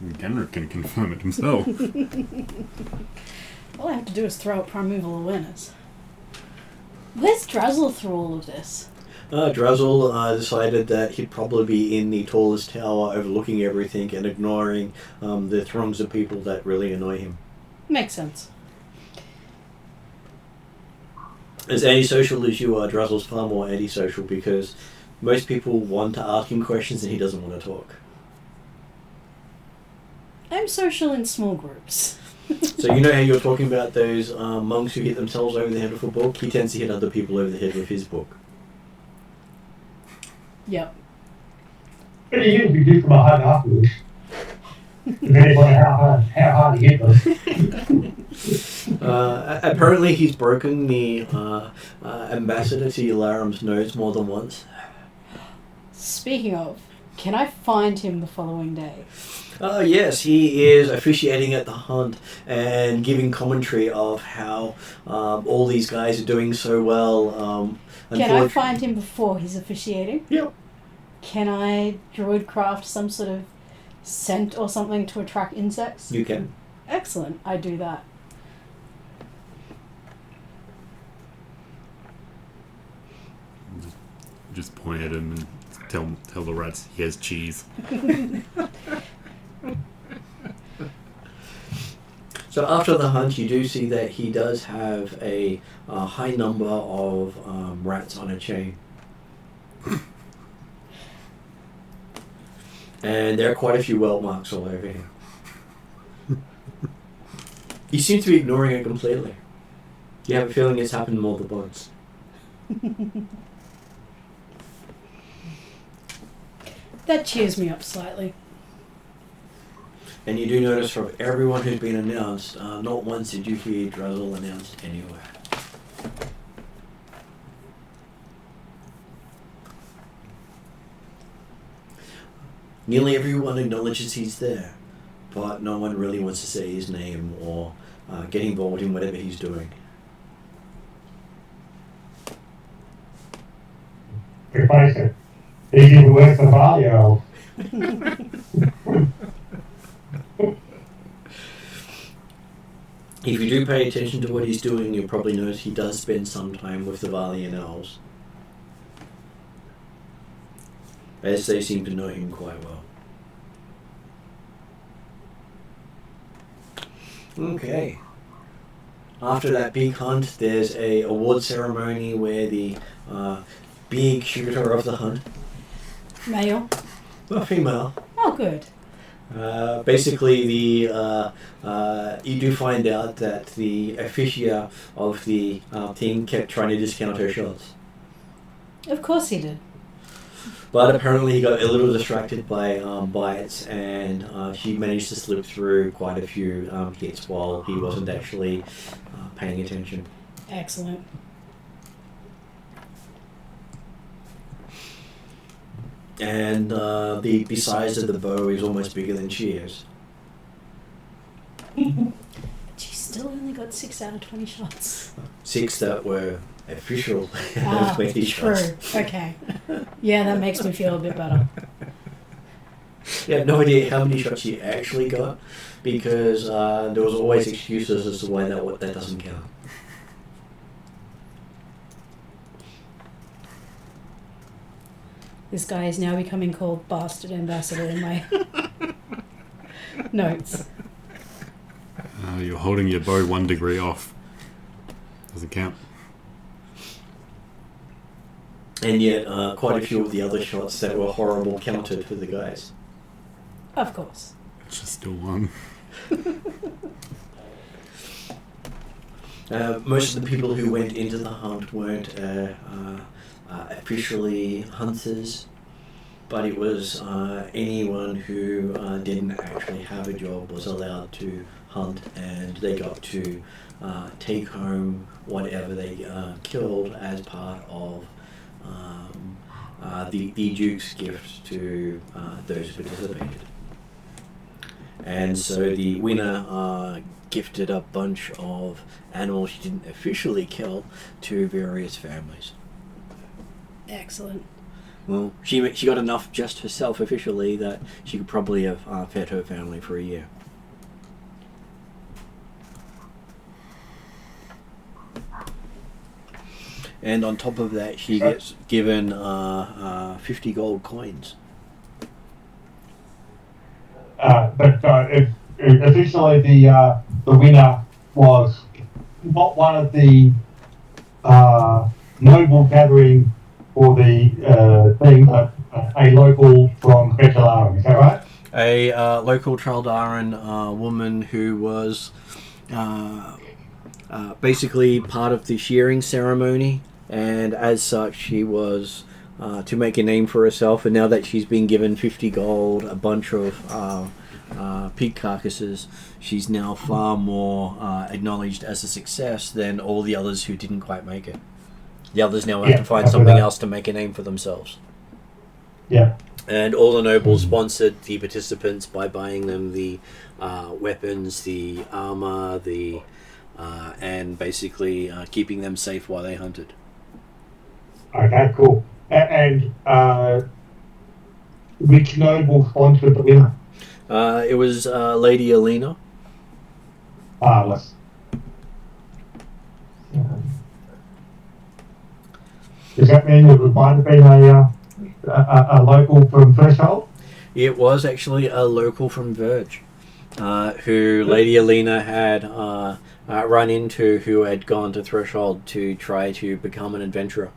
Genrick can confirm it himself. All I have to do is throw up primeval awareness. Where's Drazzle through all of this? Drazzle decided that he'd probably be in the tallest tower overlooking everything and ignoring the throngs of people that really annoy him. Makes sense. As antisocial as you are, Drazzle's far more antisocial because most people want to ask him questions and he doesn't want to talk. I'm social in small groups. So you know how you're talking about those monks who hit themselves over the head with a book? He tends to hit other people over the head with his book. Yep. But he usually do from a hug afterwards. Depending on how hard he hit them. Apparently he's broken the ambassador to Yalaram's nose more than once. Speaking of, can I find him the following day? Yes, he is officiating at the hunt and giving commentary of how all these guys are doing so well. Can I find him before he's officiating? Yep. Can I druid craft some sort of scent or something to attract insects? You can. Excellent, I do that. Just point at him and tell the rats he has cheese. So after the hunt, you do see that he does have a high number of rats on a chain. And there are quite a few welt marks all over him. You seem to be ignoring it completely. You have a feeling it's happened more than once. That cheers me up slightly. And you do notice from everyone who's been announced, not once did you hear Drazzle announced anywhere. Nearly everyone acknowledges he's there, but no one really wants to say his name or get involved in whatever he's doing. To face it, he's even worse than Valio. If you do pay attention to what he's doing, you'll probably notice he does spend some time with the Valian elves, as they seem to know him quite well. Okay. After that big hunt, there's a award ceremony where the big shooter of the hunt, Male? a female, Oh, good. basically the you do find out that the officia of the team kept trying to discount her shots. Of course he did. But apparently he got a little distracted by bites, and she managed to slip through quite a few hits while he wasn't actually paying attention. Excellent. And the size of the bow is almost bigger than she is. She still only got 6 out of 20 shots. 6 that were official 20 true. shots. Okay. Yeah, that makes me feel a bit better. You have no idea how many shots she actually got, because there was always excuses as to why that doesn't count. This guy is now becoming called Bastard Ambassador in my notes. You're holding your bow 1 degree off. Doesn't count. And yet, quite a few of the other shots that were horrible counted for the guys. Of course. It's just still 1. Most of the people who went into the hunt weren't officially hunters, but it was anyone who didn't actually have a job was allowed to hunt, and they got to take home whatever they killed as part of the Duke's gift to those who participated. And so the winner gifted a bunch of animals she didn't officially kill to various families. Excellent. Well, she got enough just herself officially that she could probably have fed her family for a year. And on top of that, she gets given 50 gold coins. Officially, the winner was not one of the noble gathering for the thing, but a local from Bethlehem. Is that right? A local Traldaran woman who was basically part of the shearing ceremony, and as such she was to make a name for herself, and now that she's been given 50 gold, a bunch of pig carcasses, she's now far more acknowledged as a success than all the others who didn't quite make it. The others now have to find something else to make a name for themselves. Yeah. And all the nobles sponsored the participants by buying them the weapons, the armor, and basically keeping them safe while they hunted. Okay, cool. And which noble sponsored the winner? It was Lady Alina. Marvelous. Does that mean it might have been a local from Threshold? It was actually a local from Verge, who Lady Alina had run into, who had gone to Threshold to try to become an adventurer.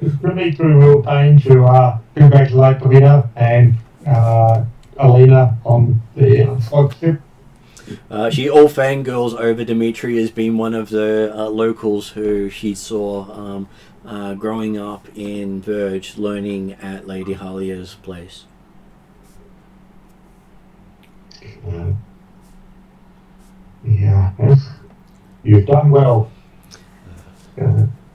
It's put me through real pain to congratulate the winner and Alina on the sponsorship. She all fangirls over Dimitri as being one of the locals who she saw growing up in Verge, learning at Lady Halia's place. Yeah, you've done well.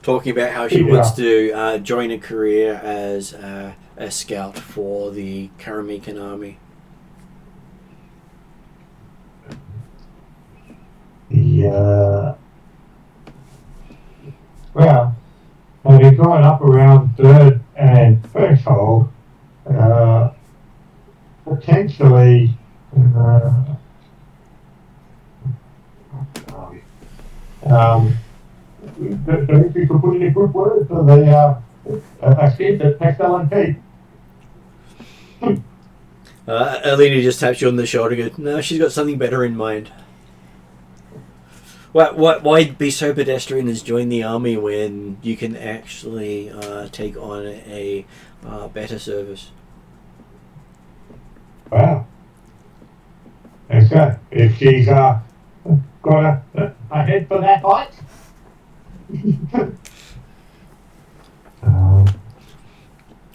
Talking about how she wants to join a career as a scout for the Karameikos army. Yeah. Well, having grown up around Third and Threshold, potentially, if you could put in a good word for the kid at Textile and Pete. Alina just taps you on the shoulder and goes, no, she's got something better in mind. Why be so pedestrian as join the army when you can actually take on a better service? Wow. That's good. If she's got a head for that height.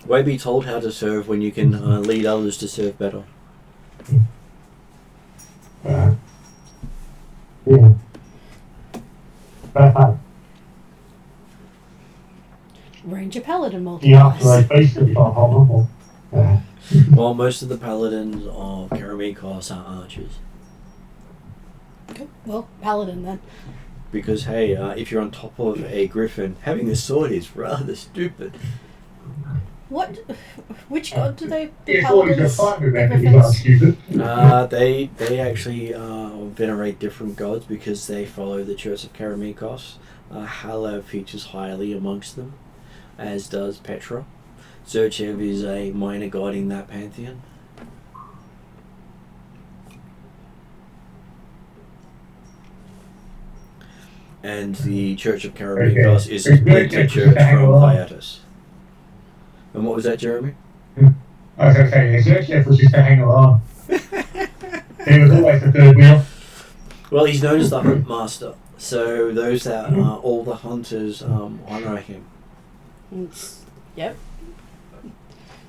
Why be told how to serve when you can lead others to serve better? Yeah. Ranger Paladin Yeah, multiplies. basically, horrible. Well, most of the paladins of Karameikos are archers. Okay, well, Paladin then. Because, hey, if you're on top of a griffin, having a sword is rather stupid. What? Which god do they? The Yes, always a Paladins? fight with The that, he's Griffins? not stupid. They actually venerate different gods because they follow the Church of Karameikos. Hala features highly amongst them, as does Petra. Zerchev is a minor god in that pantheon. And the Church of Karameikos is a splinter church from Thyatus. And what was that, Jeremy? I was going to say, the search chef was just a hanger on. He was always the third wheel. Well, he's known as the Hunt Master, so those that are all the hunters honour him. Yep.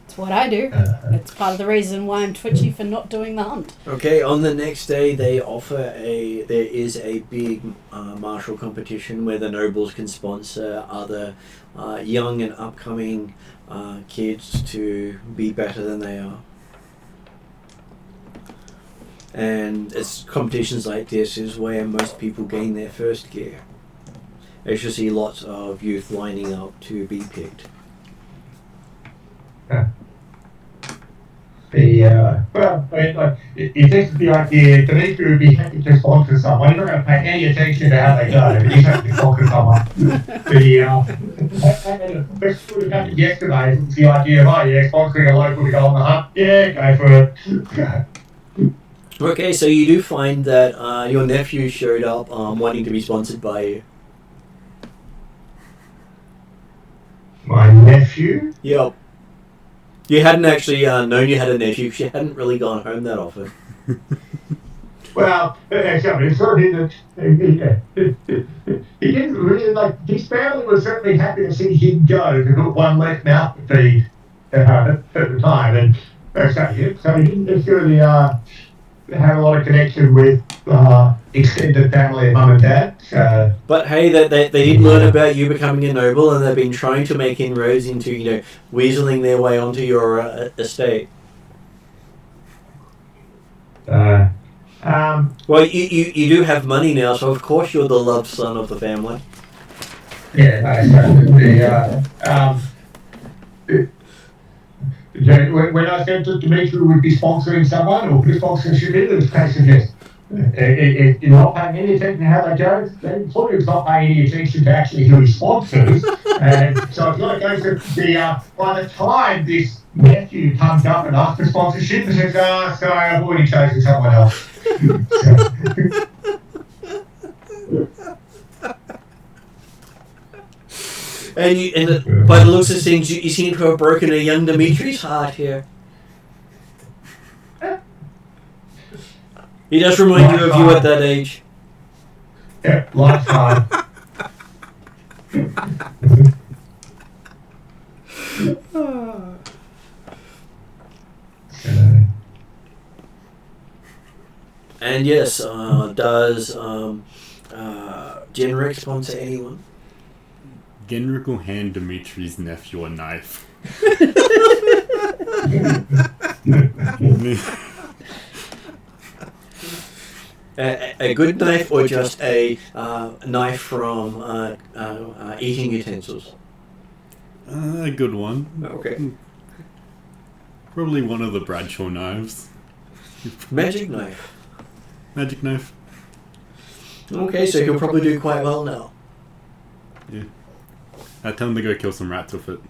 It's what I do. It's part of the reason why I'm twitchy for not doing the hunt. Okay, on the next day they offer there is a big martial competition where the nobles can sponsor other young and upcoming kids to be better than they are. And it's competitions like this is where most people gain their first gear. As you see lots of youth lining up to be picked. It takes the idea, Dimitri would be happy to sponsor someone. You're not going to pay any attention to how they go, but he's happy to sponsor someone. First would have happened yesterday, it's the idea of, sponsoring a local to go on the hunt. Yeah, go for it. Okay, so you do find that your nephew showed up wanting to be sponsored by you. My nephew? Yep. You hadn't actually known you had a nephew because you hadn't really gone home that often. Well, it's sort of he didn't really, his family was certainly happy to see him go to put one less mouth to feed at the time. And so he didn't necessarily have a lot of connection with extended family, mum and dad. But hey, they did learn about you becoming a noble, and they've been trying to make inroads into, weaseling their way onto your estate. Well, you do have money now, so of course you're the loved son of the family. When I said that Dimitri would be sponsoring someone or put sponsorship in, it was a case of yes. If you're not paying any attention to how they go, then employer's not paying any attention to actually who he sponsors. And so it's not a case of by the time this nephew comes up and asks for sponsorship, he says, sorry, I've already chosen someone else. And by the looks of things, you seem to have broken a young Dimitri's heart here. He does remind you of you at that age. Yeah, life's hard. And yes, does Generic sponsor anyone? Genric will hand Dimitri's nephew a knife. A good knife or just a knife from eating utensils? A good one. Okay. Probably one of the Bradshaw knives. Magic knife. Magic knife. Okay, so he'll probably do quite well now. Yeah. I tell him to go kill some rats with it.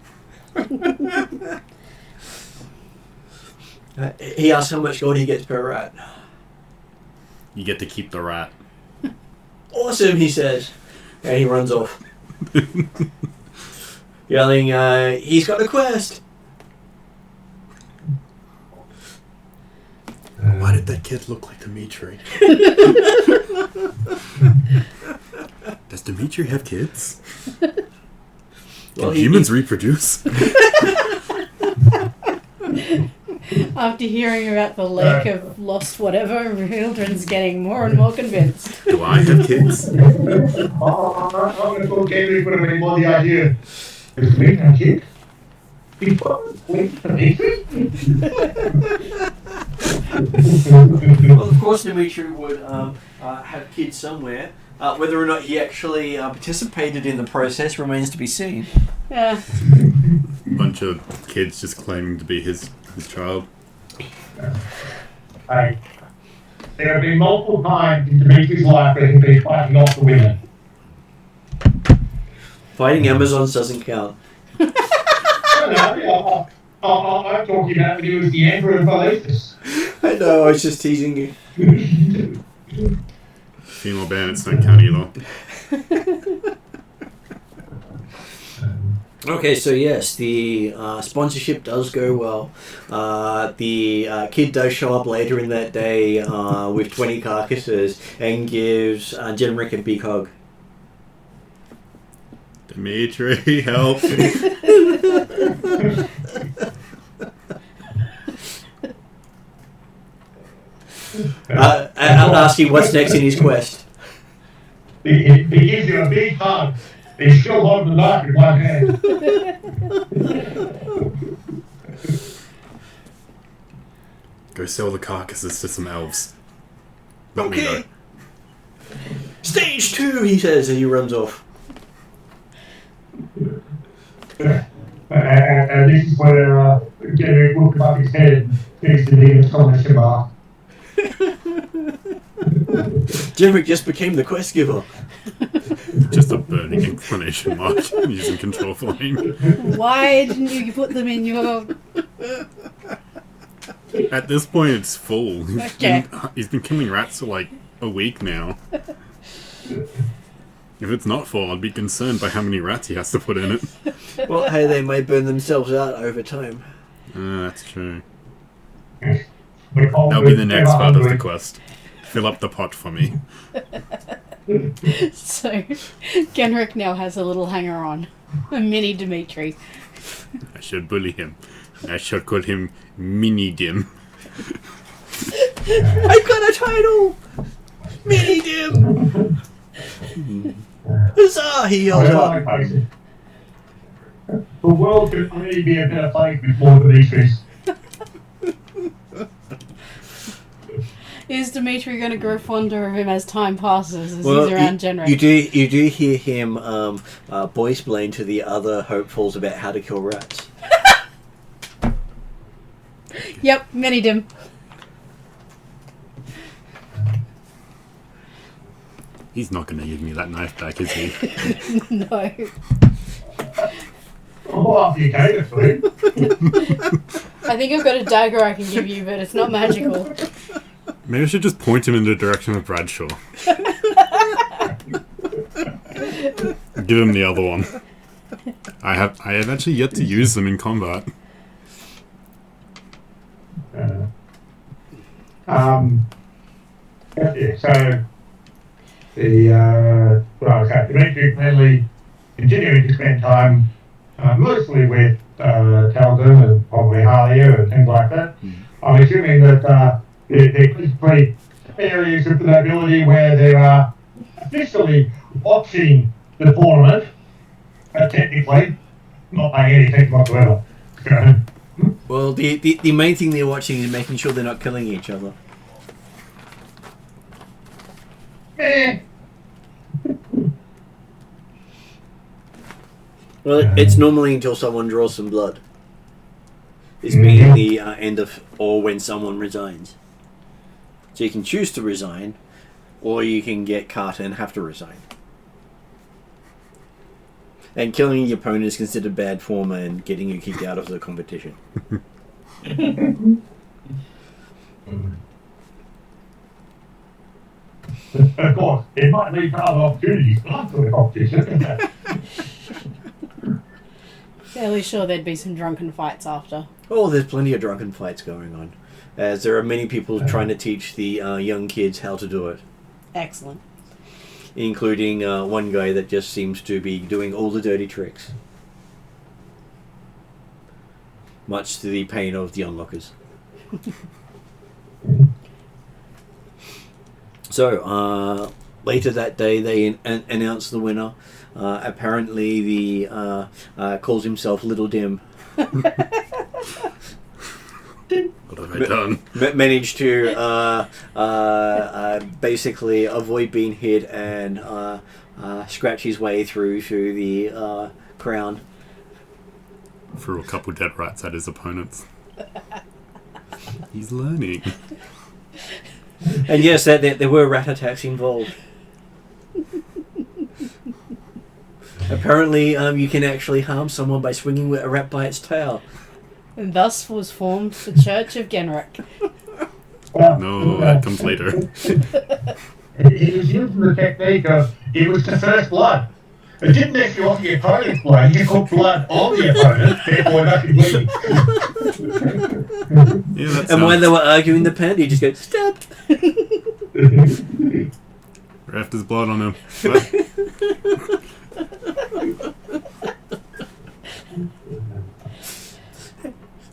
He asks how much gold he gets per rat. You get to keep the rat. Awesome, he says. And he runs off. Yelling, he's got a quest! Why did that kid look like Dimitri? Does Dimitri have kids? Well, Can humans reproduce? After hearing about the lake of lost whatever, Hildren's getting more and more convinced. Do I have kids? I'm going to thought Henry would have been more the idea. Is Dimitri a kid? Well, of course Dimitri would have kids somewhere. Whether or not he actually participated in the process remains to be seen. Yeah. Bunch of kids just claiming to be his child. Hey, there have been multiple times in Dimitri's life where he's been fighting off the women. Fighting Amazons doesn't count. I'm talking about when he was the Emperor of Valisis. I know, I was just teasing you. Female bandits don't count either. Okay, so yes, the sponsorship does go well. The kid does show up later in that day with 20 carcasses and gives Genrick a big hug. Dimitri, help. I'll ask you what's next in his quest. He gives you a big hug. He's still holding the knife in one hand. Go sell the carcasses to some elves. Let me Okay. know. Stage 2, he says, and he runs off. And this is where Gary will come up his head and thinks to be an exclamation mark. Genrick just became the quest giver. Just a burning exclamation mark using control flame. Why didn't you put them in your... At this point, it's full. Okay. He's been killing rats for like a week now. If it's not full, I'd be concerned by how many rats he has to put in it. Well, hey, they may burn themselves out over time. That's true. That'll That'll be the next part of the quest. Fill up the pot for me. So, Genrick now has a little hanger-on. A mini Dimitri. I should bully him. I should call him Mini Dim. I've got a title! Mini Dim! Huzzah! He yells up. The world could really be a better place before Dimitri's. Is Dimitri going to grow fonder of him as time passes, as he's around Genrick? You do hear him boy-splain to the other hopefuls about how to kill rats. Yep, mini dim. He's not going to give me that knife back, is he? No. Oh, after you gave it to him. I think I've got a dagger I can give you, but it's not magical. Maybe I should just point him in the direction of Bradshaw. Give him the other one. I have actually yet to use them in combat. Yeah, so Dimitri clearly continuing to spend time mostly with Talden and probably Halia and things like that. I'm assuming that there could be areas of the nobility where they are officially watching the tournament, technically, not paying any attention whatsoever. Well, the main thing they're watching is making sure they're not killing each other. Well, it's normally until someone draws some blood. This being the end of, or when someone resigns. So you can choose to resign, or you can get cut and have to resign. And killing your opponent is considered bad form and getting you kicked out of the competition. Of course, it might lead to other opportunities after the competition. Fairly sure there'd be some drunken fights after. Oh, there's plenty of drunken fights going on, as there are many people trying to teach the young kids how to do it. Excellent. Including one guy that just seems to be doing all the dirty tricks. Much to the pain of the onlookers. So, later that day they announced the winner. Apparently the calls himself Little Dim. What have I done? Managed to basically avoid being hit and scratch his way through to the crown. Threw a couple dead rats at his opponents. He's learning. And yes, there were rat attacks involved. Apparently, you can actually harm someone by swinging a rat by its tail. And thus was formed the Church of Genrick. No, that comes later. He was using the technique of, it was the first blood. It didn't actually offer the opponent's blood, you just put blood on the opponent, therefore it must be bleeding. Yeah, that And when sounds- they were arguing the pen, you just go, stab. Raft his blood on him. What?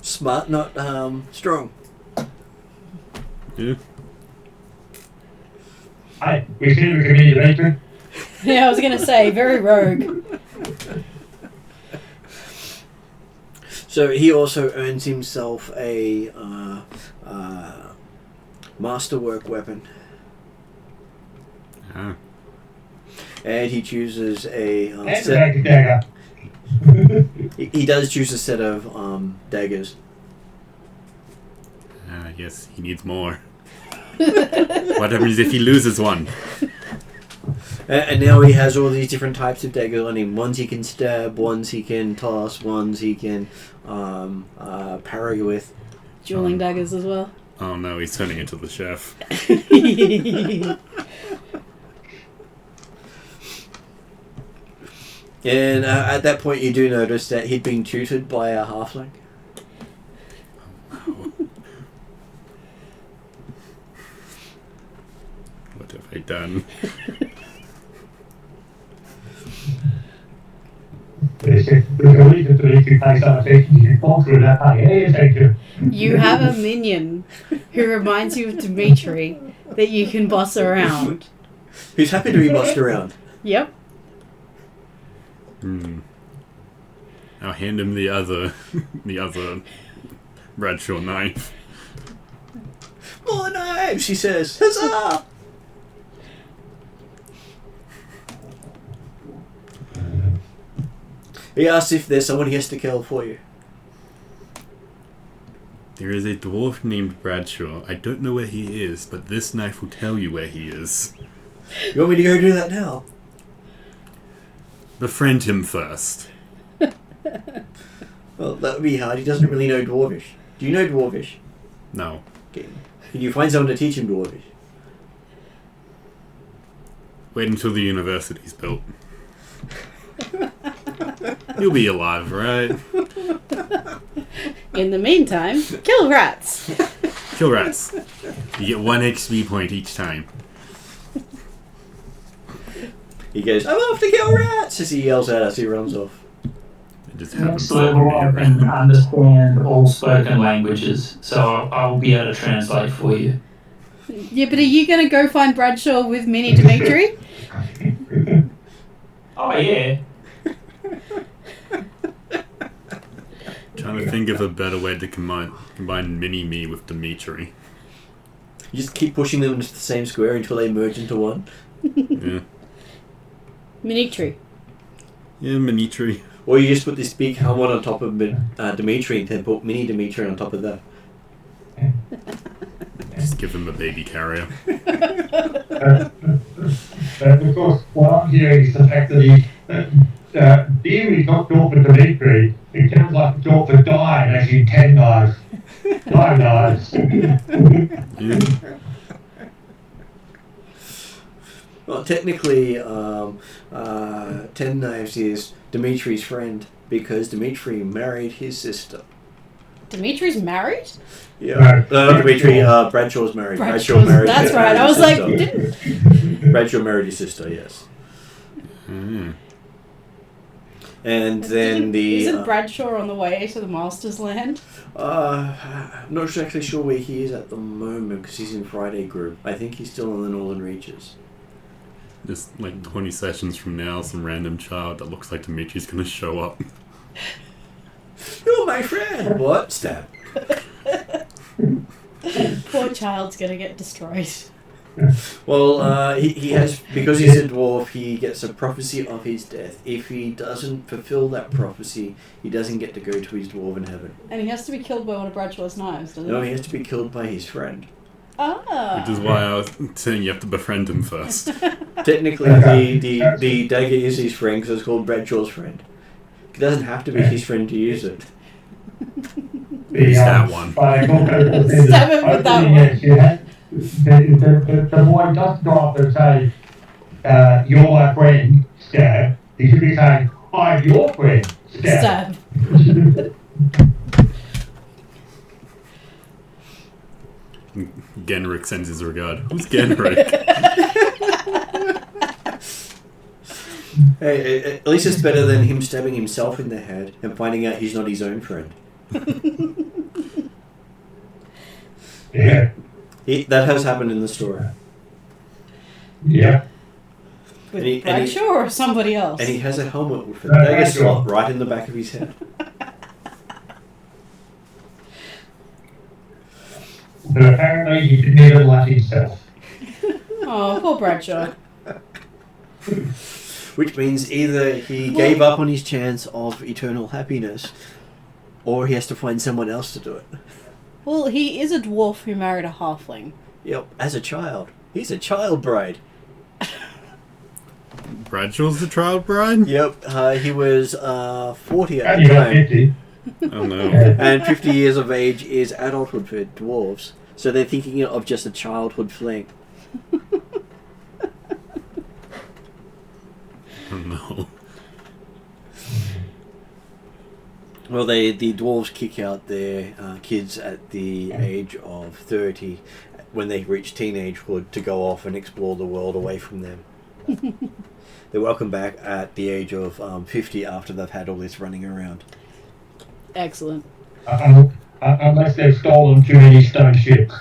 Smart, not strong. Yeah. Hey, we seem to be Dimitri. Yeah, I was gonna say very rogue. So he also earns himself a masterwork weapon, Ah. and he chooses a And a set. magic dagger. He does choose a set of daggers. Ah, yes, he needs more. What happens if he loses one? And now he has all these different types of daggers on him. Ones he can stab, ones he can toss, ones he can parry with. Dueling daggers as well. Oh no, he's turning into the chef. And at that point, you do notice that he'd been tutored by a halfling. What have I done? There's a reason to need to pay some attention. You can fall through that pay any attention. You have a minion who reminds you of Dimitri that you can boss around. Who's happy to be bossed around. Yep. I'll hand him the other Bradshaw knife. More knives, she says. Huzzah! He asks if there's someone he has to kill for you. There is a dwarf named Bradshaw. I don't know where he is, but this knife will tell you where he is. You want me to go do that now? Befriend him first. Well, that would be hard. He doesn't really know Dwarvish. Do you know Dwarvish? No. Okay. Can you find someone to teach him Dwarvish? Wait until the university's built. You'll be alive, right? In the meantime, kill rats. Kill rats. You get 1 XP point each time. He goes, I'm off to kill rats! As he yells at us, he runs off. It just happens Next to level, be I around. can understand all spoken languages, so I'll be able to translate for you. Yeah, but are you going to go find Bradshaw with Mini Dimitri? Oh yeah. Trying to think of a better way to combine Mini-Me with Dimitri. You just keep pushing them into the same square until they merge into one. Yeah. Dimitri. Yeah, Minitri. Or you just put this big helmet on top of Dimitri and then put Mini Dimitri on top of that. Just give him a baby carrier. Of course, what I'm hearing is the fact that even he's not short for Dimitri, it sounds like it's short for die, and actually 10 knives. 9 knives. Yeah. Well, technically, 10 Knives is Dimitri's friend because Dimitri married his sister. Dimitri's married? Yeah. Dimitri, Bradshaw's married. Bradshaw's, married that's his right. I was like, sister. didn't... Bradshaw married his sister, yes. Mm. And then the... Isn't Bradshaw on the way to the Master's Land? I'm not exactly sure where he is at the moment because he's in Friday Group. I think he's still in the Northern Reaches. Just like 20 sessions from now, some random child that looks like Dimitri's gonna show up. You're my friend! What? Stab. Poor child's gonna get destroyed. Well, he has, because he's a dwarf, he gets a prophecy of his death. If he doesn't fulfill that prophecy, he doesn't get to go to his dwarven heaven. And he has to be killed by one of Bradshaw's knives, doesn't No, he? he has to be killed by his friend. Ah. Which is why I was saying you have to befriend him first. Technically, the dagger is his friend because it's called Bradshaw's friend. It doesn't have to be his friend to use it. Use that one. Stab him with that one. Yes, the boy does go up and say, you're my friend, stab, He should be saying, I'm your friend. Stab. Stab. Genrick sends his regard. Who's Genrick? Hey, at least it's better than him stabbing himself in the head and finding out he's not his own friend. Yeah. That has happened in the story. Yeah. With Bradshaw or somebody else? And he has a helmet with a dagger slot right in the back of his head. But apparently he didn't even like himself. Oh, poor Bradshaw. Which means either he gave up on his chance of eternal happiness, or he has to find someone else to do it. Well, he is a dwarf who married a halfling. Yep, as a child. He's a child bride. Bradshaw's the child bride? Yep, he was 40 at And the you got time. 50. Oh no. And 50 years of age is adulthood for dwarves. So they're thinking of just a childhood fling. Oh no. Well, the dwarves kick out their kids at the age of 30 when they reach teenagehood to go off and explore the world away from them. They're welcome back at the age of 50 after they've had all this running around. Excellent. Unless they've stolen too many stone ships.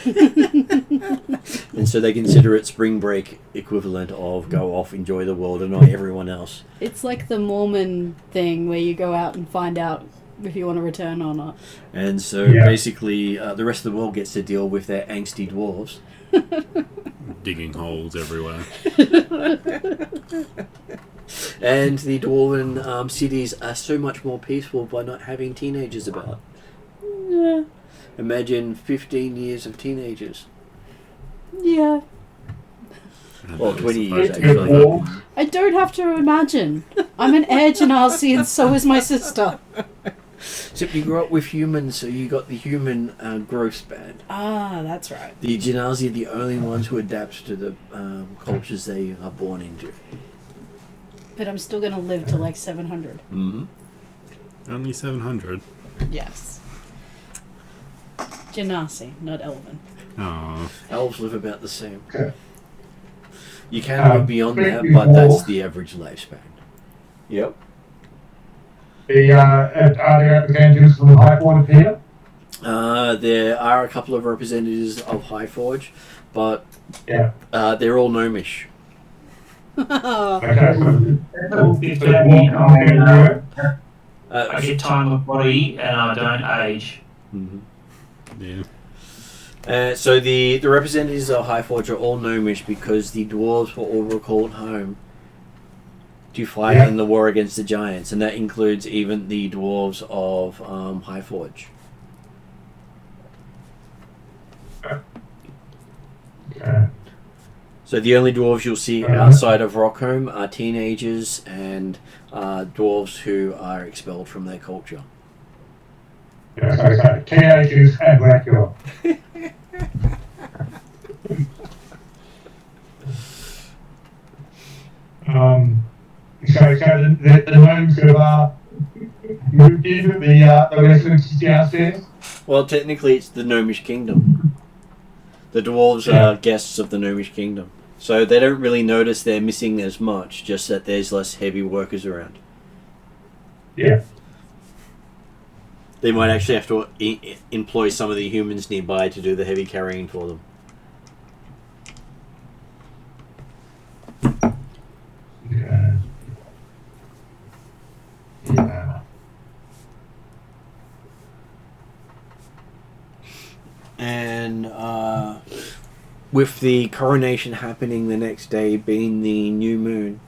And so they consider it spring break equivalent of go off, enjoy the world, annoy everyone else. It's like the Mormon thing where you go out and find out if you want to return or not. And so Yeah. basically the rest of the world gets to deal with their angsty dwarves. Digging holes everywhere. And the dwarven cities are so much more peaceful by not having teenagers about. Yeah. Imagine 15 years of teenagers. Yeah. Well, 20 years Good actually. war. I don't have to imagine. I'm an Air Genasi and so is my sister. Except you grew up with humans, so you got the human growth span. Ah, that's right. The Genasi are the only ones who adapt to the cultures they are born into. But I'm still going to live to like 700. Mm-hmm. Only 700. Yes. Genasi, not Elven. Oh. Elves live about the same. Okay. You can live beyond that, speaking but of- that's the average lifespan. Yep. Are there representatives from Highborn here? There are a couple of representatives of Highforge, but Yeah. they're all gnomish. Okay, so It's so about walk me, on there. I get time of body and I don't age. Mhm. Yeah. So the representatives of Highforge are all gnomish because the dwarves were all recalled home to fight Yeah. in the war against the giants, and that includes even the dwarves of Highforge. Okay. So the only dwarves you'll see outside of Rockholm are teenagers and dwarves who are expelled from their culture. Yeah, so teenagers and Dracula. So the gnomes have moved into the residences downstairs. Well, technically it's the Gnomish Kingdom. The dwarves are guests of the Gnomish Kingdom. So they don't really notice they're missing as much, just that there's less heavy workers around. Yeah. They might actually have to employ some of the humans nearby to do the heavy carrying for them. Yeah. Yeah. And with the coronation happening the next day being the new moon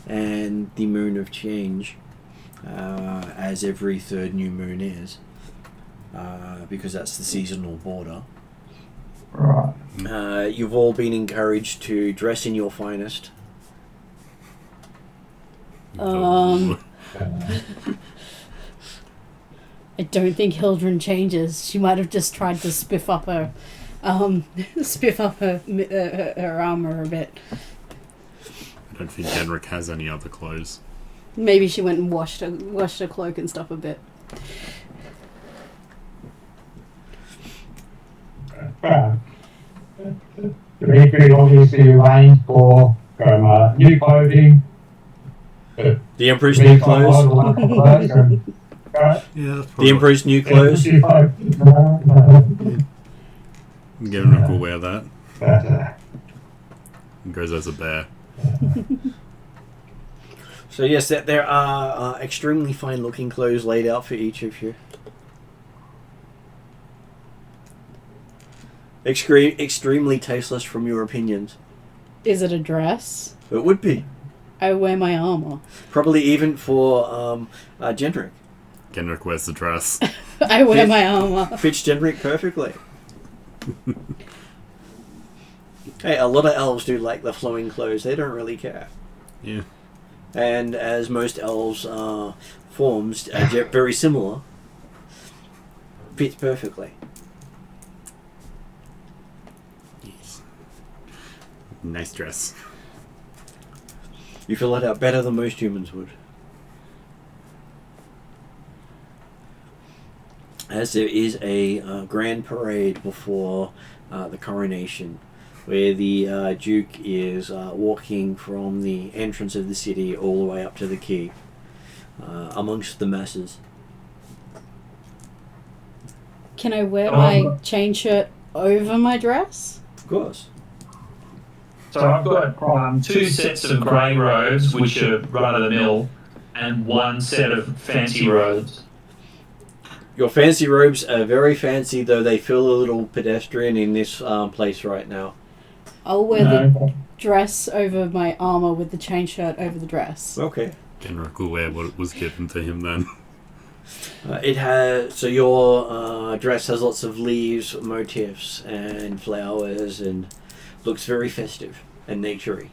and the moon of change, as every third new moon is, because that's the seasonal border. Right. You've all been encouraged to dress in your finest. I don't think Hildren changes. She might have just tried to spiff up her armor a bit. I don't think Henrik has any other clothes. Maybe she went and washed her cloak and stuff a bit. Dimitri obviously arranged for new clothing. The Emperor's new clothes. Yeah, that's The Emperor's new clothes. Genrick will wear that. He goes as a bear. So yes, there are extremely fine-looking clothes laid out for each of you. Extremely tasteless from your opinions. Is it a dress? It would be. I wear my armor. Probably even for Genrick. Genrick wears the dress. I wear my armor. Fits Genrick perfectly. Hey, a lot of elves do like the flowing clothes. They don't really care. Yeah. And as most elves' forms are very similar, fits perfectly. Yes. Nice dress. You fill it out better than most humans would. As there is a grand parade before the coronation, where the Duke is walking from the entrance of the city all the way up to the quay, amongst the masses. Can I wear my chain shirt over my dress? Of course. So I've got 2 sets of grey robes, which are run-of-the-mill, and 1 set of fancy robes. Your fancy robes are very fancy, though they feel a little pedestrian in this place right now. I'll wear the dress over my armor with the chain shirt over the dress. Okay. Genrick will wear what was given to him then. It has, so your dress has lots of leaves, motifs, and flowers, and looks very festive and naturey.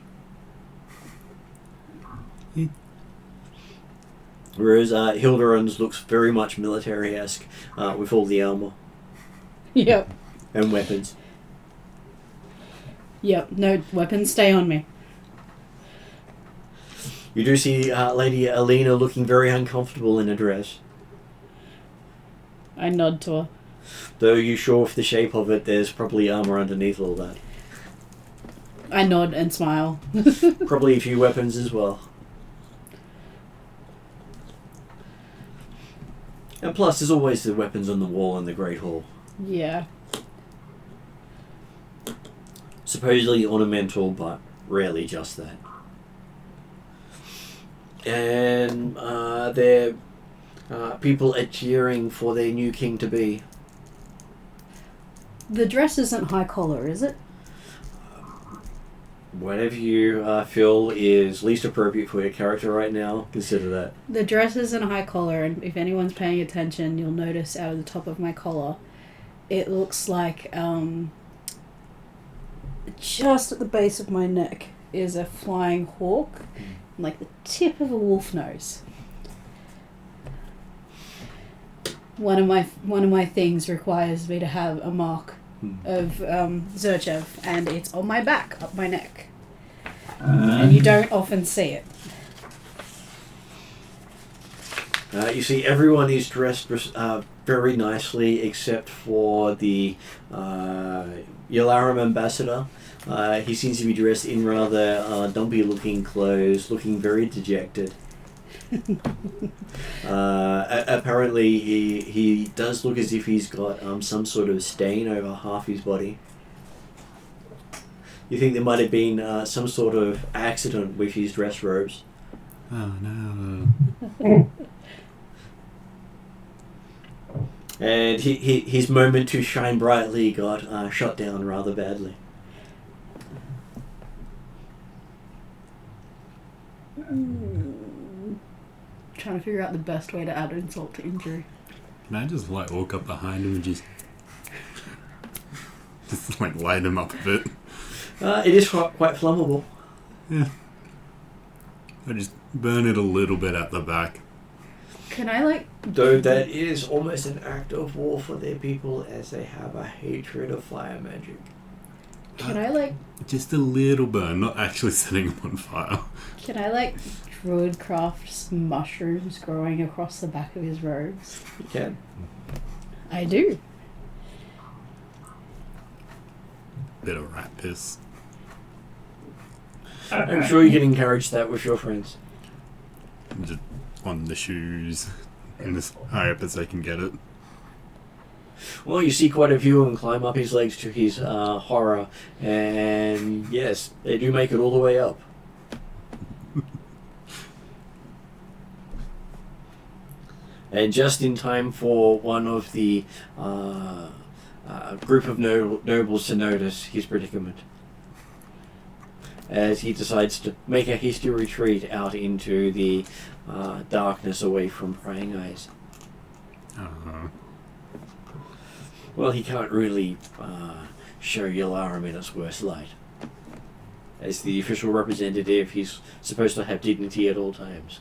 Whereas Hilderon's looks very much military-esque, with all the armor Yep. and weapons. Yep. No weapons stay on me. You do see Lady Alina looking very uncomfortable in a dress. I nod to her. Though you sure with the shape of it, there's probably armor underneath all that. I nod and smile. Probably a few weapons as well. And plus, there's always the weapons on the wall in the Great Hall. Yeah. Supposedly ornamental, but rarely just that. And people are cheering for their new king to be. The dress isn't high collar, is it? Whatever you feel is least appropriate for your character right now, consider that. The dress isn't high collar, and if anyone's paying attention, you'll notice out of the top of my collar, it looks like just at the base of my neck is a flying hawk, and like the tip of a wolf nose. One of my things requires me to have a mark of Zurchev, and it's on my back, up my neck. And you don't often see it. You see everyone is dressed very nicely except for the Yalarum ambassador. He seems to be dressed in rather dumpy looking clothes, looking very dejected. Apparently he does look as if he's got some sort of stain over half his body. You think there might have been some sort of accident with his dress robes. Oh no. And his moment to shine brightly got shot down rather badly. Trying to figure out the best way to add insult to injury. Can I just walk up behind him and just light him up a bit? It is quite flammable. Yeah. I just burn it a little bit at the back. Can I Though that is almost an act of war for their people, as they have a hatred of fire magic. Can I Just a little burn, not actually setting him on fire. Can I druid craft some mushrooms growing across the back of his robes? You can. I do. Bit of rat piss. I'm sure you can encourage that with your friends. Just on the shoes, and as high up as I can get it. Well, you see quite a few of them climb up his legs to his horror, and yes, they do make it all the way up. And just in time for one of the group of nobles to notice his predicament, as he decides to make a hasty retreat out into the darkness away from prying eyes. Well, he can't really show Yalarum in its worst light. As the official representative, he's supposed to have dignity at all times.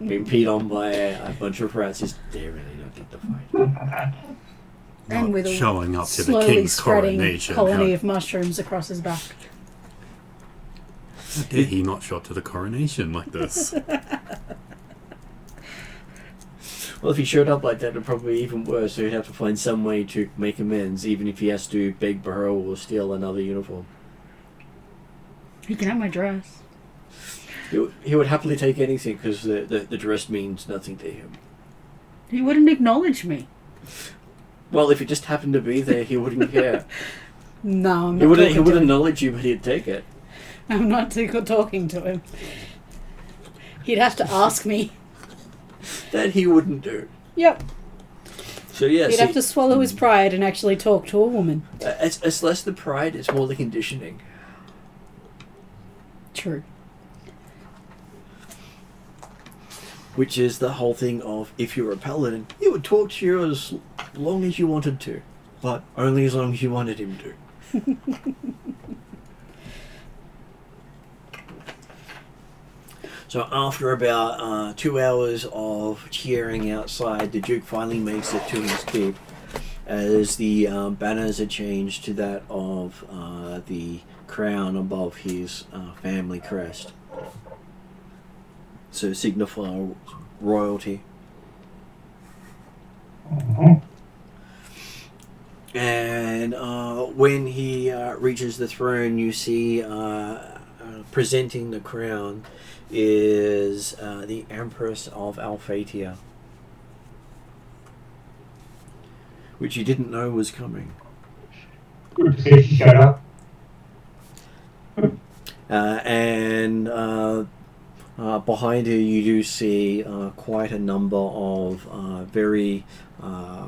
Being peed on by a bunch of rats is definitely not dignified. And Not with a showing up to the slowly king's spreading coronation. colony How of mushrooms across his back. did he not show up to the coronation like this? Well, if he showed up like that, it'd probably be even worse. So he'd have to find some way to make amends, even if he has to beg, borrow, or steal another uniform. He can have my dress. He would happily take anything because the dress means nothing to him. He wouldn't acknowledge me. Well, if it just happened to be there, he wouldn't care. No, I'm He not would talking to him. acknowledge you, but he'd take it. I'm not talking to him. He'd have to ask me. That he wouldn't do. Yep. So yes, He'd have to swallow his pride and actually talk to a woman. it's less the pride; it's more the conditioning. True. Which is the whole thing of, if you're a paladin, he would talk to you as long as you wanted to, but only as long as you wanted him to. So after about 2 hours of cheering outside, the Duke finally makes it to his keep, as the banners are changed to that of the crown above his family crest. So signify royalty. And when he reaches the throne, you see presenting the crown is the Empress of Alphatia, which you didn't know was coming. Good to see she showed up. Behind her, you do see quite a number of very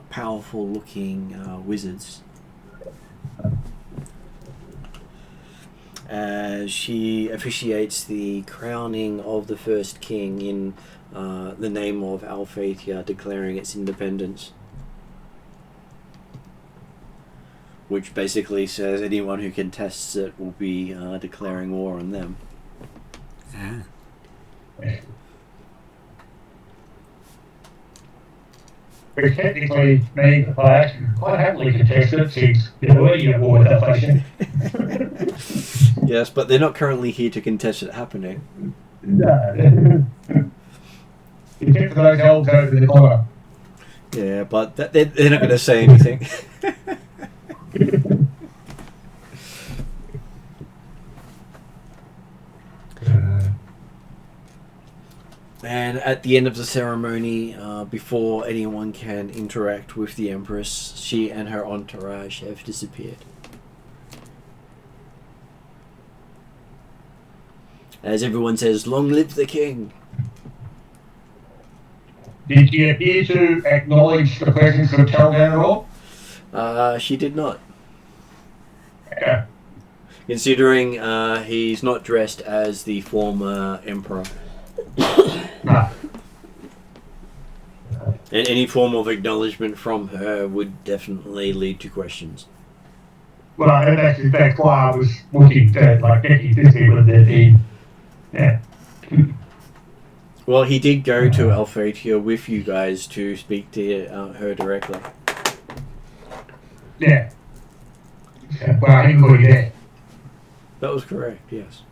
powerful-looking wizards. As she officiates the crowning of the first king in the name of Alphatia, declaring its independence. Which basically says anyone who contests it will be declaring war on them. Yeah. Which technically means that I actually quite happily contest it since they're already at war with inflation. Yes, but they're not currently here to contest it happening. No. Except for those elves over in the corner. Yeah, but they're not going to say anything. And at the end of the ceremony, before anyone can interact with the Empress, she and her entourage have disappeared. As everyone says, "Long live the king!" Did you appear to acknowledge the presence of Taldan at all? She did not. Yeah. Considering he's not dressed as the former emperor. No. And any form of acknowledgement from her would definitely lead to questions. Well, and that's why I was looking to, like, Becky to see whether the yeah. Well, he did go to Alphatia with you guys to speak to her directly. Yeah. Well, I didn't go there. That was correct, yes.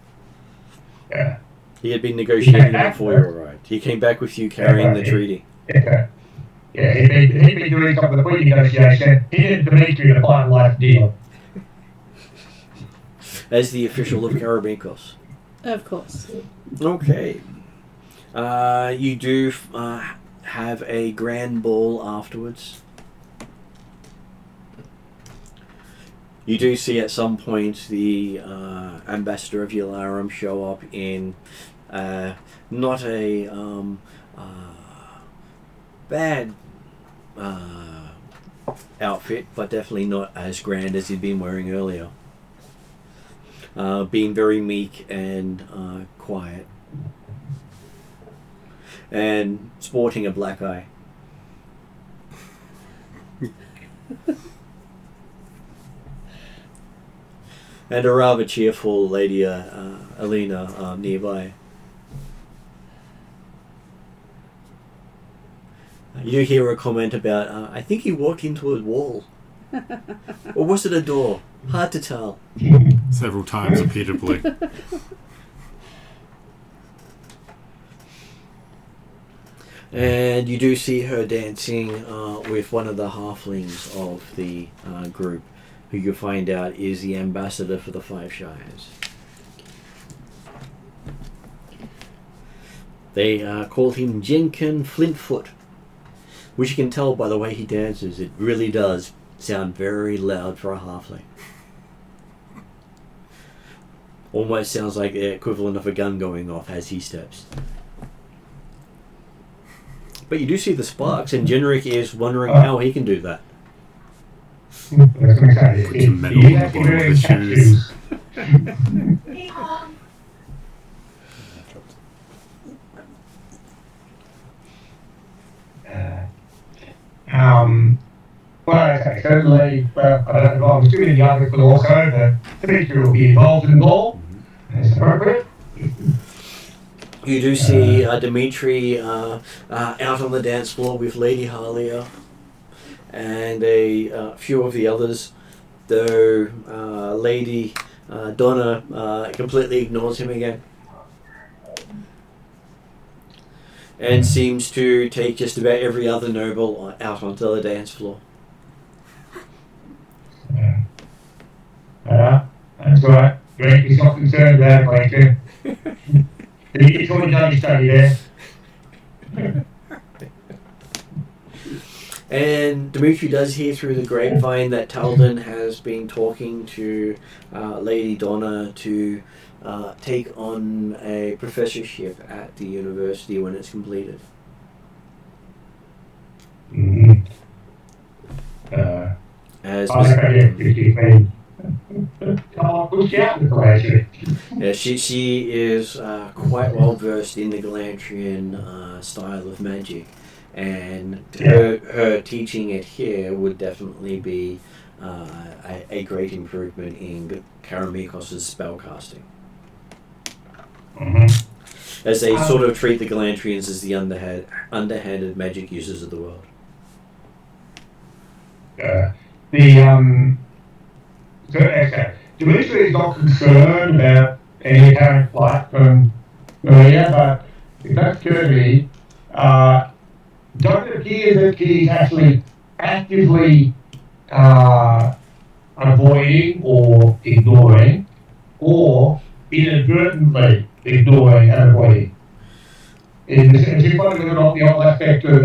Yeah. He had been negotiating before you arrived. He came back with you carrying the treaty. Yeah, he'd been doing some of the pre-negotiation. He did Dimitri to finalise the deal. As the official of Karameikos. Of course. Okay. You do have a grand ball afterwards. You do see at some point the ambassador of Yularum show up in not a bad outfit, but definitely not as grand as he'd been wearing earlier. Being very meek and quiet. And sporting a black eye. And a rather cheerful lady, Alina, nearby. You do hear a comment about, I think he walked into a wall. Or was it a door? Hard to tell. Several times repeatedly. And you do see her dancing with one of the halflings of the group, who you find out is the ambassador for the Five Shires. They call him Jenkin Flintfoot, which you can tell by the way he dances. It really does sound very loud for a halfling. Almost sounds like the equivalent of a gun going off as he steps. But you do see the sparks, and Genric is wondering how he can do that. Put some metal on the bottom of his shoes. Well, okay, certainly, I don't know if I'm assuming the others, but also the teacher will be involved in the ball. That's appropriate. You do see Dimitri out on the dance floor with Lady Halia and a few of the others, though Lady Donna completely ignores him again and seems to take just about every other noble out onto the dance floor. That's right. Drake is not concerned about it, Clayton. He's already done his study there. And Dimitri does hear through the grapevine that Talden has been talking to Lady Donna to take on a professorship at the university when it's completed. Mm-hmm. She is quite well versed in the Galantrian style of magic, and her teaching it here would definitely be a great improvement in Karameikos' spellcasting. Mm-hmm. As they sort of treat the Galantrians as the underhanded magic users of the world. Dimitri is not concerned about any apparent flight from Maria, but if that's Kirby, don't it appear that he's actually actively avoiding or ignoring, or inadvertently ignoring and avoiding? It's important to look at the whole aspect of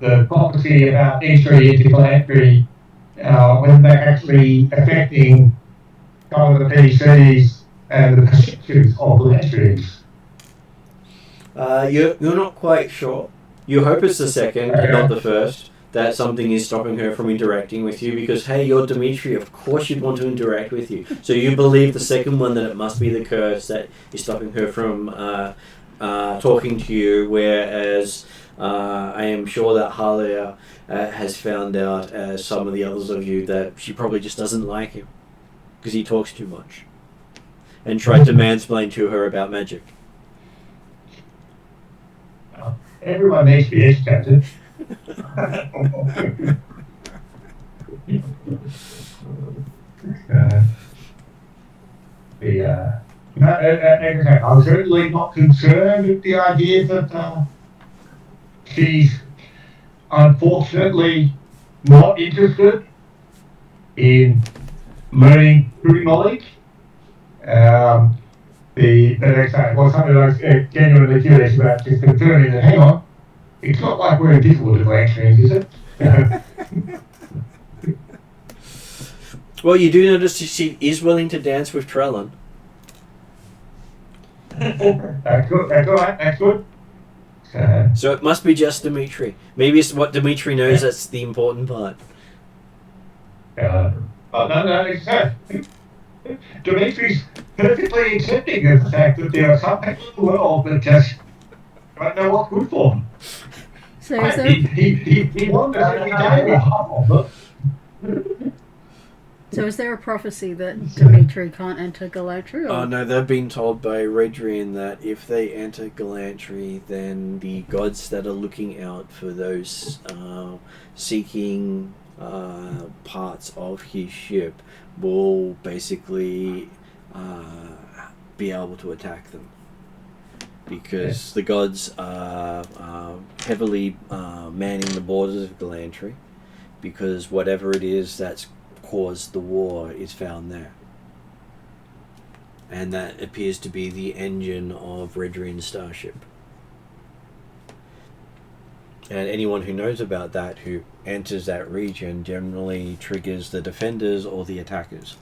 the prophecy about entry into philanthropy, when they're actually affecting some of the PCs and the perceptions of philanthropies. You're not quite sure. You hope it's the second, and not the first, that something is stopping her from interacting with you, because, hey, you're Dimitri, of course you'd want to interact with you. So you believe the second one, that it must be the curse that is stopping her from talking to you, whereas I am sure that Halia has found out, as some of the others of you, that she probably just doesn't like him because he talks too much, and tried to mansplain to her about magic. Everyone needs to be educated. I'm certainly not concerned with the idea that she's unfortunately not interested in learning true knowledge. Well, something I was genuinely curious about, just confirming that, hang on, it's not like we're invisible to Glantries, is it? Well, you do notice she is willing to dance with Trellin. That's good, that's good. So it must be just Dimitri. Maybe it's what Dimitri knows that's the important part. No, it's Dimitri's perfectly accepting of the fact that there are some people in the world that just don't know what's good for them. So is there, He wonders every day with half of them. so is there a prophecy that Dimitri can't enter Galatri? Or? Oh no, they've been told by Redrian that if they enter Galantry, then the gods that are looking out for those seeking parts of his ship will basically be able to attack them. Because the gods are heavily manning the borders of Galantry, because whatever it is that's caused the war is found there. And that appears to be the engine of Redrian's starship. And anyone who knows about that, who enters that region, generally triggers the defenders or the attackers.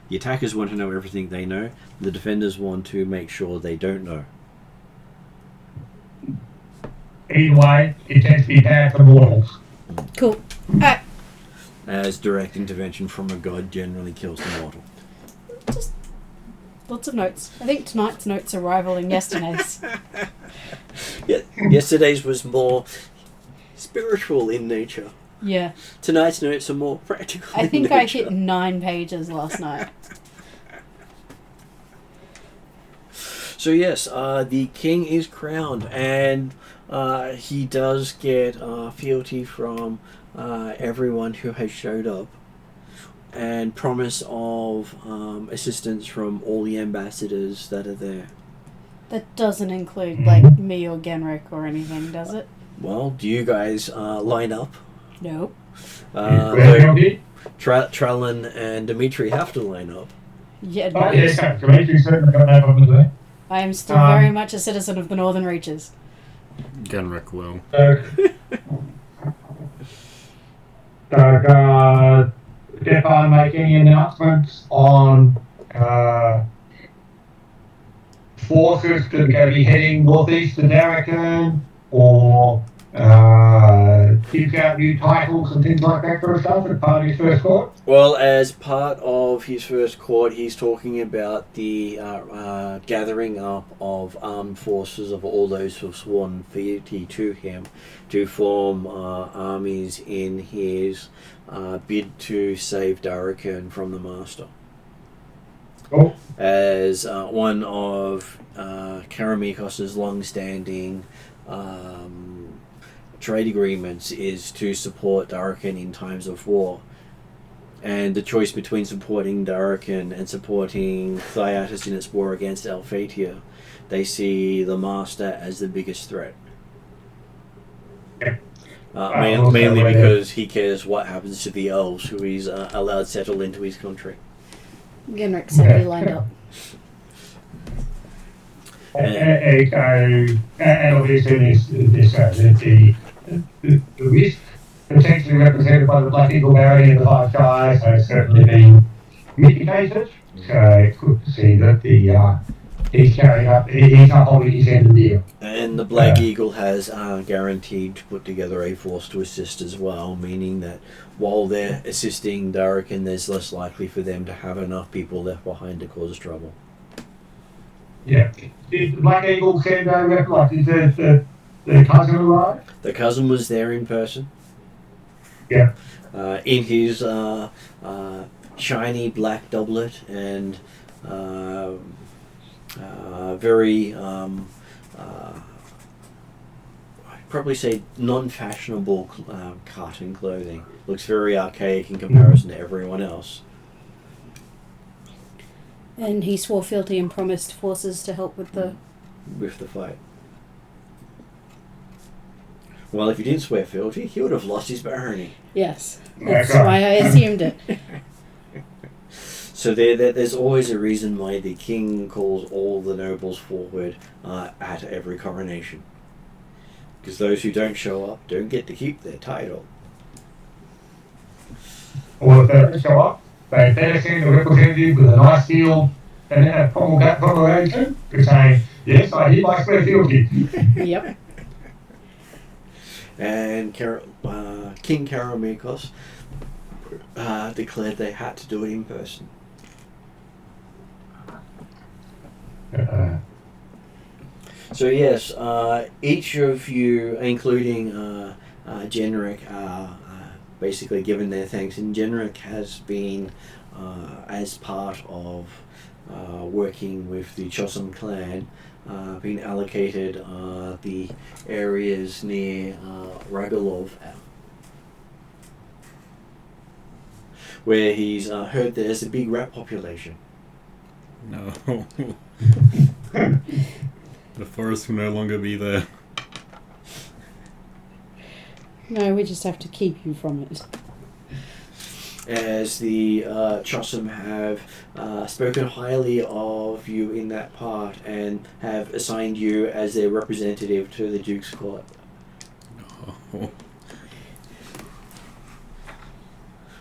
The attackers want to know everything they know, the defenders want to make sure they don't know. Either way, it tends to be bad for mortals. Cool. As direct intervention from a god generally kills the mortal. Just lots of notes. I think tonight's notes are rivaling yesterday's. Yeah, yesterday's was more spiritual in nature. Yeah. Tonight's notes are more practical. I think in I nature. hit 9 pages last night. So yes, the king is crowned, and he does get fealty from everyone who has showed up, and promise of assistance from all the ambassadors that are there. That doesn't include, like, me or Genrick or anything, does it? Well, do you guys line up? Nope. Trellin and Dimitri have to line up. Yeah, Oh, yes, Dimitri's certainly got that over there. I am still very much a citizen of the Northern Reaches. Genrick will. Stefan make any announcements on forces that are going to be heading northeast to Darrakan, or gives out new titles and things like that sort of stuff as part of his first court? Well, as part of his first court, he's talking about the gathering up of armed forces of all those who have sworn fealty to him to form armies in his bid to save Darrakan from the Master. Oh. As one of Karameikos' long-standing trade agreements is to support Darrakan in times of war. And the choice between supporting Darrakan and supporting Thyatis in its war against Alphatia, they see the Master as the biggest threat. Mainly because he cares what happens to the elves who he's allowed settle into his country. Genrick said he lined up. And obviously the risk potentially represented by the Black Eagle Barrier and the Five Skies has certainly been mitigated. So it's good to see that he's carrying up, he's not holding his end of the deal. And the Black Eagle has guaranteed to put together a force to assist as well, meaning that while they're assisting Darrakan, there's less likely for them to have enough people left behind to cause trouble. Yeah. Did the Black Eagle send over, like, did the cousin arrive? The cousin was there in person. Yeah. In his shiny black doublet and very, I'd probably say non-fashionable cartoon clothing. Looks very archaic in comparison to everyone else. And he swore fealty and promised forces to help with the fight. Well, if he didn't swear fealty, he would have lost his barony. Yes. That's why I assumed it. So there's always a reason why the king calls all the nobles forward at every coronation. Because those who don't show up don't get to keep their title. Or if they don't show up, they better send a representative with a nice seal and a promulgation to say, yes, I hereby swear fealty. Yep. And King Karameikos declared they had to do it in person. So yes, each of you, including Genric, are basically given their thanks. And Genric has been, as part of working with the Atruaghin clan, been allocated the areas near Ragalov, where he's heard there's a big rat population. No. The forest will no longer be there. No, we just have to keep you from it. As the Atruaghin have spoken highly of you in that part and have assigned you as their representative to the Duke's court. No.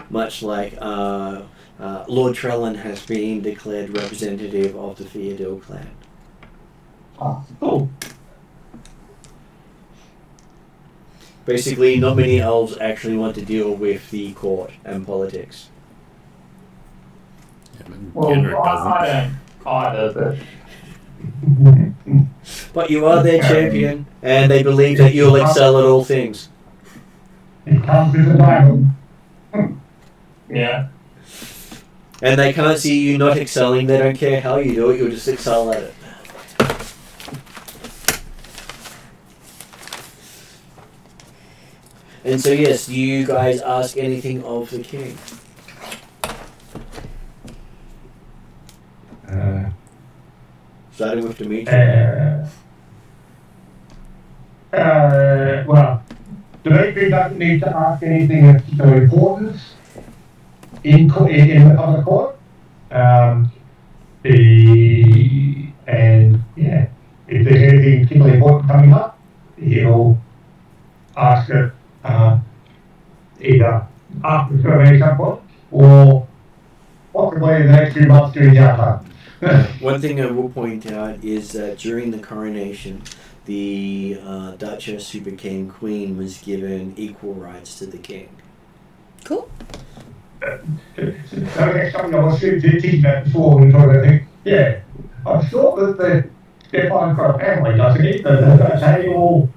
Much like Lord Trellin has been declared representative of the Theodil clan. Oh, cool. Basically, not many elves actually want to deal with the court and politics. Yeah, but Well, Genric I doesn't. don't either, But you are their champion, and they believe that you'll excel at all things. It comes with the Bible. yeah. And they can't see you not excelling. They don't care how you do it, you'll just excel at it. And so yes, do you guys ask anything of the king? Starting with Dimitri. Well, Dimitri doesn't need to ask anything of particular importance in the other court. If there's anything particularly important coming up, he'll ask it either after the ceremony at some point or possibly in the next few months during the outcome. One thing I will point out is that during the coronation, the Duchess who became queen was given equal rights to the king. Cool. So that's something I was teaching about before when we talked about things. Yeah, I'm sure that Stefan's got a family, doesn't he? That's how you all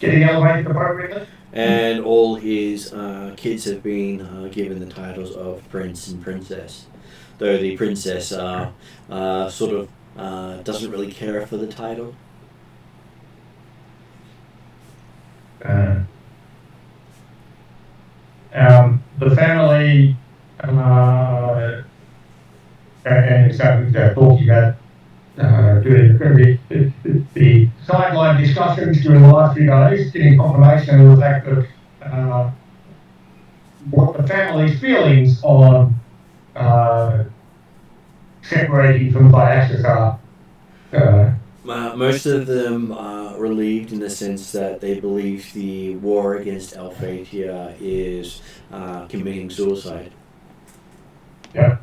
getting elevated appropriately. And all his kids have been given the titles of prince and princess. Though the princess sort of doesn't really care for the title. The family, and so talking about during the sideline discussions during the last few days, getting confirmation of the fact that what the family's feelings on separating from Diastasis are. Most of them are relieved in the sense that they believe the war against Alphatia is committing suicide. Yeah.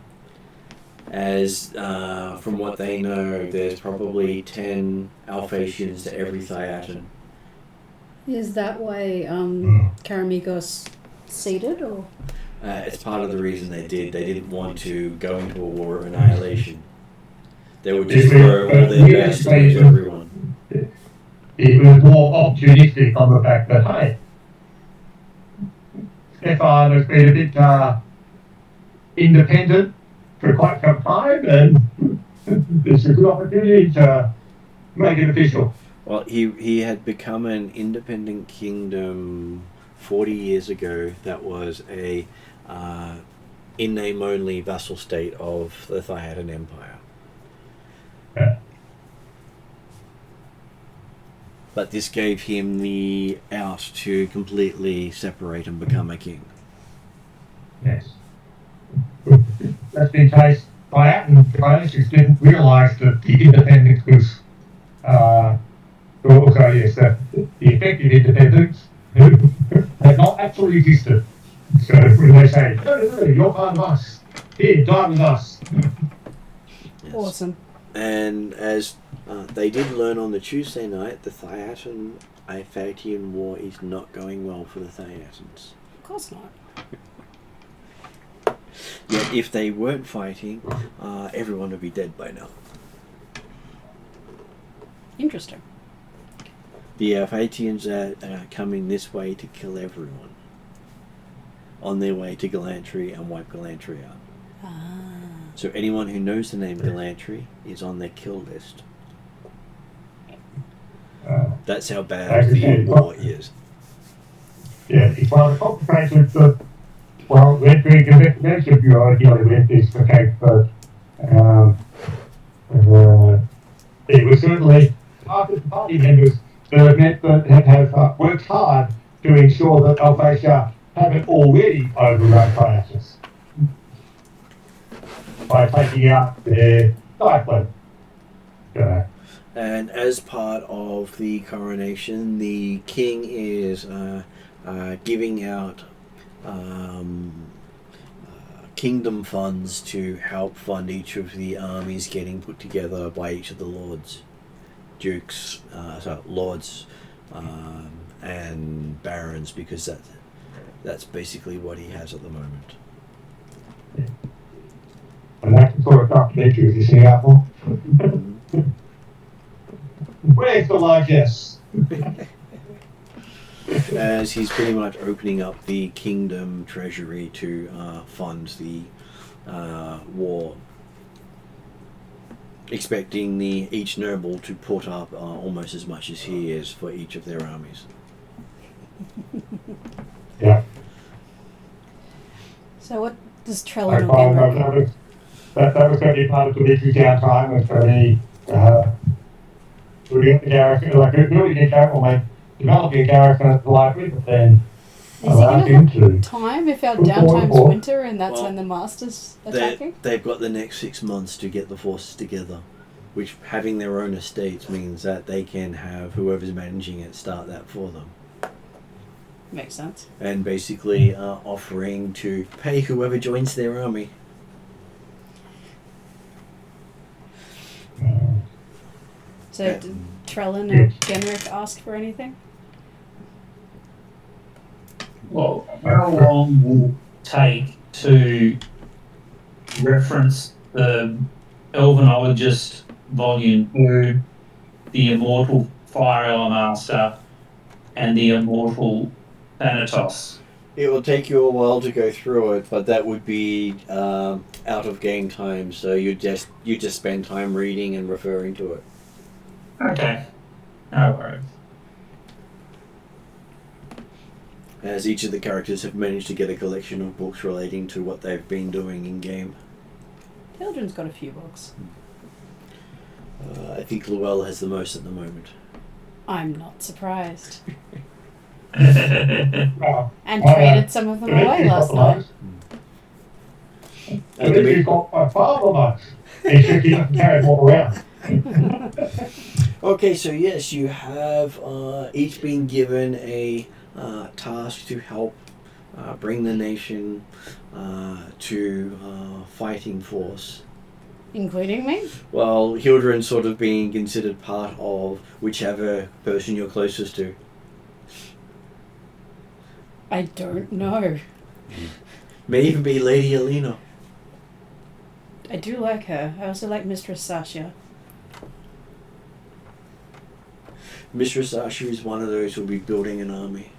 As from what they know, there's probably 10 Alphatians to every Thiatan. Is that why Karameikos ceded, or? It's part of the reason they did. They didn't want to go into a war of annihilation. They would just throw all their best against everyone. It was more opportunistic on the fact that, hey, Stefan has been a bit independent for quite some time, and it's a good opportunity to make it official. Well, he had become an independent kingdom 40 years ago that was a in name only vassal state of the Thyadan Empire. Yeah. But this gave him the out to completely separate and become a king. Yes. That's been case by Atruaghin didn't realise that the independence was also, yes, that the effective independence had not actually existed. So when they say, no, you're part of us, here, die with us. Yes. Awesome. And as they did learn on the Tuesday night, the Thyadan war is not going well for the Thyatans. Of course not. Yet if they weren't fighting, everyone would be dead by now. Interesting. The Phaetians are coming this way to kill everyone. On their way to Galantry and wipe Galantry out. Ah. So anyone who knows the name Galantry is on their kill list. That's how bad the war is. Yeah, it's one of the complications that, well, we're doing investigation bureau dealing with this case, but it was certainly after the party members that have worked hard to ensure that Alphatia haven't already overrun Thyasus by taking out their cyclone. And as part of the coronation, the king is giving out kingdom funds to help fund each of the armies getting put together by each of the lords, dukes, lords, and barons, because that's basically what he has at the moment. And that's the sort of documentary you see out for. Where's the largesse? As he's pretty much opening up the kingdom treasury to fund the war, expecting each noble to put up almost as much as he is for each of their armies. Yeah. So what does Trellin or that was going to be part of the big downtime. Was going to be building up the garrison, like building a garrison, like developing a garrison at the library, but then is he going to have time if our downtime's winter and that's when the Master's attacking? They've got the next 6 months to get the forces together, which having their own estates means that they can have whoever's managing it start that for them. Makes sense. And basically offering to pay whoever joins their army. So did Trellin or Genrick ask for anything? Well, how long will it take to reference the Elvenologist Volume 2, the Immortal Fire Master, and the Immortal Thanatos? It will take you a while to go through it, but that would be out of game time, so you just spend time reading and referring to it. Okay, no worries. As each of the characters have managed to get a collection of books relating to what they've been doing in game. Hildren's got a few books. I think Llewell has the most at the moment. I'm not surprised. and And traded some of them away last night. And then you've got my father much. He's just carried more around. Okay, so yes, you have each been given a task to help bring the nation to fighting force. Including me? Well, Hildren's sort of being considered part of whichever person you're closest to. I don't know. May even be Lady Alina. I do like her. I also like Mistress Sasha. Mistress Sasha is one of those who'll be building an army.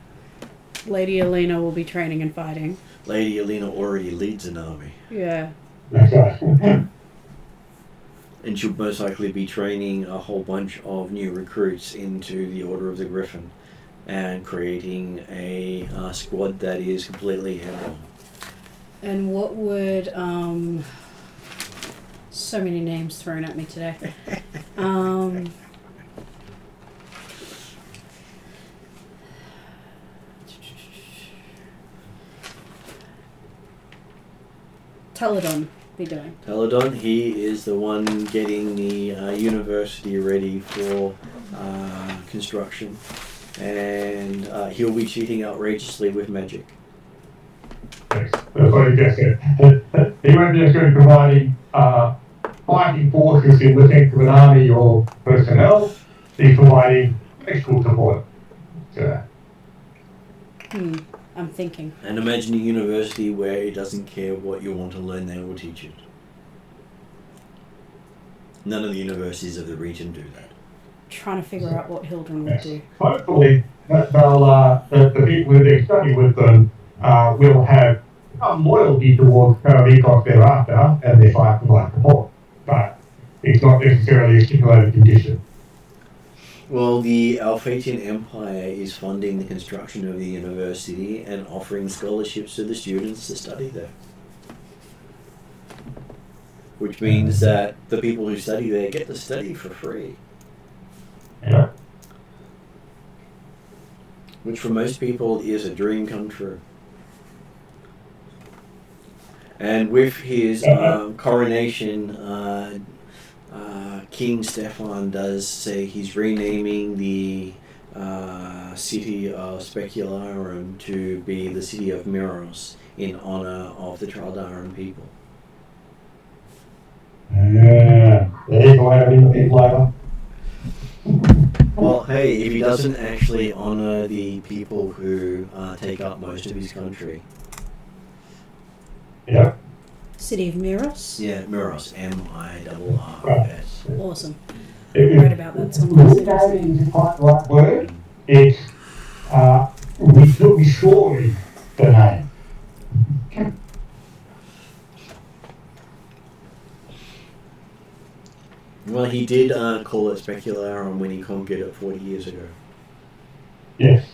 Lady Alina will be training and fighting. Lady Alina already leads an army. Yeah. And she'll most likely be training a whole bunch of new recruits into the Order of the Griffin and creating a squad that is completely head on. And what would so many names thrown at me today. Teledon be doing? Teledon, he is the one getting the university ready for construction, and he'll be cheating outrageously with magic. Yes, that's what he just said. He won't just going to providing fighting forces in the sense of an army or personnel. He's providing extra support. So, I'm thinking. And imagine a university where it doesn't care what you want to learn, they will teach it. None of the universities of the region do that. Trying to figure out what Hildren would do. hopefully, they'll the people who they study with them will have some loyalty towards Karameikos thereafter, and they fight for like support. But it's not necessarily a stipulated condition. Well, the Alphatian Empire is funding the construction of the university and offering scholarships to the students to study there. Which means that the people who study there get to study for free. Yeah. Which for most people is a dream come true. And with his coronation, King Stefan does say he's renaming the city of Specularum to be the city of Miros in honor of the Traldaran people. Yeah. Later. Well, hey, if he doesn't actually honor the people who take up most of his country. Yeah. City of Miros? Yeah, Miros, M-I-R-R-S. Awesome. I read about that somewhere. Renaming is quite the right word. It's restoring the name. Well, he did call it Specularum when he conquered it 40 years ago. Yes.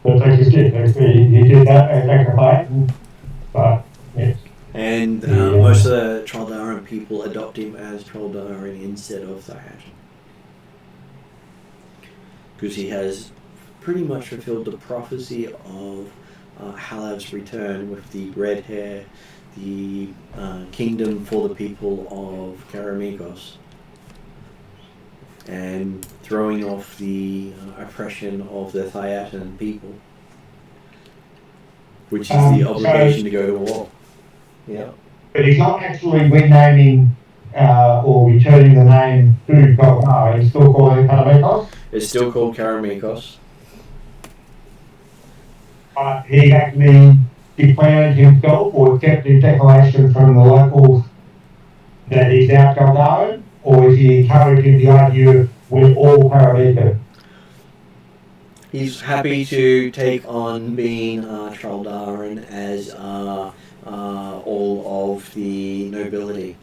That's actually good. He did that as sacrifice, but yes. And most of the Traldaran people adopt him as Traldaran instead of Thayat. Because he has pretty much fulfilled the prophecy of Halav's return with the red hair, the kingdom for the people of Karameikos, and throwing off the oppression of the Thayatan people, which is the obligation to go to war. Yeah. But he's not actually renaming or returning the name to Golgari. He's still calling it Karameikos. It's still called Karameikos. He actually declared himself or accepted declaration from the locals that he's now Golgari, or is he encouraging the idea with all Karameikos? He's happy to take on being Traldaran as all of the nobility,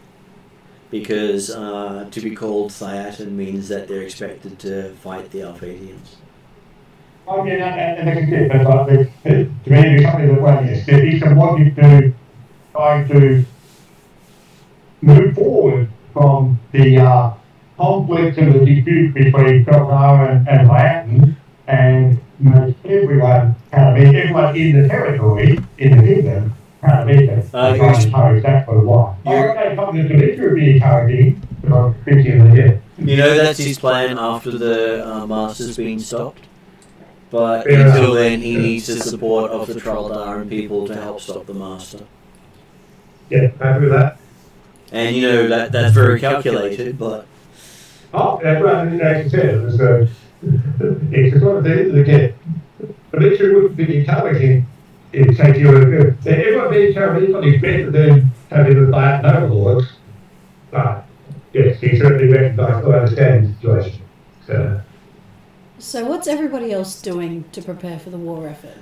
because to be called Thayatan means that they're expected to fight the Alphatians. I mean, and that's it, but to me, it's something that, well, yes, there is some logic to trying to move forward from the conflict and the dispute between Golgari and Thayatan, and make everyone in the territory, in the kingdom, exactly why. Okay, something to be encouraging, but I'm thinking that, yeah. You know, that's his plan after the Master's been stopped. But until then, he needs the support of the Traldaran people to help stop the Master. Yeah, happy with that. And you know, that's very calculated, but... Oh, that's right, as I said, it's the sort of thing that get. But if you wouldn't be encouraging, it takes you a good. Everyone being Karameikos is better than having the bad overlords. But yes, he certainly recognised or understands the situation. So what's everybody else doing to prepare for the war effort?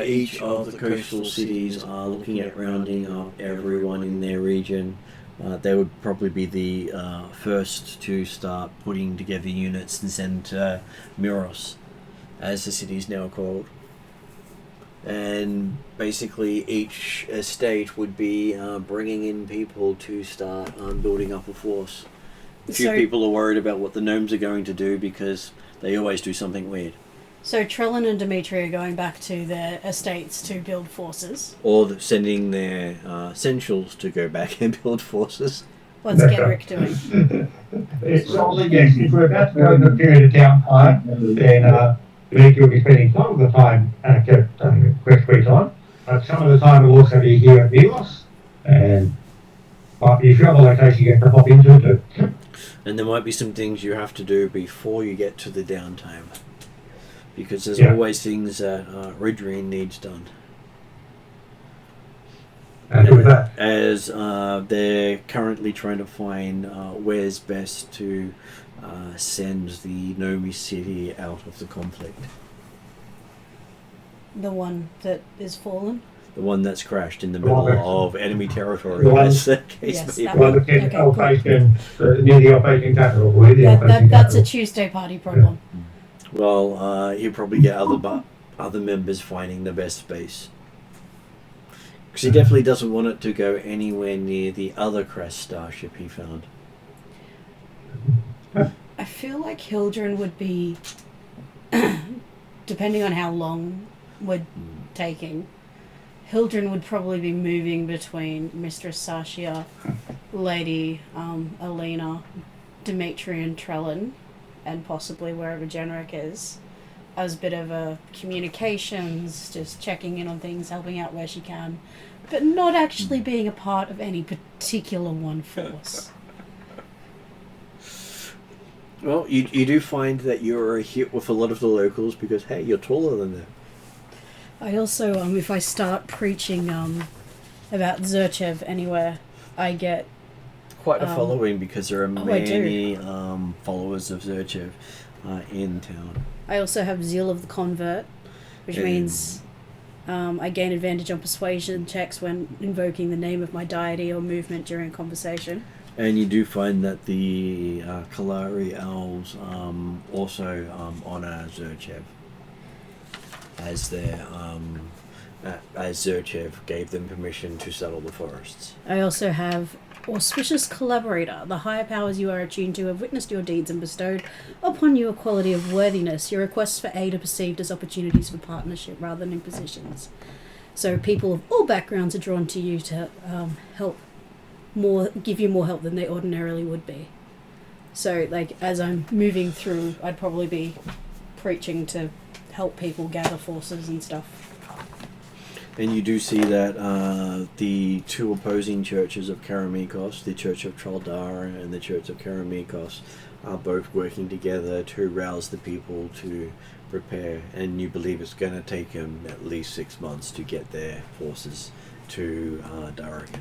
Each of the coastal cities are looking at rounding up everyone in their region. They would probably be the first to start putting together units and send to Miros, as the city is now called. And basically each estate would be bringing in people to start building up a force. A few people are worried about what the gnomes are going to do because they always do something weird. So Trellin and Dimitri are going back to their estates to build forces. Or sending their essentials to go back and build forces. What's Genrick doing? It's only, yes, if we're about to go into a period of downtime, then Dimitri will be spending some of the time at quest free time, but some of the time will also be here at Milos, and might be a few other locations you have to hop into too. And there might be some things you have to do before you get to the downtime. Because there's always things that Ridreen needs done. And with that, as they're currently trying to find where's best to send the Nomi city out of the conflict. The one that is fallen? The one that's crashed in the middle of enemy territory. Yes, As the case that may be. one that's in Alphacian, near the Alphacian capital. That's a Tuesday party problem. Well, he'll probably get other members finding the best space. Because he definitely doesn't want it to go anywhere near the other crashed starship he found. I feel like Hildren would be, depending on how long we're taking, Hildren would probably be moving between Mistress Sashia, Lady Alina, Dimitri and Trellin, and possibly wherever Genrick is, as a bit of a communications, just checking in on things, helping out where she can, but not actually being a part of any particular one force. Well, you do find that you're a hit with a lot of the locals because, hey, you're taller than them. I also, if I start preaching about Zurchev anywhere, I get quite a following because there are many I followers of Zurchev in town. I also have Zeal of the Convert, which means I gain advantage on persuasion checks when invoking the name of my deity or movement during a conversation. And you do find that the Kalari elves also honour Zurchev as their as Zurchev gave them permission to settle the forests. I also have Auspicious Collaborator. The higher powers you are attuned to have witnessed your deeds and bestowed upon you a quality of worthiness. Your requests for aid are perceived as opportunities for partnership rather than impositions. So people of all backgrounds are drawn to you to give you more help than they ordinarily would be. So, like, as I'm moving through, I'd probably be preaching to help people gather forces and stuff. And you do see that the two opposing churches of Karameikos, the Church of Traldara and the Church of Karameikos, are both working together to rouse the people to prepare. And you believe it's going to take them at least 6 months to get their forces to Darragan.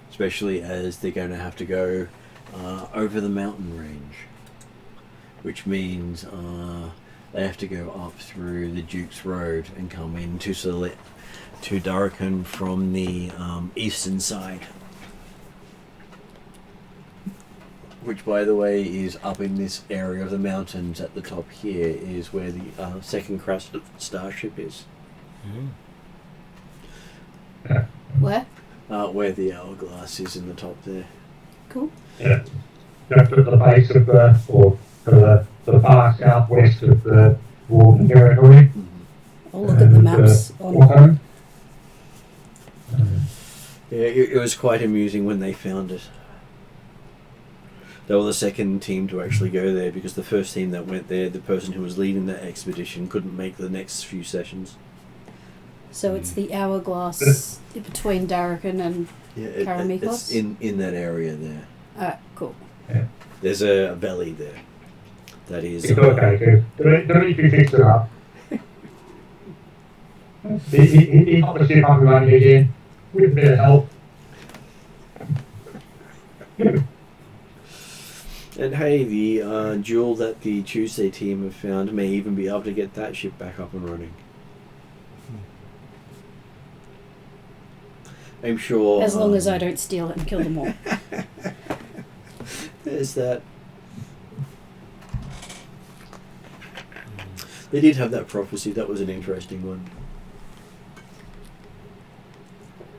Especially as they're going to have to go over the mountain range, which means they have to go up through the Duke's Road and come into to Darragan from the eastern side. Which, by the way, is up in this area of the mountains at the top here is where the second crashed starship is. Where? Where the hourglass is in the top there. Cool. Yeah. Just at the base of or to the far southwest of the Warden territory. I'll look at the maps. Yeah, it was quite amusing when they found it. They were the second team to actually go there because the first team that went there, the person who was leading that expedition couldn't make the next few sessions. So it's the hourglass between Darragan and Karameikos? It's in that area there. Alright, cool. Yeah. There's a valley there. That is... It's okay, Dimitri fixed it up. He got the ship up and running again with a bit of help. And hey, the jewel that the Tuesday team have found may even be able to get that ship back up and running. I'm sure... As long as I don't steal it and kill them all. There's that. They did have that prophecy. That was an interesting one.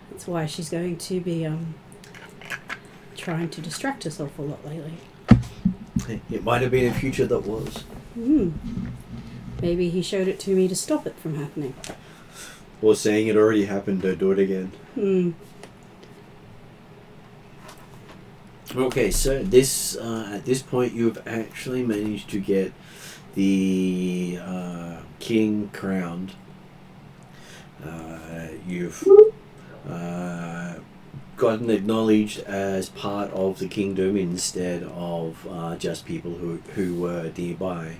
That's why she's going to be trying to distract herself a lot lately. It might have been a future that was. Maybe he showed it to me to stop it from happening. Or saying it already happened, don't do it again. Okay, so this at this point you've actually managed to get the king crowned. You've gotten acknowledged as part of the kingdom instead of just people who were nearby.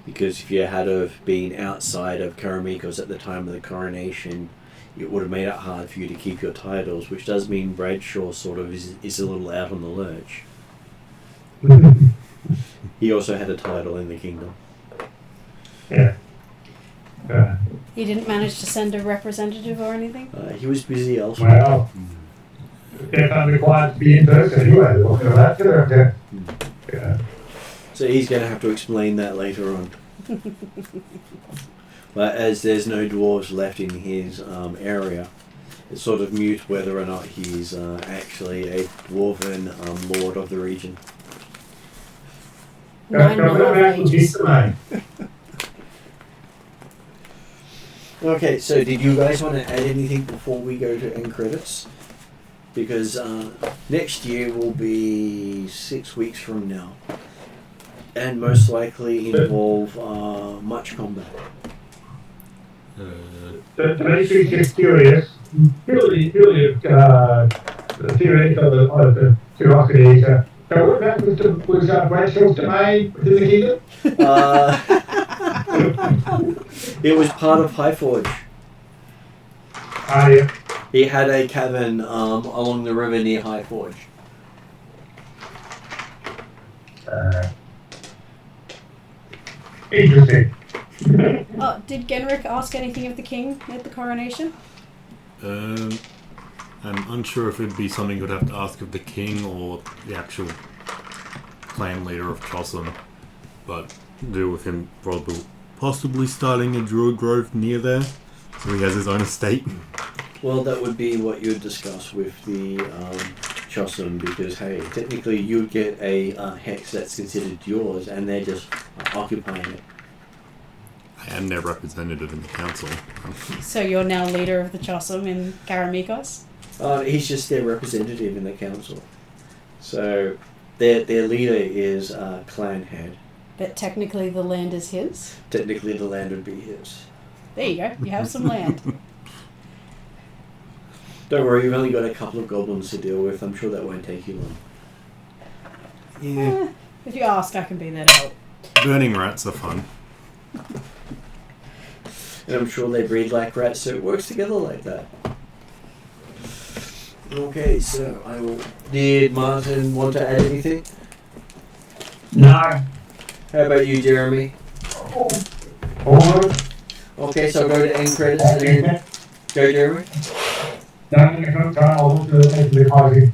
Because if you had have been outside of Karameikos at the time of the coronation, it would have made it hard for you to keep your titles, which does mean Bradshaw sort of is a little out on the lurch. He also had a title in the kingdom. Yeah. He didn't manage to send a representative or anything? He was busy elsewhere. Well, definitely required to be in person anyway. Look at that. Yeah. So he's going to have to explain that later on. But as there's no dwarves left in his area, it's sort of mute whether or not he's actually a dwarven lord of the region. Okay, so did you guys want to add anything before we go to end credits? Because next year will be 6 weeks from now. And most likely involve much combat. The basic just curious, purely theoretical of the curiosity. So what about was Bradshaw's domain within the kingdom? It was part of Highforge. Yeah. He had a cabin along the river near Highforge. Interesting. Oh, did Genrick ask anything of the king at the coronation? I'm unsure if it'd be something you'd have to ask of the king or the actual clan leader of Chossum, but deal with him possibly starting a druid grove near there, so he has his own estate. Well, that would be what you'd discuss with the Chossum, because hey, technically you'd get a hex that's considered yours, and they're just occupying it. I am their representative in the council. So you're now leader of the Chossum in Karameikos? He's just their representative in the council. So their leader is clan head. But technically the land is his? Technically the land would be his. There you go, you have some land. Don't worry, you've only got a couple of goblins to deal with. I'm sure that won't take you long. Yeah. If you ask, I can be there to help. Burning rats are fun. And I'm sure they breed like rats, so it works together like that. Okay, so I will... Did Martin want to add anything? No. How about you, Jeremy? Okay, so go to end credits and then... Go, Jeremy? No, I'll look at the party.